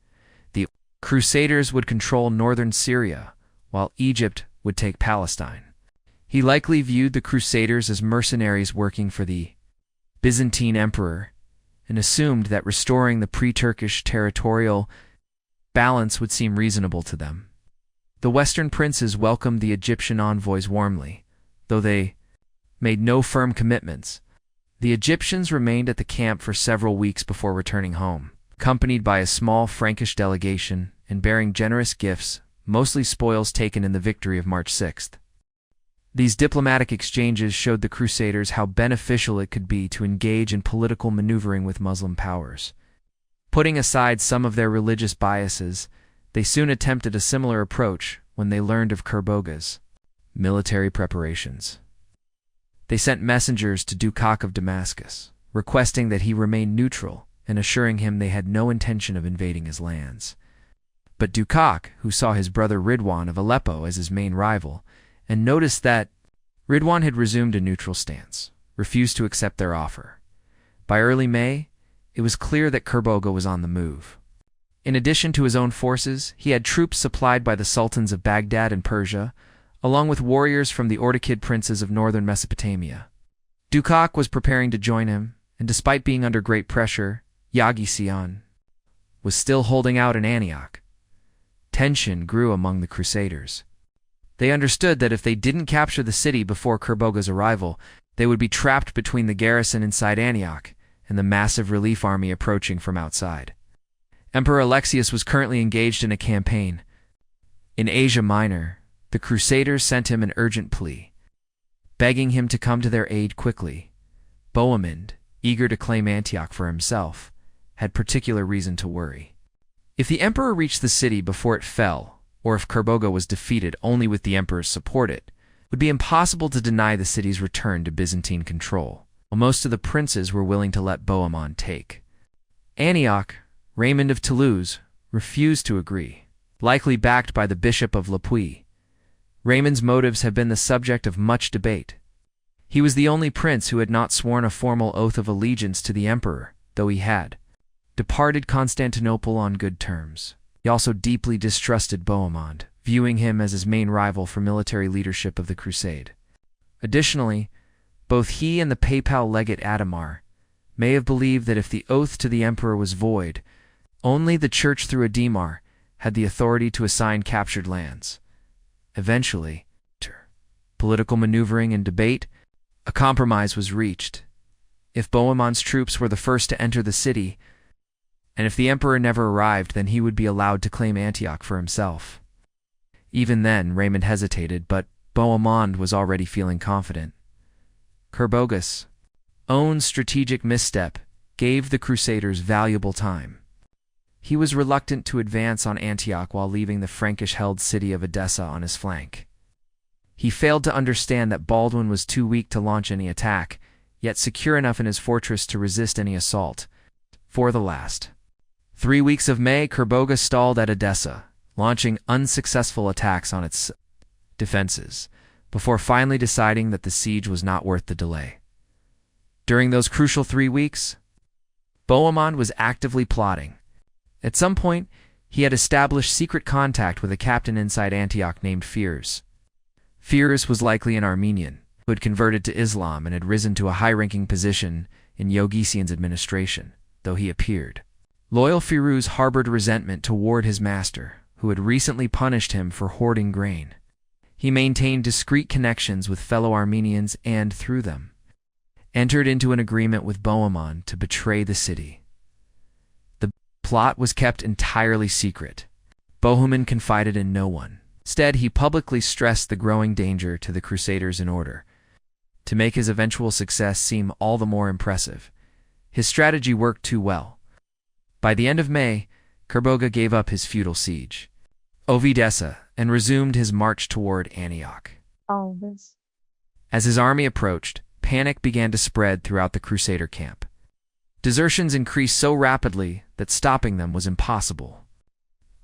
The Crusaders would control northern Syria, while Egypt would take Palestine. He likely viewed the Crusaders as mercenaries working for the Byzantine Emperor and assumed that restoring the pre-Turkish territorial balance would seem reasonable to them. The Western princes welcomed the Egyptian envoys warmly, though they made no firm commitments. The Egyptians remained at the camp for several weeks before returning home, accompanied by a small Frankish delegation and bearing generous gifts, mostly spoils taken in the victory of March 6th. These diplomatic exchanges showed the Crusaders how beneficial it could be to engage in political maneuvering with Muslim powers. Putting aside some of their religious biases, they soon attempted a similar approach when they learned of Kerboga's military preparations. They sent messengers to Dukak of Damascus, requesting that he remain neutral and assuring him they had no intention of invading his lands. But Dukak, who saw his brother Ridwan of Aleppo as his main rival, and noticed that Ridwan had resumed a neutral stance, refused to accept their offer. By early May, it was clear that Kerboga was on the move. In addition to his own forces, he had troops supplied by the sultans of Baghdad and Persia, along with warriors from the Ordochid princes of northern Mesopotamia. Dukak was preparing to join him, and despite being under great pressure, Yaghi was still holding out in Antioch. Tension grew among the Crusaders. They understood that if they didn't capture the city before Kerboga's arrival, they would be trapped between the garrison inside Antioch and the massive relief army approaching from outside. Emperor Alexius was currently engaged in a campaign. In Asia Minor, the Crusaders sent him an urgent plea, begging him to come to their aid quickly. Bohemond, eager to claim Antioch for himself, had particular reason to worry. If the emperor reached the city before it fell, or if Kerboga was defeated only with the emperor's support, it would be impossible to deny the city's return to Byzantine control, while most of the princes were willing to let Bohemond take. Antioch, Raymond of Toulouse, refused to agree, likely backed by the Bishop of Le Puy. Raymond's motives have been the subject of much debate. He was the only prince who had not sworn a formal oath of allegiance to the emperor, though he had departed Constantinople on good terms. He also deeply distrusted Bohemond, viewing him as his main rival for military leadership of the Crusade. Additionally, both he and the papal legate Adhemar may have believed that if the oath to the emperor was void, only the church through Adhemar had the authority to assign captured lands. Eventually, after political maneuvering and debate, a compromise was reached. If Bohemond's troops were the first to enter the city, and if the emperor never arrived, then he would be allowed to claim Antioch for himself. Even then, Raymond hesitated, but Bohemond was already feeling confident. Kerboga's own strategic misstep gave the Crusaders valuable time. He was reluctant to advance on Antioch while leaving the Frankish-held city of Edessa on his flank. He failed to understand that Baldwin was too weak to launch any attack, yet secure enough in his fortress to resist any assault. For the last 3 weeks of May, Kerboga stalled at Edessa, launching unsuccessful attacks on its defenses, before finally deciding that the siege was not worth the delay. During those crucial 3 weeks, Bohemond was actively plotting. At some point, he had established secret contact with a captain inside Antioch named Firs. Firs was likely an Armenian, who had converted to Islam and had risen to a high-ranking position in Yogisian's administration, though he appeared. Loyal Firuz harbored resentment toward his master, who had recently punished him for hoarding grain. He maintained discreet connections with fellow Armenians and, through them, entered into an agreement with Bohemond to betray the city. The plot was kept entirely secret. Bohemond confided in no one. Instead, he publicly stressed the growing danger to the Crusaders in order to make his eventual success seem all the more impressive. His strategy worked too well. By the end of May, Kerboga gave up his futile siege of Edessa and resumed his march toward Antioch. As his army approached, panic began to spread throughout the Crusader camp. Desertions increased so rapidly that stopping them was impossible.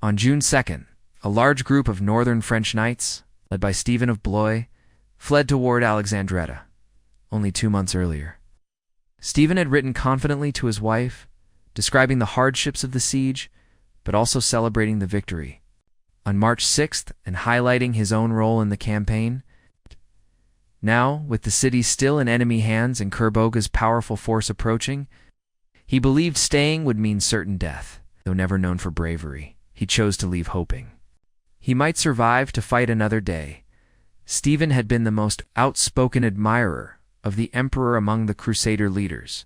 On June 2nd, a large group of northern French knights, led by Stephen of Blois, fled toward Alexandretta, only 2 months earlier. Stephen had written confidently to his wife, describing the hardships of the siege, but also celebrating the victory. On March 6th, and highlighting his own role in the campaign, now, with the city still in enemy hands and Kerboga's powerful force approaching, he believed staying would mean certain death. Though never known for bravery, he chose to leave hoping he might survive to fight another day. Stephen had been the most outspoken admirer of the emperor among the Crusader leaders.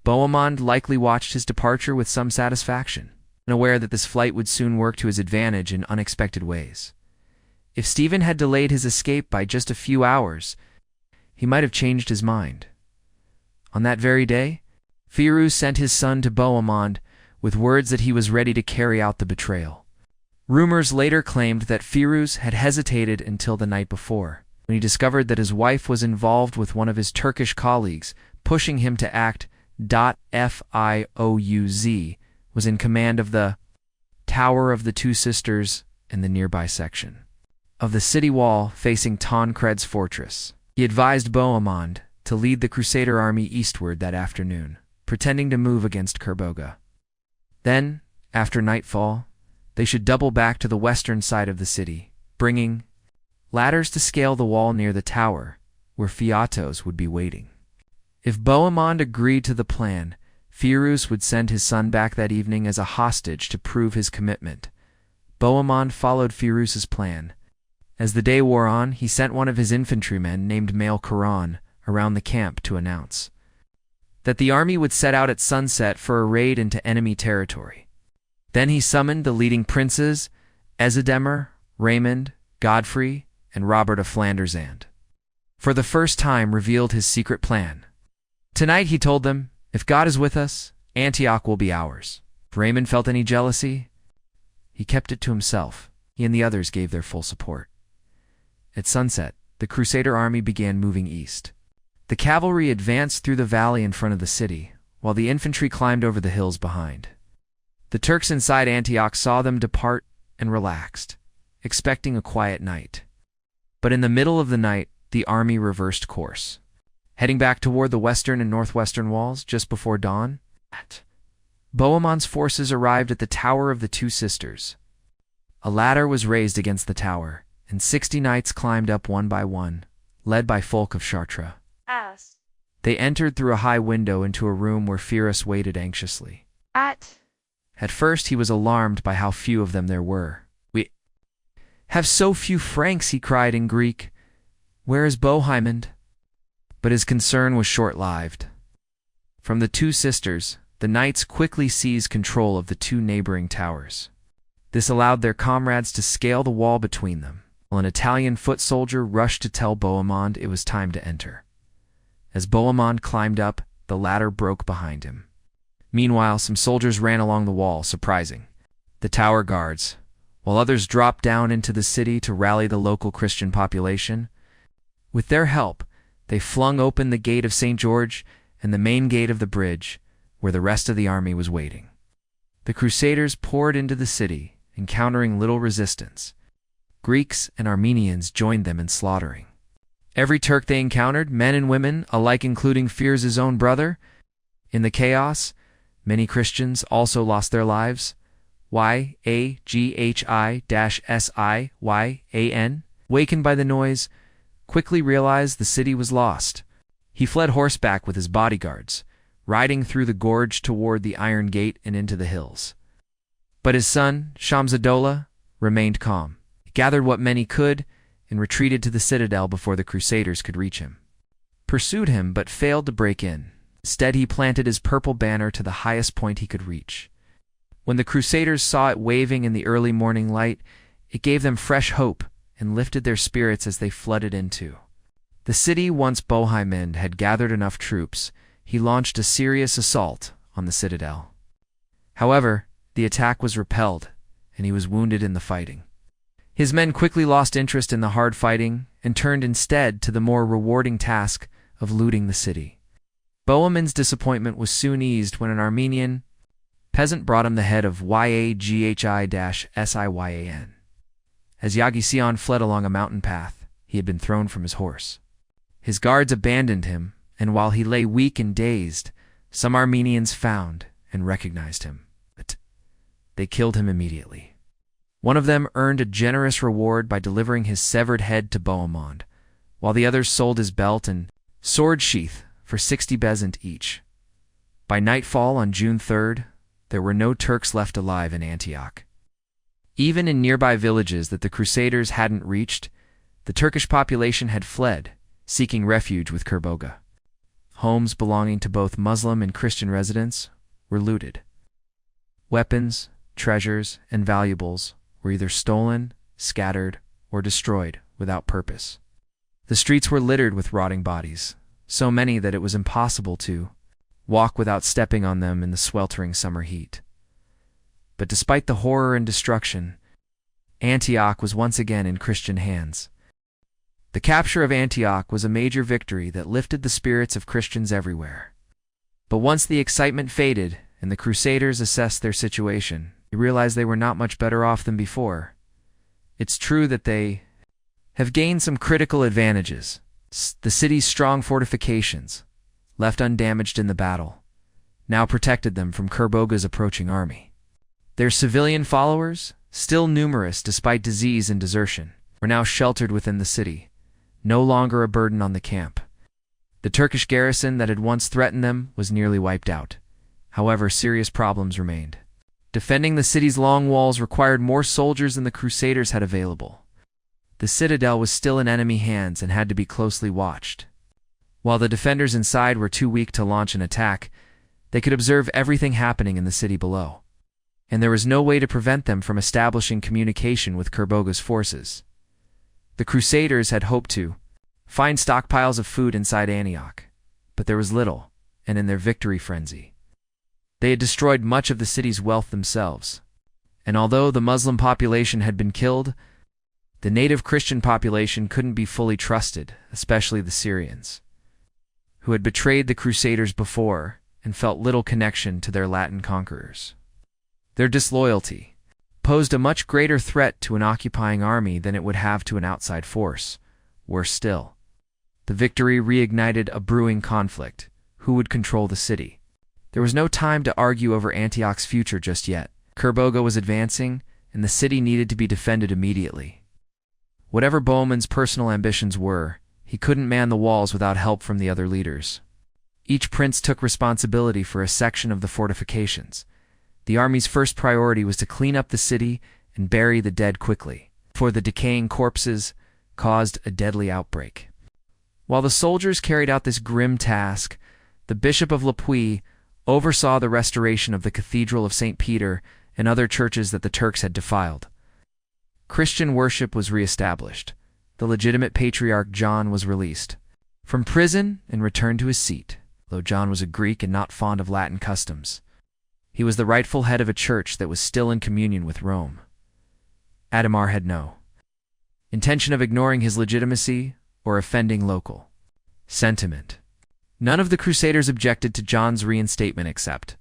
Bohemond likely watched his departure with some satisfaction, and aware that this flight would soon work to his advantage in unexpected ways. If Stephen had delayed his escape by just a few hours, he might have changed his mind. On that very day, Firuz sent his son to Bohemond with words that he was ready to carry out the betrayal. Rumors later claimed that Firuz had hesitated until the night before, when he discovered that his wife was involved with one of his Turkish colleagues, pushing him to act. Firouz was in command of the Tower of the Two Sisters in the nearby section of the city wall facing Tancred's fortress. He advised Bohemond to lead the Crusader army eastward that afternoon, pretending to move against Kerboga. Then, after nightfall, they should double back to the western side of the city, bringing ladders to scale the wall near the tower, where Fiatos would be waiting. If Bohemond agreed to the plan, Firuz would send his son back that evening as a hostage to prove his commitment. Bohemond followed Firuz's plan. As the day wore on, he sent one of his infantrymen named Mail Karan around the camp to announce that the army would set out at sunset for a raid into enemy territory. Then he summoned the leading princes, Ezedemir, Raymond, Godfrey, and Robert of Flanders, and, for the first time, revealed his secret plan. Tonight, he told them, if God is with us, Antioch will be ours. If Raymond felt any jealousy, he kept it to himself. He and the others gave their full support. At sunset, the Crusader army began moving east. The cavalry advanced through the valley in front of the city, while the infantry climbed over the hills behind. The Turks inside Antioch saw them depart and relaxed, expecting a quiet night. But in the middle of the night, the army reversed course. Heading back toward the western and northwestern walls just before dawn, Bohemond's forces arrived at the Tower of the Two Sisters. A ladder was raised against the tower, and 60 knights climbed up one by one, led by Folk of Chartres. They entered through a high window into a room where Firuz waited anxiously. At first he was alarmed by how few of them there were. "We have so few Franks," he cried in Greek. "Where is Bohemond?" But his concern was short-lived. From the Two Sisters, the knights quickly seized control of the two neighboring towers. This allowed their comrades to scale the wall between them, while an Italian foot soldier rushed to tell Bohemond it was time to enter. As Bohemond climbed up, the ladder broke behind him. Meanwhile, some soldiers ran along the wall, surprising the tower guards, while others dropped down into the city to rally the local Christian population. With their help, they flung open the gate of St. George and the main gate of the bridge, where the rest of the army was waiting. The Crusaders poured into the city, encountering little resistance. Greeks and Armenians joined them in slaughtering every Turk they encountered, men and women, alike including Firuz's own brother. In the chaos, many Christians also lost their lives. Yaghi-Siyan, wakened by the noise, quickly realized the city was lost. He fled horseback with his bodyguards, riding through the gorge toward the Iron Gate and into the hills. But his son, Shamsadollah, remained calm. He gathered what men he could and retreated to the citadel before the Crusaders could reach him. Pursued him but failed to break in. Instead, he planted his purple banner to the highest point he could reach. When the Crusaders saw it waving in the early morning light, it gave them fresh hope and lifted their spirits as they flooded into the city. Once Bohemond had gathered enough troops, he launched a serious assault on the citadel. However, the attack was repelled, and he was wounded in the fighting. His men quickly lost interest in the hard fighting and turned instead to the more rewarding task of looting the city. Bohemond's disappointment was soon eased when an Armenian peasant brought him the head of Yaghi-Siyan. As Yaghi-Siyan fled along a mountain path, he had been thrown from his horse. His guards abandoned him, and while he lay weak and dazed, some Armenians found and recognized him. But they killed him immediately. One of them earned a generous reward by delivering his severed head to Bohemond, while the others sold his belt and sword sheath for 60 bezant each. By nightfall on June 3rd, there were no Turks left alive in Antioch. Even in nearby villages that the Crusaders hadn't reached, The Turkish population had fled, seeking refuge with Kerboga. Homes belonging to both Muslim and Christian residents were looted. Weapons, treasures, and valuables were either stolen, scattered, or destroyed without purpose. The streets were littered with rotting bodies, so many that it was impossible to walk without stepping on them in the sweltering summer heat. But despite the horror and destruction, Antioch was once again in Christian hands. The capture of Antioch was a major victory that lifted the spirits of Christians everywhere. But once the excitement faded and the Crusaders assessed their situation, they realized they were not much better off than before. It's true that they have gained some critical advantages. The city's strong fortifications, left undamaged in the battle, now protected them from Kerboga's approaching army. Their civilian followers, still numerous despite disease and desertion, were now sheltered within the city, no longer a burden on the camp. The Turkish garrison that had once threatened them was nearly wiped out. However, serious problems remained. Defending the city's long walls required more soldiers than the Crusaders had available. The citadel was still in enemy hands and had to be closely watched. While the defenders inside were too weak to launch an attack, they could observe everything happening in the city below, and there was no way to prevent them from establishing communication with Kerboga's forces. The Crusaders had hoped to find stockpiles of food inside Antioch, but there was little, and in their victory frenzy, they had destroyed much of the city's wealth themselves. And although the Muslim population had been killed, the native Christian population couldn't be fully trusted, especially the Syrians, who had betrayed the Crusaders before and felt little connection to their Latin conquerors. Their disloyalty posed a much greater threat to an occupying army than it would have to an outside force. Worse still, the victory reignited a brewing conflict. Who would control the city? There was no time to argue over Antioch's future just yet. Kerboga was advancing, and the city needed to be defended immediately. Whatever Bohemond's personal ambitions were, he couldn't man the walls without help from the other leaders. Each prince took responsibility for a section of the fortifications. The army's first priority was to clean up the city and bury the dead quickly, for the decaying corpses caused a deadly outbreak. While the soldiers carried out this grim task, the Bishop of Le Puy oversaw the restoration of the Cathedral of St. Peter and other churches that the Turks had defiled. Christian worship was re-established. The legitimate patriarch John was released from prison and returned to his seat, though John was a Greek and not fond of Latin customs. He was the rightful head of a church that was still in communion with Rome. Adhemar had no intention of ignoring his legitimacy or offending local sentiment. None of the Crusaders objected to John's reinstatement except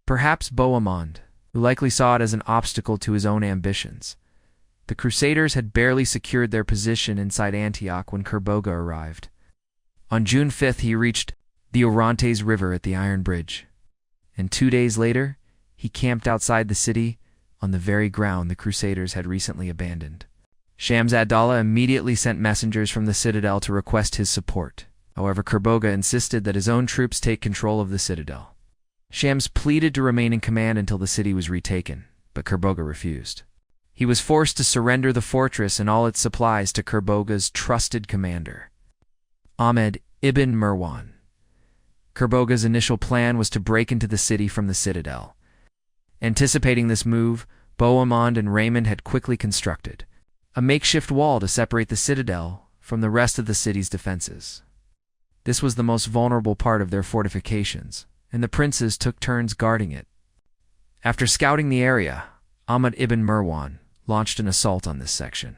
perhaps Bohemond, who likely saw it as an obstacle to his own ambitions. The Crusaders had barely secured their position inside Antioch when Kerboga arrived. On June 5th, he reached the Orontes River at the Iron Bridge, and 2 days later, he camped outside the city on the very ground the Crusaders had recently abandoned. Shams ad-Dawla immediately sent messengers from the citadel to request his support. However, Kerboga insisted that his own troops take control of the citadel. Shams pleaded to remain in command until the city was retaken, but Kerboga refused. He was forced to surrender the fortress and all its supplies to Kerboga's trusted commander, Ahmed ibn Marwan. Kerboga's initial plan was to break into the city from the citadel. Anticipating this move, Bohemond and Raymond had quickly constructed a makeshift wall to separate the citadel from the rest of the city's defenses. This was the most vulnerable part of their fortifications, and the princes took turns guarding it. After scouting the area, Ahmed ibn Marwan launched an assault on this section.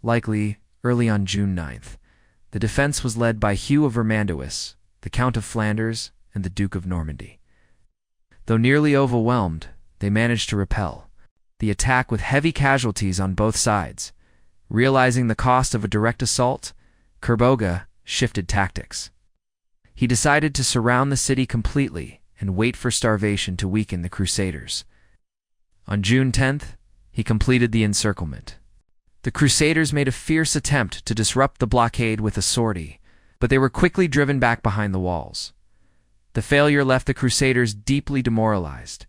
Likely early on June 9th, the defense was led by Hugh of Vermandois, the Count of Flanders, and the Duke of Normandy. Though nearly overwhelmed, they managed to repel the attack with heavy casualties on both sides. Realizing the cost of a direct assault, Kerboga shifted tactics. He decided to surround the city completely and wait for starvation to weaken the Crusaders. On June 10th, he completed the encirclement. The Crusaders made a fierce attempt to disrupt the blockade with a sortie, but they were quickly driven back behind the walls. The failure left the Crusaders deeply demoralized.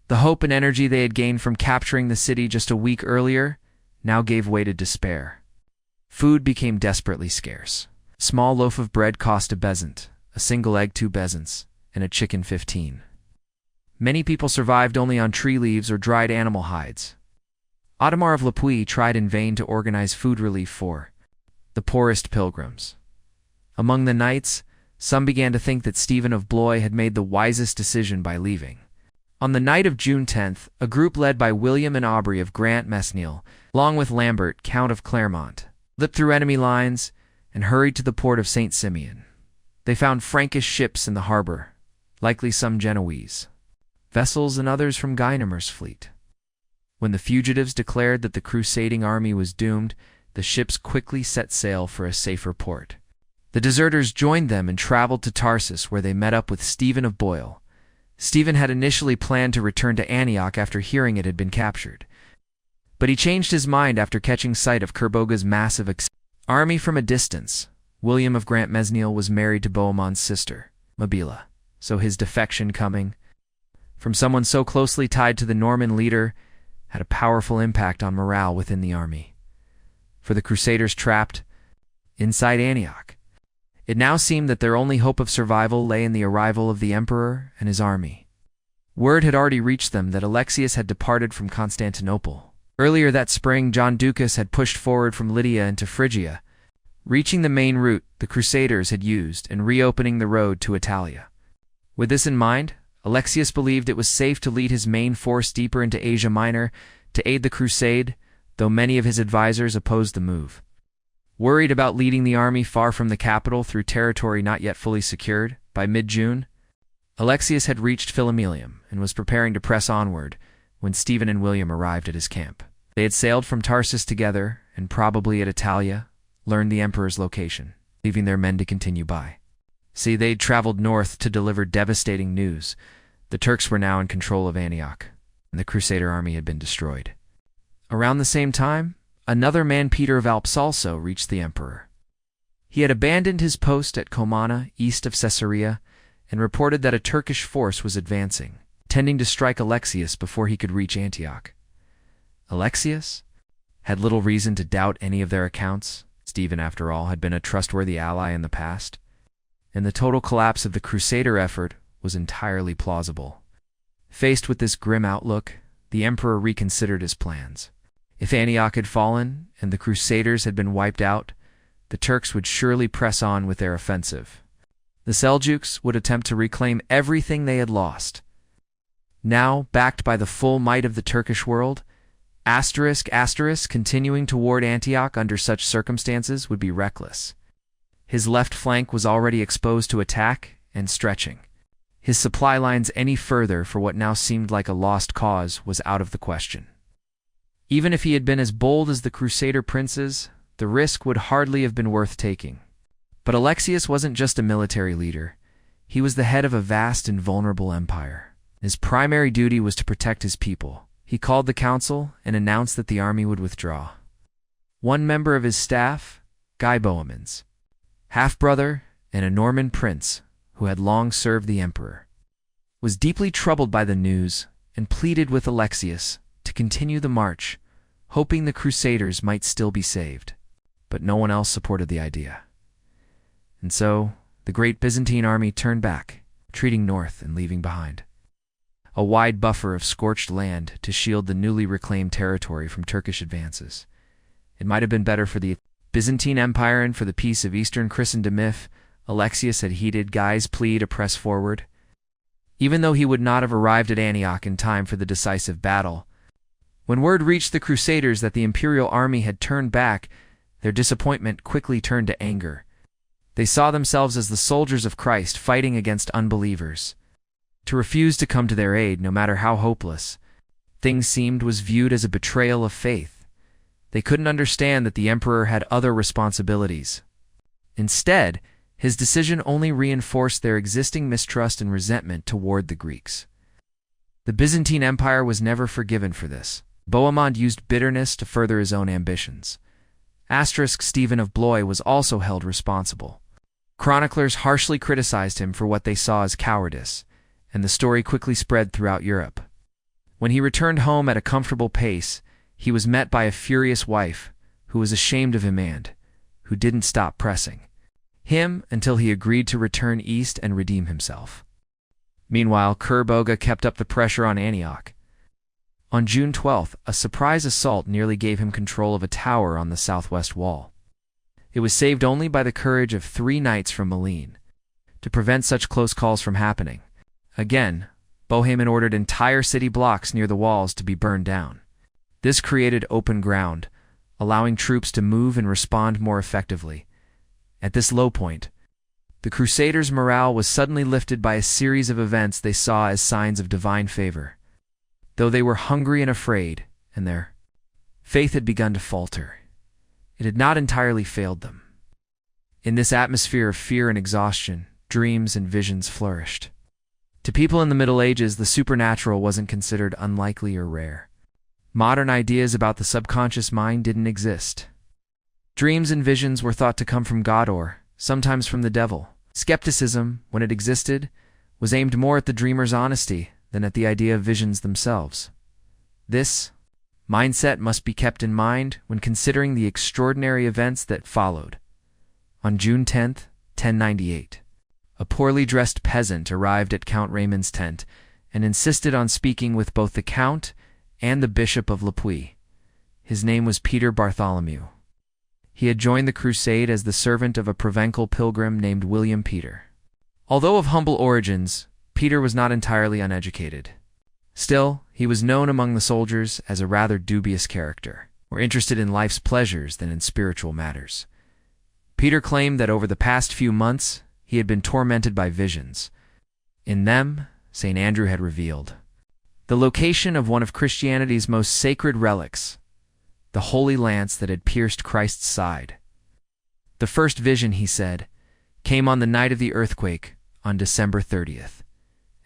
The hope and energy they had gained from capturing the city just a week earlier now gave way to despair. Food became desperately scarce. A small loaf of bread cost a bezant, a single egg 2 bezants, and a chicken 15. Many people survived only on tree leaves or dried animal hides. Ottomar of Lapuy tried in vain to organize food relief for the poorest pilgrims. Among the knights, some began to think that Stephen of Blois had made the wisest decision by leaving. On the night of June 10th, a group led by William and Aubrey of Grant-Mesnil, along with Lambert, Count of Clermont, slipped through enemy lines and hurried to the port of St. Simeon. They found Frankish ships in the harbor, likely some Genoese vessels and others from Guynemer's fleet. When the fugitives declared that the crusading army was doomed, the ships quickly set sail for a safer port. The deserters joined them and traveled to Tarsus, where they met up with Stephen of Blois. Stephen had initially planned to return to Antioch after hearing it had been captured, but he changed his mind after catching sight of Kerboga's massive army from a distance. William of Grant-Mesnil was married to Bohemond's sister, Mabila, so his defection coming from someone so closely tied to the Norman leader had a powerful impact on morale within the army. For the Crusaders trapped inside Antioch, it now seemed that their only hope of survival lay in the arrival of the emperor and his army. Word had already reached them that Alexius had departed from Constantinople. Earlier that spring, John Ducas had pushed forward from Lydia into Phrygia, reaching the main route the Crusaders had used and reopening the road to Italia. With this in mind, Alexius believed it was safe to lead his main force deeper into Asia Minor to aid the crusade, though many of his advisors opposed the move. Worried about leading the army far from the capital through territory not yet fully secured, by mid-June, Alexius had reached Philomelium and was preparing to press onward when Stephen and William arrived at his camp. They had sailed from Tarsus together and probably at Italia learned the emperor's location, leaving their men to continue by. See, they'd traveled north to deliver devastating news. The Turks were now in control of Antioch, and the Crusader army had been destroyed. Around the same time, another man, Peter of Alps, also reached the emperor. He had abandoned his post at Comana, east of Caesarea, and reported that a Turkish force was advancing, intending to strike Alexius before he could reach Antioch. Alexius had little reason to doubt any of their accounts. Stephen, after all, had been a trustworthy ally in the past, and the total collapse of the Crusader effort was entirely plausible. Faced with this grim outlook, the emperor reconsidered his plans. If Antioch had fallen and the Crusaders had been wiped out, the Turks would surely press on with their offensive. The Seljuks would attempt to reclaim everything they had lost. Now, backed by the full might of the Turkish world, continuing toward Antioch under such circumstances would be reckless. His left flank was already exposed to attack and stretching. His supply lines any further for what now seemed like a lost cause was out of the question. Even if he had been as bold as the Crusader princes, the risk would hardly have been worth taking. But Alexius wasn't just a military leader. He was the head of a vast and vulnerable empire. His primary duty was to protect his people. He called the council and announced that the army would withdraw. One member of his staff, Guy Bohemond, half-brother and a Norman prince who had long served the emperor, was deeply troubled by the news and pleaded with Alexius to continue the march, hoping the Crusaders might still be saved. But no one else supported the idea. And so, the great Byzantine army turned back, retreating north and leaving behind a wide buffer of scorched land to shield the newly reclaimed territory from Turkish advances. It might have been better for the Byzantine Empire and for the peace of Eastern Christendom if Alexius had heeded Guy's plea to press forward. Even though he would not have arrived at Antioch in time for the decisive battle, when word reached the Crusaders that the imperial army had turned back, their disappointment quickly turned to anger. They saw themselves as the soldiers of Christ fighting against unbelievers. To refuse to come to their aid, no matter how hopeless things seemed, was viewed as a betrayal of faith. They couldn't understand that the emperor had other responsibilities. Instead, his decision only reinforced their existing mistrust and resentment toward the Greeks. The Byzantine Empire was never forgiven for this. Bohemond used bitterness to further his own ambitions. Stephen of Blois was also held responsible. Chroniclers harshly criticized him for what they saw as cowardice, and the story quickly spread throughout Europe. When he returned home at a comfortable pace, he was met by a furious wife, who was ashamed of him and, who didn't stop pressing him until he agreed to return east and redeem himself. Meanwhile, Kerboga kept up the pressure on Antioch. On June 12th, a surprise assault nearly gave him control of a tower on the southwest wall. It was saved only by the courage of 3 knights from Malines. To prevent such close calls from happening, again, Bohemond ordered entire city blocks near the walls to be burned down. This created open ground, allowing troops to move and respond more effectively. At this low point, the Crusaders' morale was suddenly lifted by a series of events they saw as signs of divine favor. Though they were hungry and afraid, and their faith had begun to falter, it had not entirely failed them. In this atmosphere of fear and exhaustion, dreams and visions flourished. To people in the Middle Ages, the supernatural wasn't considered unlikely or rare. Modern ideas about the subconscious mind didn't exist. Dreams and visions were thought to come from God or, sometimes, from the devil. Skepticism, when it existed, was aimed more at the dreamer's honesty than at the idea of visions themselves. This mindset must be kept in mind when considering the extraordinary events that followed. On June 10th, 1098, a poorly dressed peasant arrived at Count Raymond's tent and insisted on speaking with both the Count and the Bishop of Le Puy. His name was Peter Bartholomew. He had joined the Crusade as the servant of a Provençal pilgrim named William Peter. Although of humble origins, Peter was not entirely uneducated. Still, he was known among the soldiers as a rather dubious character, more interested in life's pleasures than in spiritual matters. Peter claimed that over the past few months, he had been tormented by visions. In them, St. Andrew had revealed the location of one of Christianity's most sacred relics, the holy lance that had pierced Christ's side. The first vision, he said, came on the night of the earthquake on December 30th,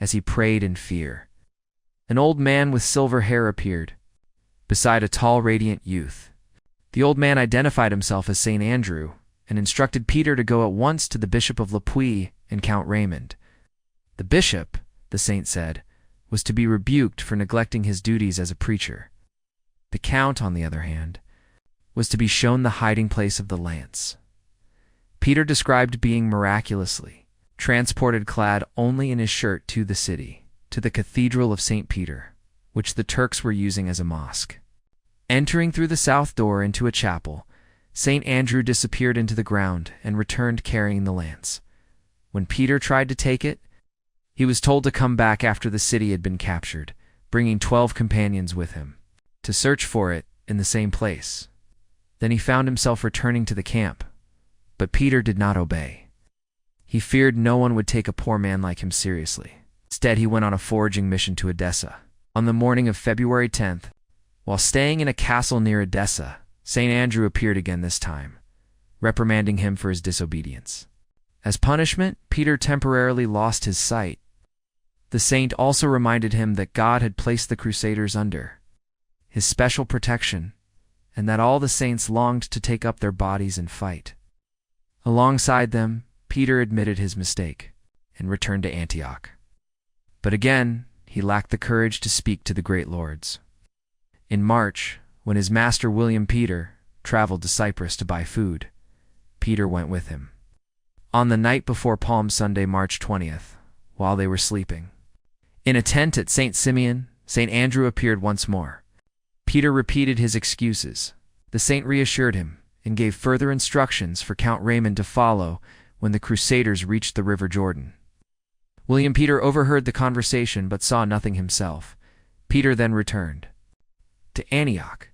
as he prayed in fear. An old man with silver hair appeared, beside a tall, radiant youth. The old man identified himself as St. Andrew and instructed Peter to go at once to the Bishop of Le Puy and Count Raymond. The bishop, the saint said, was to be rebuked for neglecting his duties as a preacher. The Count, on the other hand, was to be shown the hiding place of the lance. Peter described being miraculously transported clad only in his shirt to the city, to the Cathedral of St. Peter, which the Turks were using as a mosque. Entering through the south door into a chapel, St. Andrew disappeared into the ground and returned carrying the lance. When Peter tried to take it, he was told to come back after the city had been captured, bringing 12 companions with him, to search for it in the same place. Then he found himself returning to the camp, but Peter did not obey. He feared no one would take a poor man like him seriously. Instead, he went on a foraging mission to Edessa. On the morning of February 10th, while staying in a castle near Edessa, St. Andrew appeared again this time, reprimanding him for his disobedience. As punishment, Peter temporarily lost his sight. The saint also reminded him that God had placed the Crusaders under his special protection, and that all the saints longed to take up their bodies and fight. Alongside them, Peter admitted his mistake and returned to Antioch. But again, he lacked the courage to speak to the great lords. In March, when his master William Peter traveled to Cyprus to buy food, Peter went with him. On the night before Palm Sunday, March 20th, while they were sleeping, in a tent at St. Simeon, St. Andrew appeared once more. Peter repeated his excuses. The saint reassured him and gave further instructions for Count Raymond to follow when the Crusaders reached the River Jordan. William Peter overheard the conversation but saw nothing himself. Peter then returned to Antioch,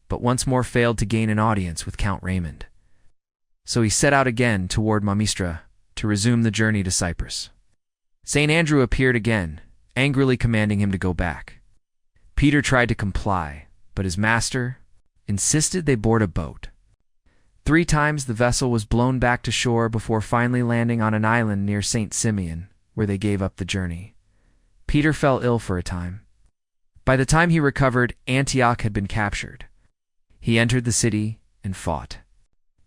but once more failed to gain an audience with Count Raymond. So he set out again toward Mamistra to resume the journey to Cyprus. St. Andrew appeared again, angrily commanding him to go back. Peter tried to comply, but his master insisted they board a boat. 3 times the vessel was blown back to shore before finally landing on an island near St. Simeon, where they gave up the journey. Peter fell ill for a time. By the time he recovered, Antioch had been captured. He entered the city and fought.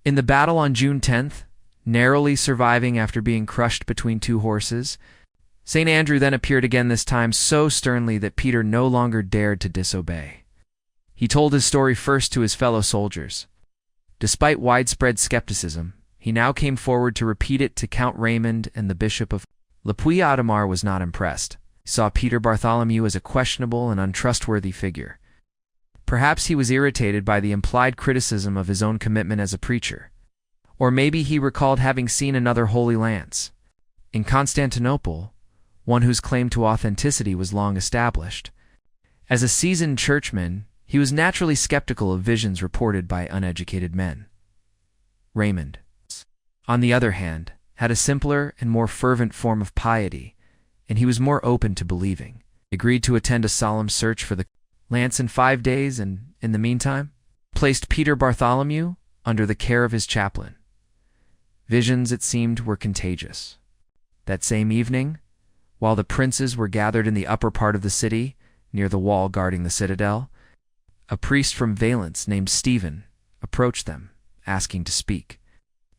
In the battle on June 10th, narrowly surviving after being crushed between 2 horses, St. Andrew then appeared again, this time so sternly that Peter no longer dared to disobey. He told his story first to his fellow soldiers, Despite widespread skepticism, he now came forward to repeat it to Count Raymond and the Bishop of Lapuy. Adhemar was not impressed. He saw Peter Bartholomew as a questionable and untrustworthy figure. Perhaps he was irritated by the implied criticism of his own commitment as a preacher. Or maybe he recalled having seen another Holy Lance in Constantinople, one whose claim to authenticity was long established. As a seasoned churchman, he was naturally skeptical of visions reported by uneducated men. Raymond, on the other hand, had a simpler and more fervent form of piety, and he was more open to believing. He agreed to attend a solemn search for the lance in 5 days and, in the meantime, placed Peter Bartholomew under the care of his chaplain. Visions, it seemed, were contagious. That same evening, while the princes were gathered in the upper part of the city, near the wall guarding the citadel, a priest from Valence named Stephen approached them, asking to speak.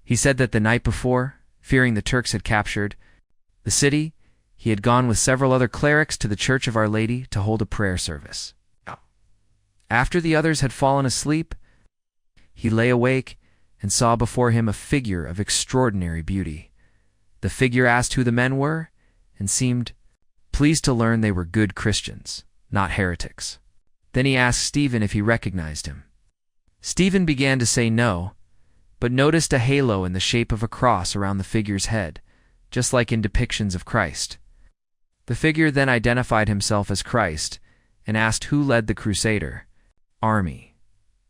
He said that the night before, fearing the Turks had captured the city, he had gone with several other clerics to the Church of Our Lady to hold a prayer service. After the others had fallen asleep, he lay awake and saw before him a figure of extraordinary beauty. The figure asked who the men were, and seemed pleased to learn they were good Christians, not heretics. Then he asked Stephen if he recognized him. Stephen began to say no, but noticed a halo in the shape of a cross around the figure's head, just like in depictions of Christ. The figure then identified himself as Christ and asked who led the Crusader army.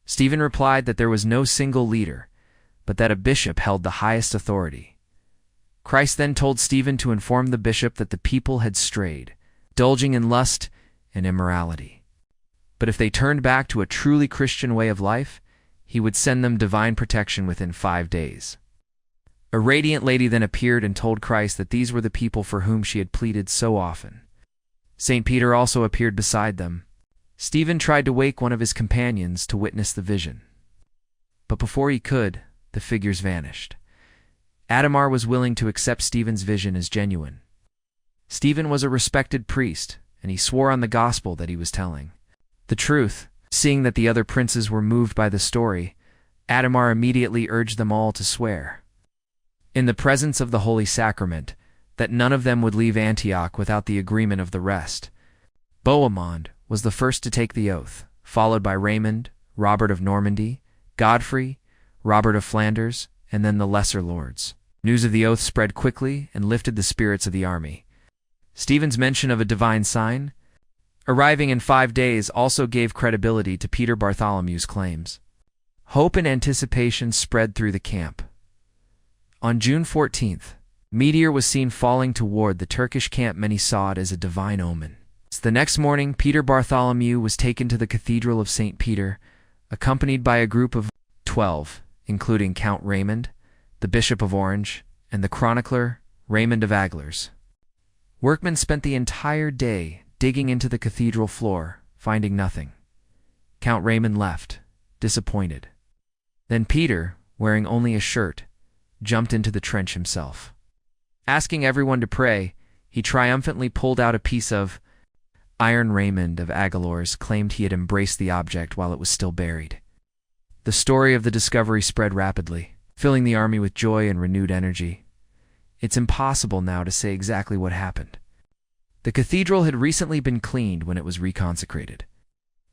Stephen replied that there was no single leader, but that a bishop held the highest authority. Christ then told Stephen to inform the bishop that the people had strayed, indulging in lust and immorality. But if they turned back to a truly Christian way of life, he would send them divine protection within 5 days. A radiant lady then appeared and told Christ that these were the people for whom she had pleaded so often. St. Peter also appeared beside them. Stephen tried to wake one of his companions to witness the vision. But before he could, the figures vanished. Adhemar was willing to accept Stephen's vision as genuine. Stephen was a respected priest, and he swore on the gospel that he was telling the truth. Seeing that the other princes were moved by the story, Adhemar immediately urged them all to swear, in the presence of the Holy Sacrament, that none of them would leave Antioch without the agreement of the rest. Bohemond was the first to take the oath, followed by Raymond, Robert of Normandy, Godfrey, Robert of Flanders, and then the lesser lords. News of the oath spread quickly and lifted the spirits of the army. Stephen's mention of a divine sign, arriving in 5 days, also gave credibility to Peter Bartholomew's claims. Hope and anticipation spread through the camp. On June 14th, meteor was seen falling toward the Turkish camp. Many saw it as a divine omen. The next morning, Peter Bartholomew was taken to the Cathedral of St. Peter, accompanied by a group of 12, including Count Raymond, the Bishop of Orange, and the chronicler Raymond of Aglers. Workmen spent the entire day digging into the cathedral floor, finding nothing. Count Raymond left, disappointed. Then Peter, wearing only a shirt, jumped into the trench himself. Asking everyone to pray, he triumphantly pulled out a piece of iron. Raymond of Aglers claimed he had embraced the object while it was still buried. The story of the discovery spread rapidly, filling the army with joy and renewed energy. It's impossible now to say exactly what happened. The cathedral had recently been cleaned when it was reconsecrated,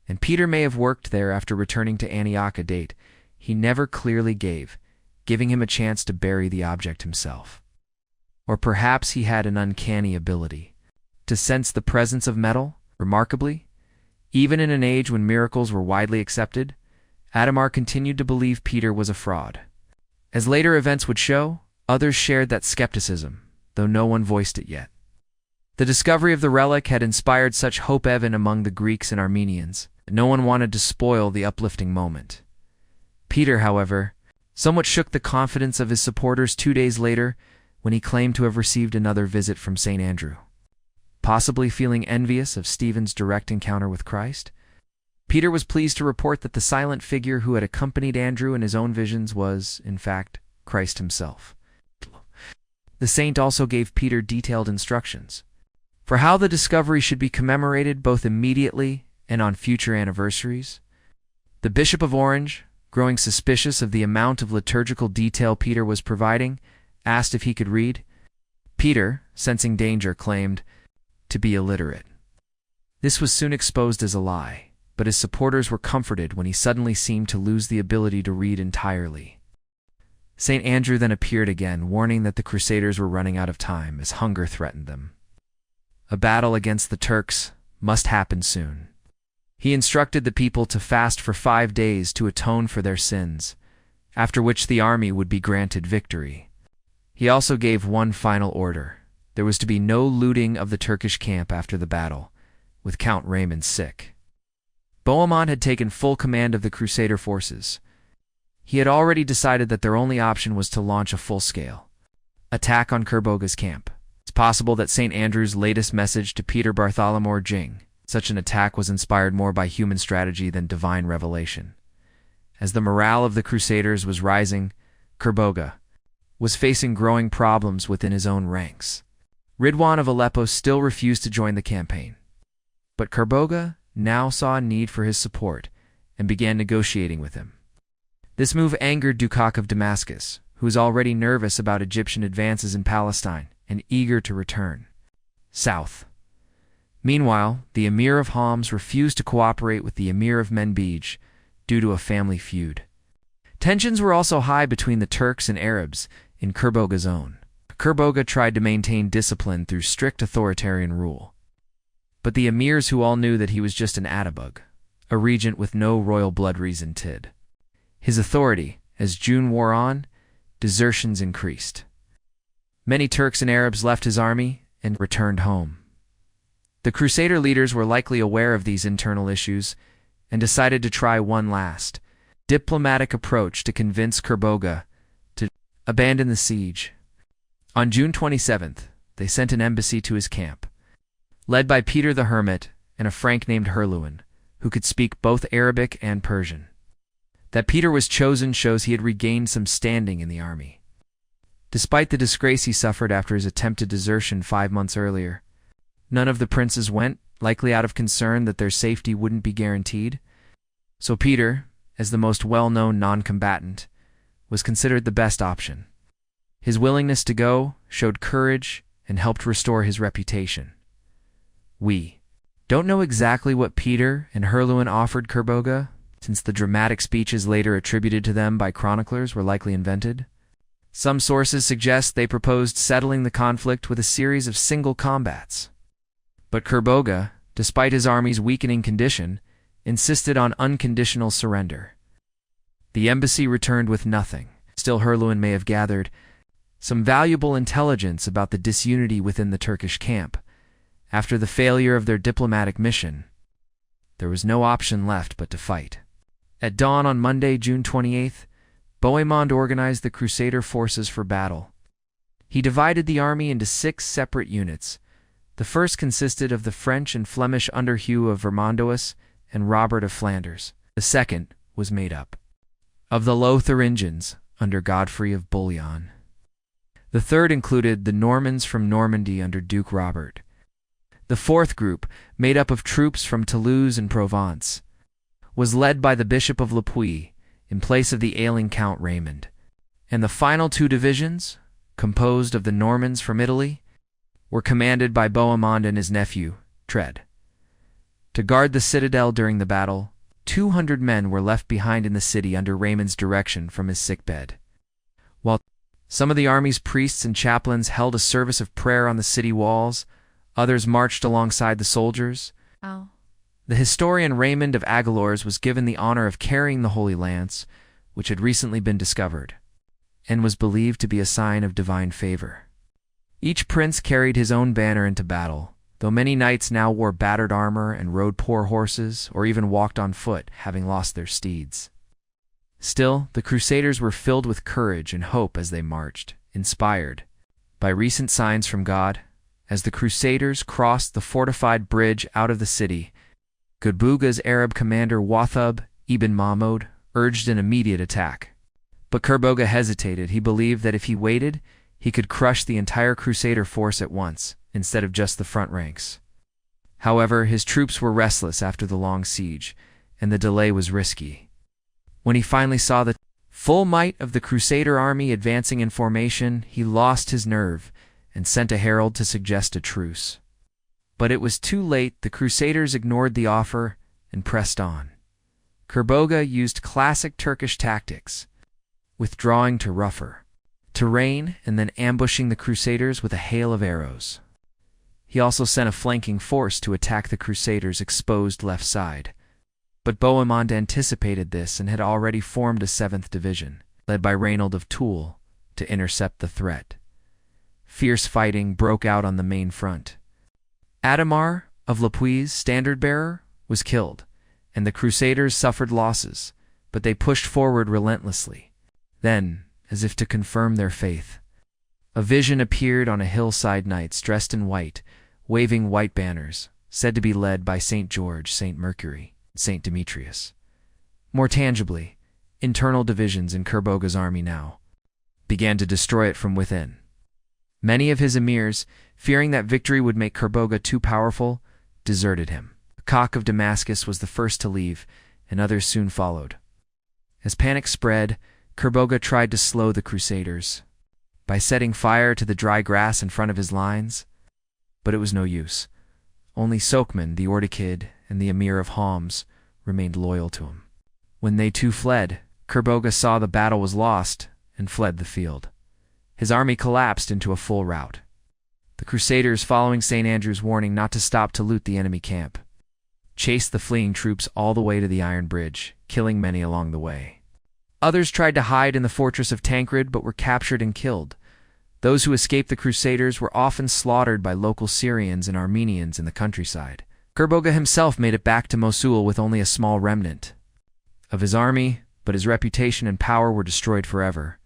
and Peter may have worked there after returning to Antioch, a date he never clearly gave, giving him a chance to bury the object himself. Or perhaps he had an uncanny ability to sense the presence of metal. Remarkably, even in an age when miracles were widely accepted, Adhemar continued to believe Peter was a fraud. As later events would show, others shared that skepticism, though no one voiced it yet. The discovery of the relic had inspired such hope even among the Greeks and Armenians that no one wanted to spoil the uplifting moment. Peter, however, somewhat shook the confidence of his supporters 2 days later when he claimed to have received another visit from St. Andrew. Possibly feeling envious of Stephen's direct encounter with Christ, Peter was pleased to report that the silent figure who had accompanied Andrew in his own visions was, in fact, Christ himself. The saint also gave Peter detailed instructions for how the discovery should be commemorated both immediately and on future anniversaries. The Bishop of Orange, growing suspicious of the amount of liturgical detail Peter was providing, asked if he could read. Peter, sensing danger, claimed to be illiterate. This was soon exposed as a lie, but his supporters were comforted when he suddenly seemed to lose the ability to read entirely. St. Andrew then appeared again, warning that the Crusaders were running out of time as hunger threatened them. A battle against the Turks must happen soon. He instructed the people to fast for 5 days to atone for their sins, after which the army would be granted victory. He also gave one final order. There was to be no looting of the Turkish camp after the battle, with Count Raymond sick. Bohemond had taken full command of the Crusader forces. He had already decided that their only option was to launch a full-scale attack on Kerboga's camp. It's possible that St. Andrew's latest message to Peter Bartholomew Jing, such an attack was inspired more by human strategy than divine revelation. As the morale of the Crusaders was rising, Kerboga was facing growing problems within his own ranks. Ridwan of Aleppo still refused to join the campaign. But Kerboga now saw a need for his support and began negotiating with him. This move angered Dukak of Damascus, who was already nervous about Egyptian advances in Palestine and eager to return south. Meanwhile, the Emir of Homs refused to cooperate with the Emir of Manbij due to a family feud. Tensions were also high between the Turks and Arabs in Kerboga's own. Kerboga tried to maintain discipline through strict authoritarian rule. But the emirs, who all knew that he was just an Atabug, a regent with no royal blood resented his authority. As June wore on, desertions increased. Many Turks and Arabs left his army and returned home. The Crusader leaders were likely aware of these internal issues and decided to try one last diplomatic approach to convince Kerboga to abandon the siege. On June 27th, they sent an embassy to his camp, led by Peter the Hermit and a Frank named Herluin, who could speak both Arabic and Persian. That Peter was chosen shows he had regained some standing in the army. Despite the disgrace he suffered after his attempted desertion 5 months earlier, none of the princes went, likely out of concern that their safety wouldn't be guaranteed. So Peter, as the most well-known non-combatant, was considered the best option. His willingness to go showed courage and helped restore his reputation. We don't know exactly what Peter and Herluin offered Kerboga, since the dramatic speeches later attributed to them by chroniclers were likely invented. Some sources suggest they proposed settling the conflict with a series of single combats. But Kerboga, despite his army's weakening condition, insisted on unconditional surrender. The embassy returned with nothing. Still, Herluin may have gathered some valuable intelligence about the disunity within the Turkish camp. After the failure of their diplomatic mission, there was no option left but to fight. At dawn on Monday, June 28th, Bohemond organized the Crusader forces for battle. He divided the army into 6 separate units. The first consisted of the French and Flemish under Hugh of Vermandois and Robert of Flanders. The second was made up of the Lotharingians under Godfrey of Bouillon. The third included the Normans from Normandy under Duke Robert. The fourth group, made up of troops from Toulouse and Provence, was led by the Bishop of Le Puy in place of the ailing Count Raymond. And the final 2 divisions, composed of the Normans from Italy, were commanded by Bohemond and his nephew, Tancred. To guard the citadel during the battle, 200 men were left behind in the city under Raymond's direction from his sickbed. While some of the army's priests and chaplains held a service of prayer on the city walls, others marched alongside the soldiers. The historian Raymond of Aguilors was given the honor of carrying the Holy Lance, which had recently been discovered, and was believed to be a sign of divine favor. Each prince carried his own banner into battle, though many knights now wore battered armor and rode poor horses, or even walked on foot, having lost their steeds. Still, the Crusaders were filled with courage and hope as they marched, inspired by recent signs from God. As the Crusaders crossed the fortified bridge out of the city, Kerboga's Arab commander Wathab ibn Mahmud urged an immediate attack. But Kerboga hesitated. He believed that if he waited, he could crush the entire Crusader force at once, instead of just the front ranks. However, his troops were restless after the long siege, and the delay was risky. When he finally saw the full might of the Crusader army advancing in formation, he lost his nerve and sent a herald to suggest a truce. But it was too late. The Crusaders ignored the offer and pressed on. Kerboga used classic Turkish tactics, withdrawing to rougher terrain and then ambushing the Crusaders with a hail of arrows. He also sent a flanking force to attack the Crusaders' exposed left side. But Bohemond anticipated this and had already formed a 7th Division, led by Reynold of Toul, to intercept the threat. Fierce fighting broke out on the main front. Adhemar of Lepuy's standard-bearer was killed, and the Crusaders suffered losses, but they pushed forward relentlessly. Then, as if to confirm their faith, a vision appeared on a hillside. Knights dressed in white, waving white banners, said to be led by St. George, St. Mercury, St. Demetrius. More tangibly, internal divisions in Kerboga's army now began to destroy it from within. Many of his emirs, fearing that victory would make Kerboga too powerful, deserted him. The Cock of Damascus was the first to leave, and others soon followed. As panic spread, Kerboga tried to slow the Crusaders by setting fire to the dry grass in front of his lines, but it was no use. Only Sokman, the Ordikid, and the emir of Homs remained loyal to him. When they too fled, Kerboga saw the battle was lost and fled the field. His army collapsed into a full rout. The Crusaders, following St. Andrew's warning not to stop to loot the enemy camp, chased the fleeing troops all the way to the Iron Bridge, killing many along the way. Others tried to hide in the fortress of Tancred but were captured and killed. Those who escaped the Crusaders were often slaughtered by local Syrians and Armenians in the countryside. Kerboga himself made it back to Mosul with only a small remnant of his army, but his reputation and power were destroyed forever.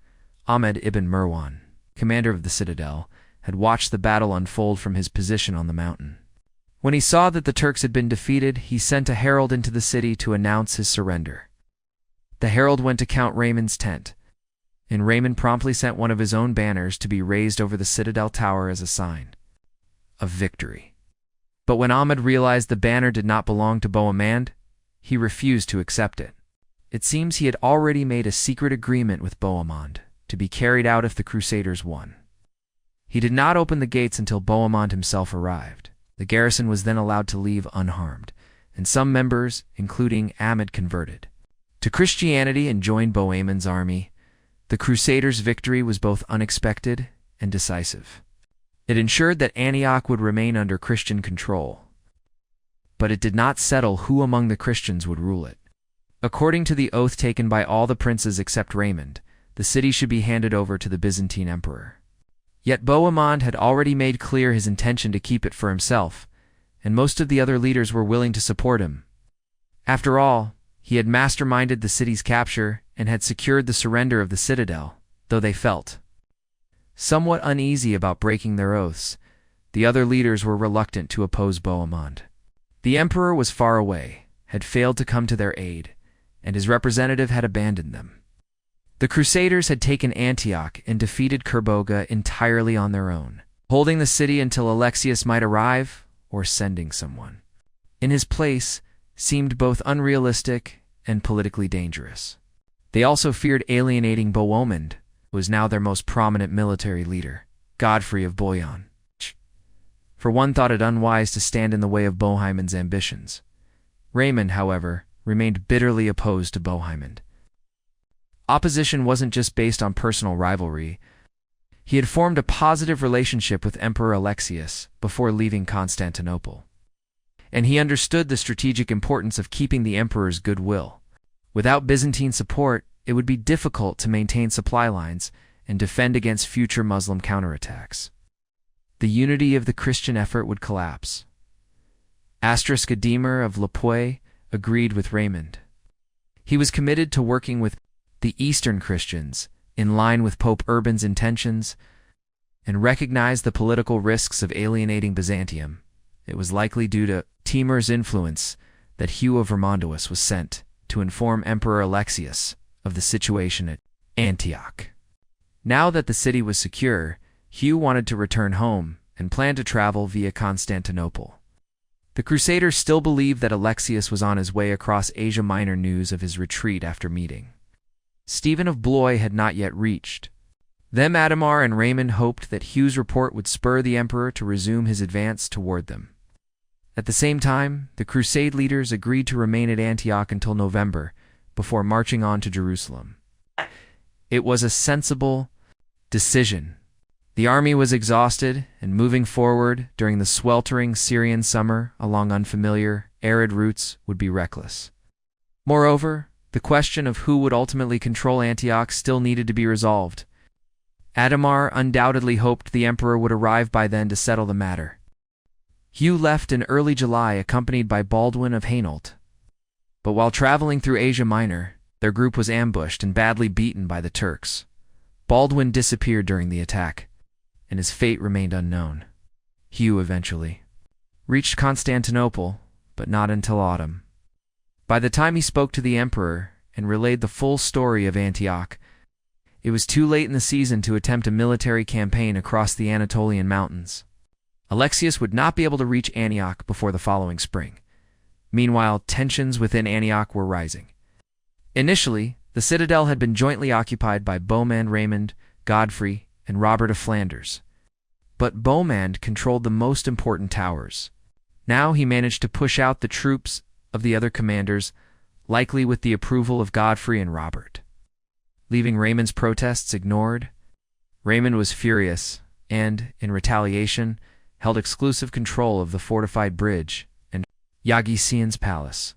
Ahmed ibn Marwan, commander of the citadel, had watched the battle unfold from his position on the mountain. When he saw that the Turks had been defeated, he sent a herald into the city to announce his surrender. The herald went to Count Raymond's tent, and Raymond promptly sent one of his own banners to be raised over the citadel tower as a sign of victory. But when Ahmed realized the banner did not belong to Bohemond, he refused to accept it. It seems he had already made a secret agreement with Bohemond to be carried out if the Crusaders won. He did not open the gates until Bohemond himself arrived. The garrison was then allowed to leave unharmed, and some members, including Ahmed, converted to Christianity and joined Bohemond's army. The Crusaders' victory was both unexpected and decisive. It ensured that Antioch would remain under Christian control, but it did not settle who among the Christians would rule it. According to the oath taken by all the princes except Raymond, the city should be handed over to the Byzantine Emperor. Yet Bohemond had already made clear his intention to keep it for himself, and most of the other leaders were willing to support him. After all, he had masterminded the city's capture and had secured the surrender of the citadel. Though they felt somewhat uneasy about breaking their oaths, the other leaders were reluctant to oppose Bohemond. The emperor was far away, had failed to come to their aid, and his representative had abandoned them. The Crusaders had taken Antioch and defeated Kerboga entirely on their own, holding the city until Alexius might arrive or sending someone in his place seemed both unrealistic and politically dangerous. They also feared alienating Bohemond, who was now their most prominent military leader, Godfrey of Bouillon. For one thought it unwise to stand in the way of Bohemond's ambitions. Raymond, however, remained bitterly opposed to Bohemond. Opposition wasn't just based on personal rivalry. He had formed a positive relationship with Emperor Alexius before leaving Constantinople, and he understood the strategic importance of keeping the emperor's goodwill. Without Byzantine support, it would be difficult to maintain supply lines and defend against future Muslim counterattacks. The unity of the Christian effort would collapse. Adhemar of Lepuy agreed with Raymond. He was committed to working with the Eastern Christians in line with Pope Urban's intentions and recognized the political risks of alienating Byzantium. It was likely due to Timir's influence that Hugh of Vermandois was sent to inform Emperor Alexius of the situation at Antioch. Now that the city was secure, Hugh wanted to return home and planned to travel via Constantinople. The Crusaders still believed that Alexius was on his way across Asia Minor. News of his retreat after meeting Stephen of Blois had not yet reached them. Adhemar and Raymond hoped that Hugh's report would spur the emperor to resume his advance toward them. At the same time, the Crusade leaders agreed to remain at Antioch until November, before marching on to Jerusalem. It was a sensible decision. The army was exhausted, and moving forward during the sweltering Syrian summer along unfamiliar, arid routes would be reckless. Moreover, the question of who would ultimately control Antioch still needed to be resolved. Adhemar undoubtedly hoped the emperor would arrive by then to settle the matter. Hugh left in early July accompanied by Baldwin of Hainault. But while traveling through Asia Minor, their group was ambushed and badly beaten by the Turks. Baldwin disappeared during the attack, and his fate remained unknown. Hugh eventually reached Constantinople, but not until autumn. By the time he spoke to the emperor and relayed the full story of Antioch, it was too late in the season to attempt a military campaign across the Anatolian mountains. Alexius would not be able to reach Antioch before the following spring. Meanwhile, tensions within Antioch were rising. Initially, the citadel had been jointly occupied by Bohemond, Raymond, Godfrey, and Robert of Flanders. But Bohemond controlled the most important towers. Now he managed to push out the troops of the other commanders, likely with the approval of Godfrey and Robert. Leaving Raymond's protests ignored, Raymond was furious and, in retaliation, held exclusive control of the fortified bridge and Yagician's palace.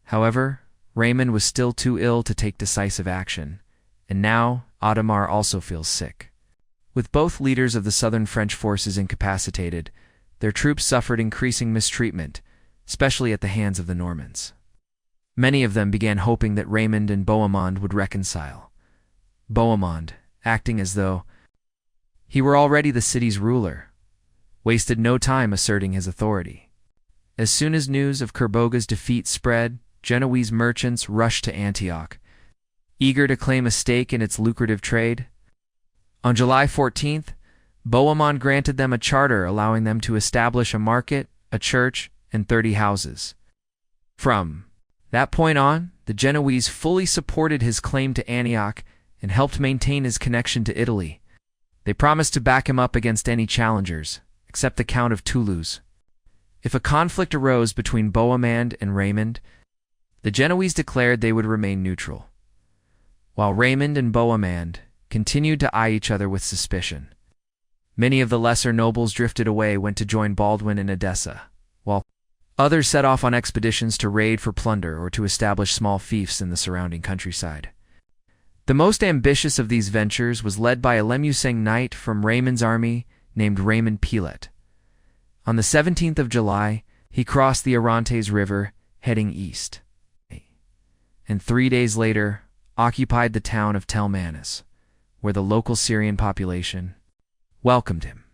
However, Raymond was still too ill to take decisive action, and now Adhemar also feels sick. With both leaders of the southern French forces incapacitated, their troops suffered increasing mistreatment, especially at the hands of the Normans. Many of them began hoping that Raymond and Bohemond would reconcile. Bohemond, acting as though he were already the city's ruler, wasted no time asserting his authority. As soon as news of Kerboga's defeat spread, Genoese merchants rushed to Antioch, eager to claim a stake in its lucrative trade. On July 14th, Bohemond granted them a charter allowing them to establish a market, a church, and 30 houses. From that point on, the Genoese fully supported his claim to Antioch and helped maintain his connection to Italy. They promised to back him up against any challengers, except the Count of Toulouse. If a conflict arose between Bohemond and Raymond, the Genoese declared they would remain neutral, while Raymond and Bohemond continued to eye each other with suspicion. Many of the lesser nobles drifted away, went to join Baldwin in Edessa, while others set off on expeditions to raid for plunder or to establish small fiefs in the surrounding countryside. The most ambitious of these ventures was led by a Lemusang knight from Raymond's army named Raymond Pilet. On the 17th of July, he crossed the Orontes River, heading east, and 3 days later occupied the town of Telmanis, where the local Syrian population welcomed him.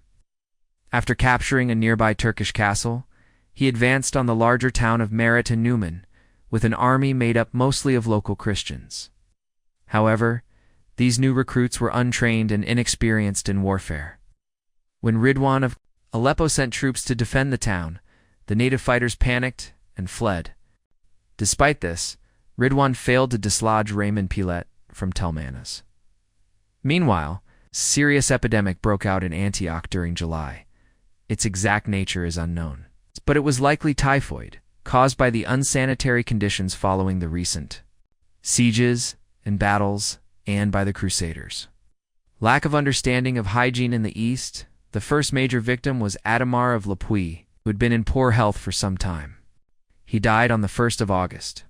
After capturing a nearby Turkish castle, he advanced on the larger town of Merit and Neumann, with an army made up mostly of local Christians. However, these new recruits were untrained and inexperienced in warfare. When Ridwan of Aleppo sent troops to defend the town, the native fighters panicked and fled. Despite this, Ridwan failed to dislodge Raymond Pilet from Telmanis. Meanwhile, a serious epidemic broke out in Antioch during July. Its exact nature is unknown, but it was likely typhoid, caused by the unsanitary conditions following the recent sieges and battles, and by the Crusaders. Lack of understanding of hygiene in the East. The first major victim was Adhemar of Lepuy, who had been in poor health for some time. He died on the 1st of August.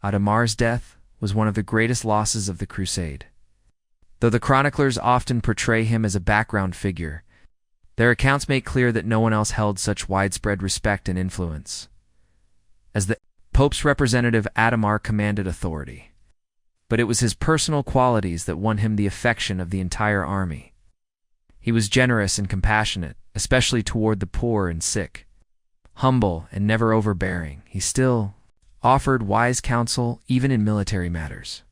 Adhemar's death was one of the greatest losses of the Crusade. Though the chroniclers often portray him as a background figure, their accounts make clear that no one else held such widespread respect and influence. As the Pope's representative, Adhemar commanded authority, but it was his personal qualities that won him the affection of the entire army. He was generous and compassionate, especially toward the poor and sick. Humble and never overbearing, he still offered wise counsel even in military matters.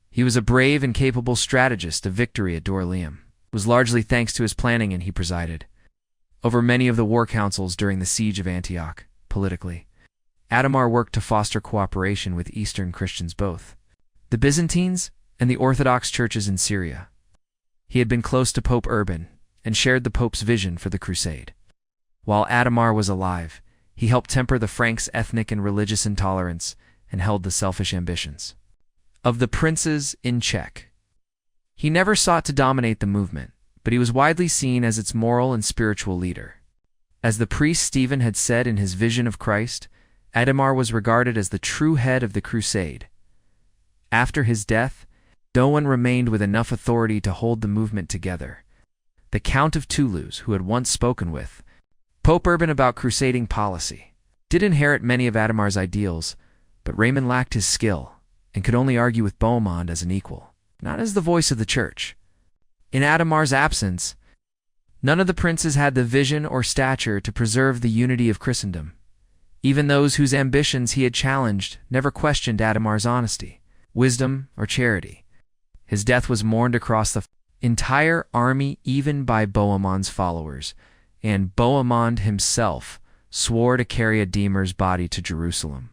He was a brave and capable strategist of victory at Dorylaeum. It was largely thanks to his planning, and he presided over many of the war councils during the siege of Antioch. politically. Adhemar worked to foster cooperation with Eastern Christians both, the Byzantines and the Orthodox churches in Syria. He had been close to Pope Urban and shared the Pope's vision for the Crusade. While Adhemar was alive, he helped temper the Franks' ethnic and religious intolerance and held the selfish ambitions of the princes in check. He never sought to dominate the movement, but he was widely seen as its moral and spiritual leader. As the priest Stephen had said in his vision of Christ, Adhemar was regarded as the true head of the crusade. After his death, no one remained with enough authority to hold the movement together. The Count of Toulouse, who had once spoken with Pope Urban about crusading policy, did inherit many of Adhemar's ideals, but Raymond lacked his skill and could only argue with Bohemond as an equal, not as the voice of the church. In Adhemar's absence, none of the princes had the vision or stature to preserve the unity of Christendom. Even those whose ambitions he had challenged never questioned Adhemar's honesty, wisdom, or charity. His death was mourned across the entire army, even by Bohemond's followers, and Bohemond himself swore to carry Adhemar's body to Jerusalem.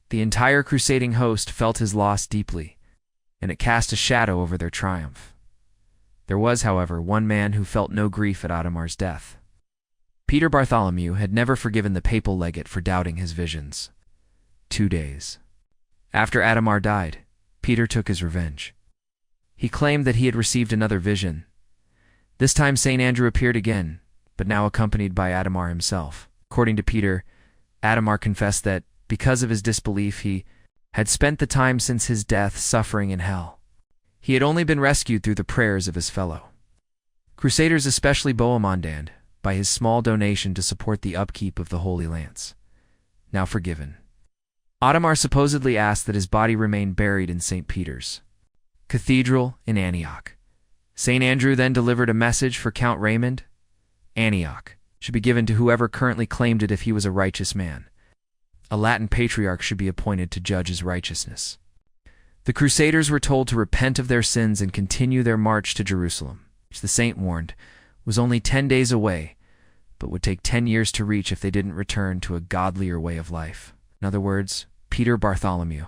The entire crusading host felt his loss deeply, and it cast a shadow over their triumph. There was, however, one man who felt no grief at Adhemar's death. Peter Bartholomew had never forgiven the papal legate for doubting his visions. 2 days after Adhemar died, Peter took his revenge. He claimed that he had received another vision. This time St. Andrew appeared again, but now accompanied by Adhemar himself. According to Peter, Adhemar confessed that, because of his disbelief, he had spent the time since his death suffering in hell. He had only been rescued through the prayers of his fellow Crusaders, especially Bohemond, and by his small donation to support the upkeep of the Holy Lance. Now forgiven, Adhemar supposedly asked that his body remain buried in St. Peter's Cathedral in Antioch. St. Andrew then delivered a message for Count Raymond. Antioch should be given to whoever currently claimed it if he was a righteous man. A Latin patriarch should be appointed to judge his righteousness. The Crusaders were told to repent of their sins and continue their march to Jerusalem, which the saint warned was only 10 days away, but would take 10 years to reach if they didn't return to a godlier way of life. In other words, Peter Bartholomew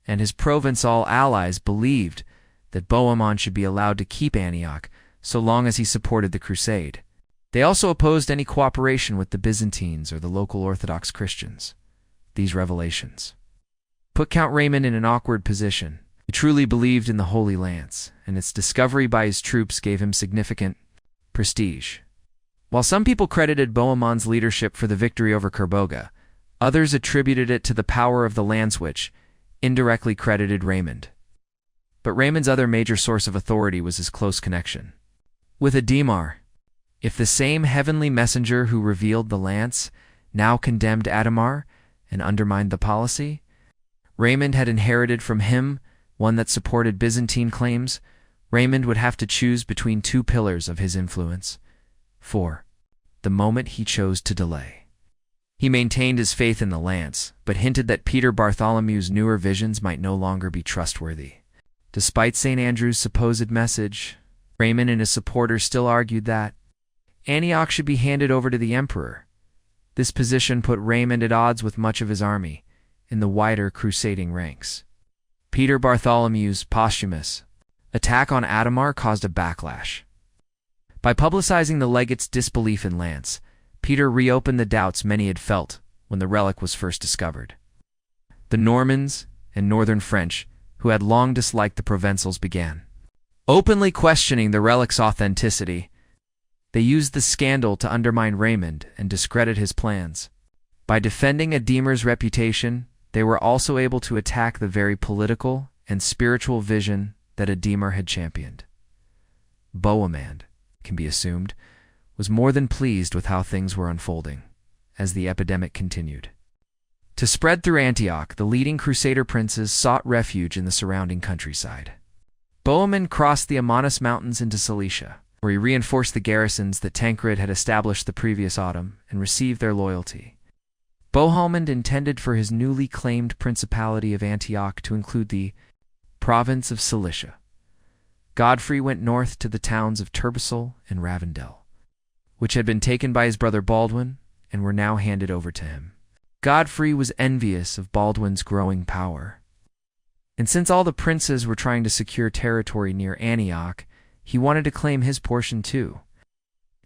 and his Provençal allies believed that Bohemond should be allowed to keep Antioch so long as he supported the crusade. They also opposed any cooperation with the Byzantines or the local Orthodox Christians. These revelations put Count Raymond in an awkward position. He truly believed in the Holy Lance, and its discovery by his troops gave him significant prestige. While some people credited Bohemond's leadership for the victory over Kerboga, others attributed it to the power of the lance, which indirectly credited Raymond. But Raymond's other major source of authority was his close connection with Adhemar. If the same heavenly messenger who revealed the lance now condemned Adhemar and undermined the policy, Raymond had inherited from him one that supported Byzantine claims. Raymond would have to choose between two pillars of his influence. For the moment he chose to delay, he maintained his faith in the lance, but hinted that Peter Bartholomew's newer visions might no longer be trustworthy. Despite St. Andrew's supposed message, Raymond and his supporters still argued that Antioch should be handed over to the emperor. This position put Raymond at odds with much of his army in the wider crusading ranks. Peter Bartholomew's posthumous attack on Adhemar caused a backlash. By publicizing the legate's disbelief in Lance, Peter reopened the doubts many had felt when the relic was first discovered. The Normans and northern French, who had long disliked the Provençals, began openly questioning the relic's authenticity. They used the scandal to undermine Raymond and discredit his plans. By defending Adhemar's reputation, they were also able to attack the very political and spiritual vision that Adhemar had championed. Bohemond, can be assumed, was more than pleased with how things were unfolding as the epidemic continued. To spread through Antioch, the leading Crusader princes sought refuge in the surrounding countryside. Bohemond crossed the Amanus Mountains into Cilicia, where he reinforced the garrisons that Tancred had established the previous autumn and received their loyalty. Bohemond intended for his newly claimed Principality of Antioch to include the province of Cilicia. Godfrey went north to the towns of Turbessel and Ravendel, which had been taken by his brother Baldwin and were now handed over to him. Godfrey was envious of Baldwin's growing power. And since all the princes were trying to secure territory near Antioch, he wanted to claim his portion too.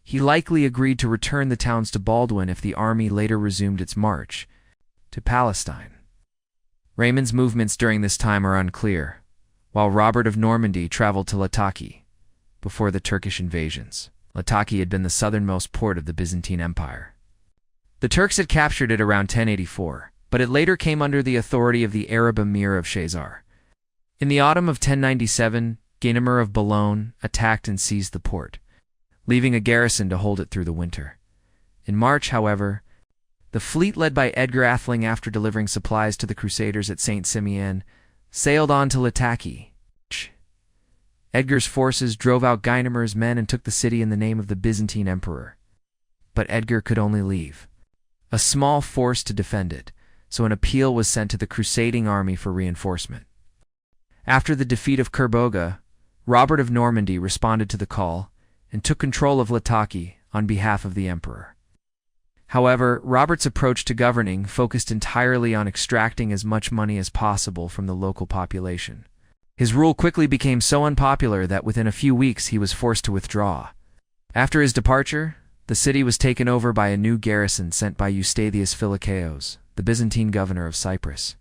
He likely agreed to return the towns to Baldwin if the army later resumed its march to Palestine. Raymond's movements during this time are unclear, while Robert of Normandy traveled to Lattakia before the Turkish invasions. Lattakia had been the southernmost port of the Byzantine Empire. The Turks had captured it around 1084, but it later came under the authority of the Arab emir of Crusader. In the autumn of 1097, Guynemer of Boulogne attacked and seized the port, leaving a garrison to hold it through the winter. In March, however, the fleet led by Edgar Atheling, after delivering supplies to the Crusaders at St. Simeon, sailed on to Lattakia. Edgar's forces drove out Guynemer's men and took the city in the name of the Byzantine Emperor. But Edgar could only leave a small force to defend it, so an appeal was sent to the crusading army for reinforcement. After the defeat of Kerboga, Robert of Normandy responded to the call and took control of Lattakia on behalf of the emperor. However, Robert's approach to governing focused entirely on extracting as much money as possible from the local population. His rule quickly became so unpopular that within a few weeks he was forced to withdraw. After his departure, the city was taken over by a new garrison sent by Eustathius Philocaios, the Byzantine governor of Cyprus.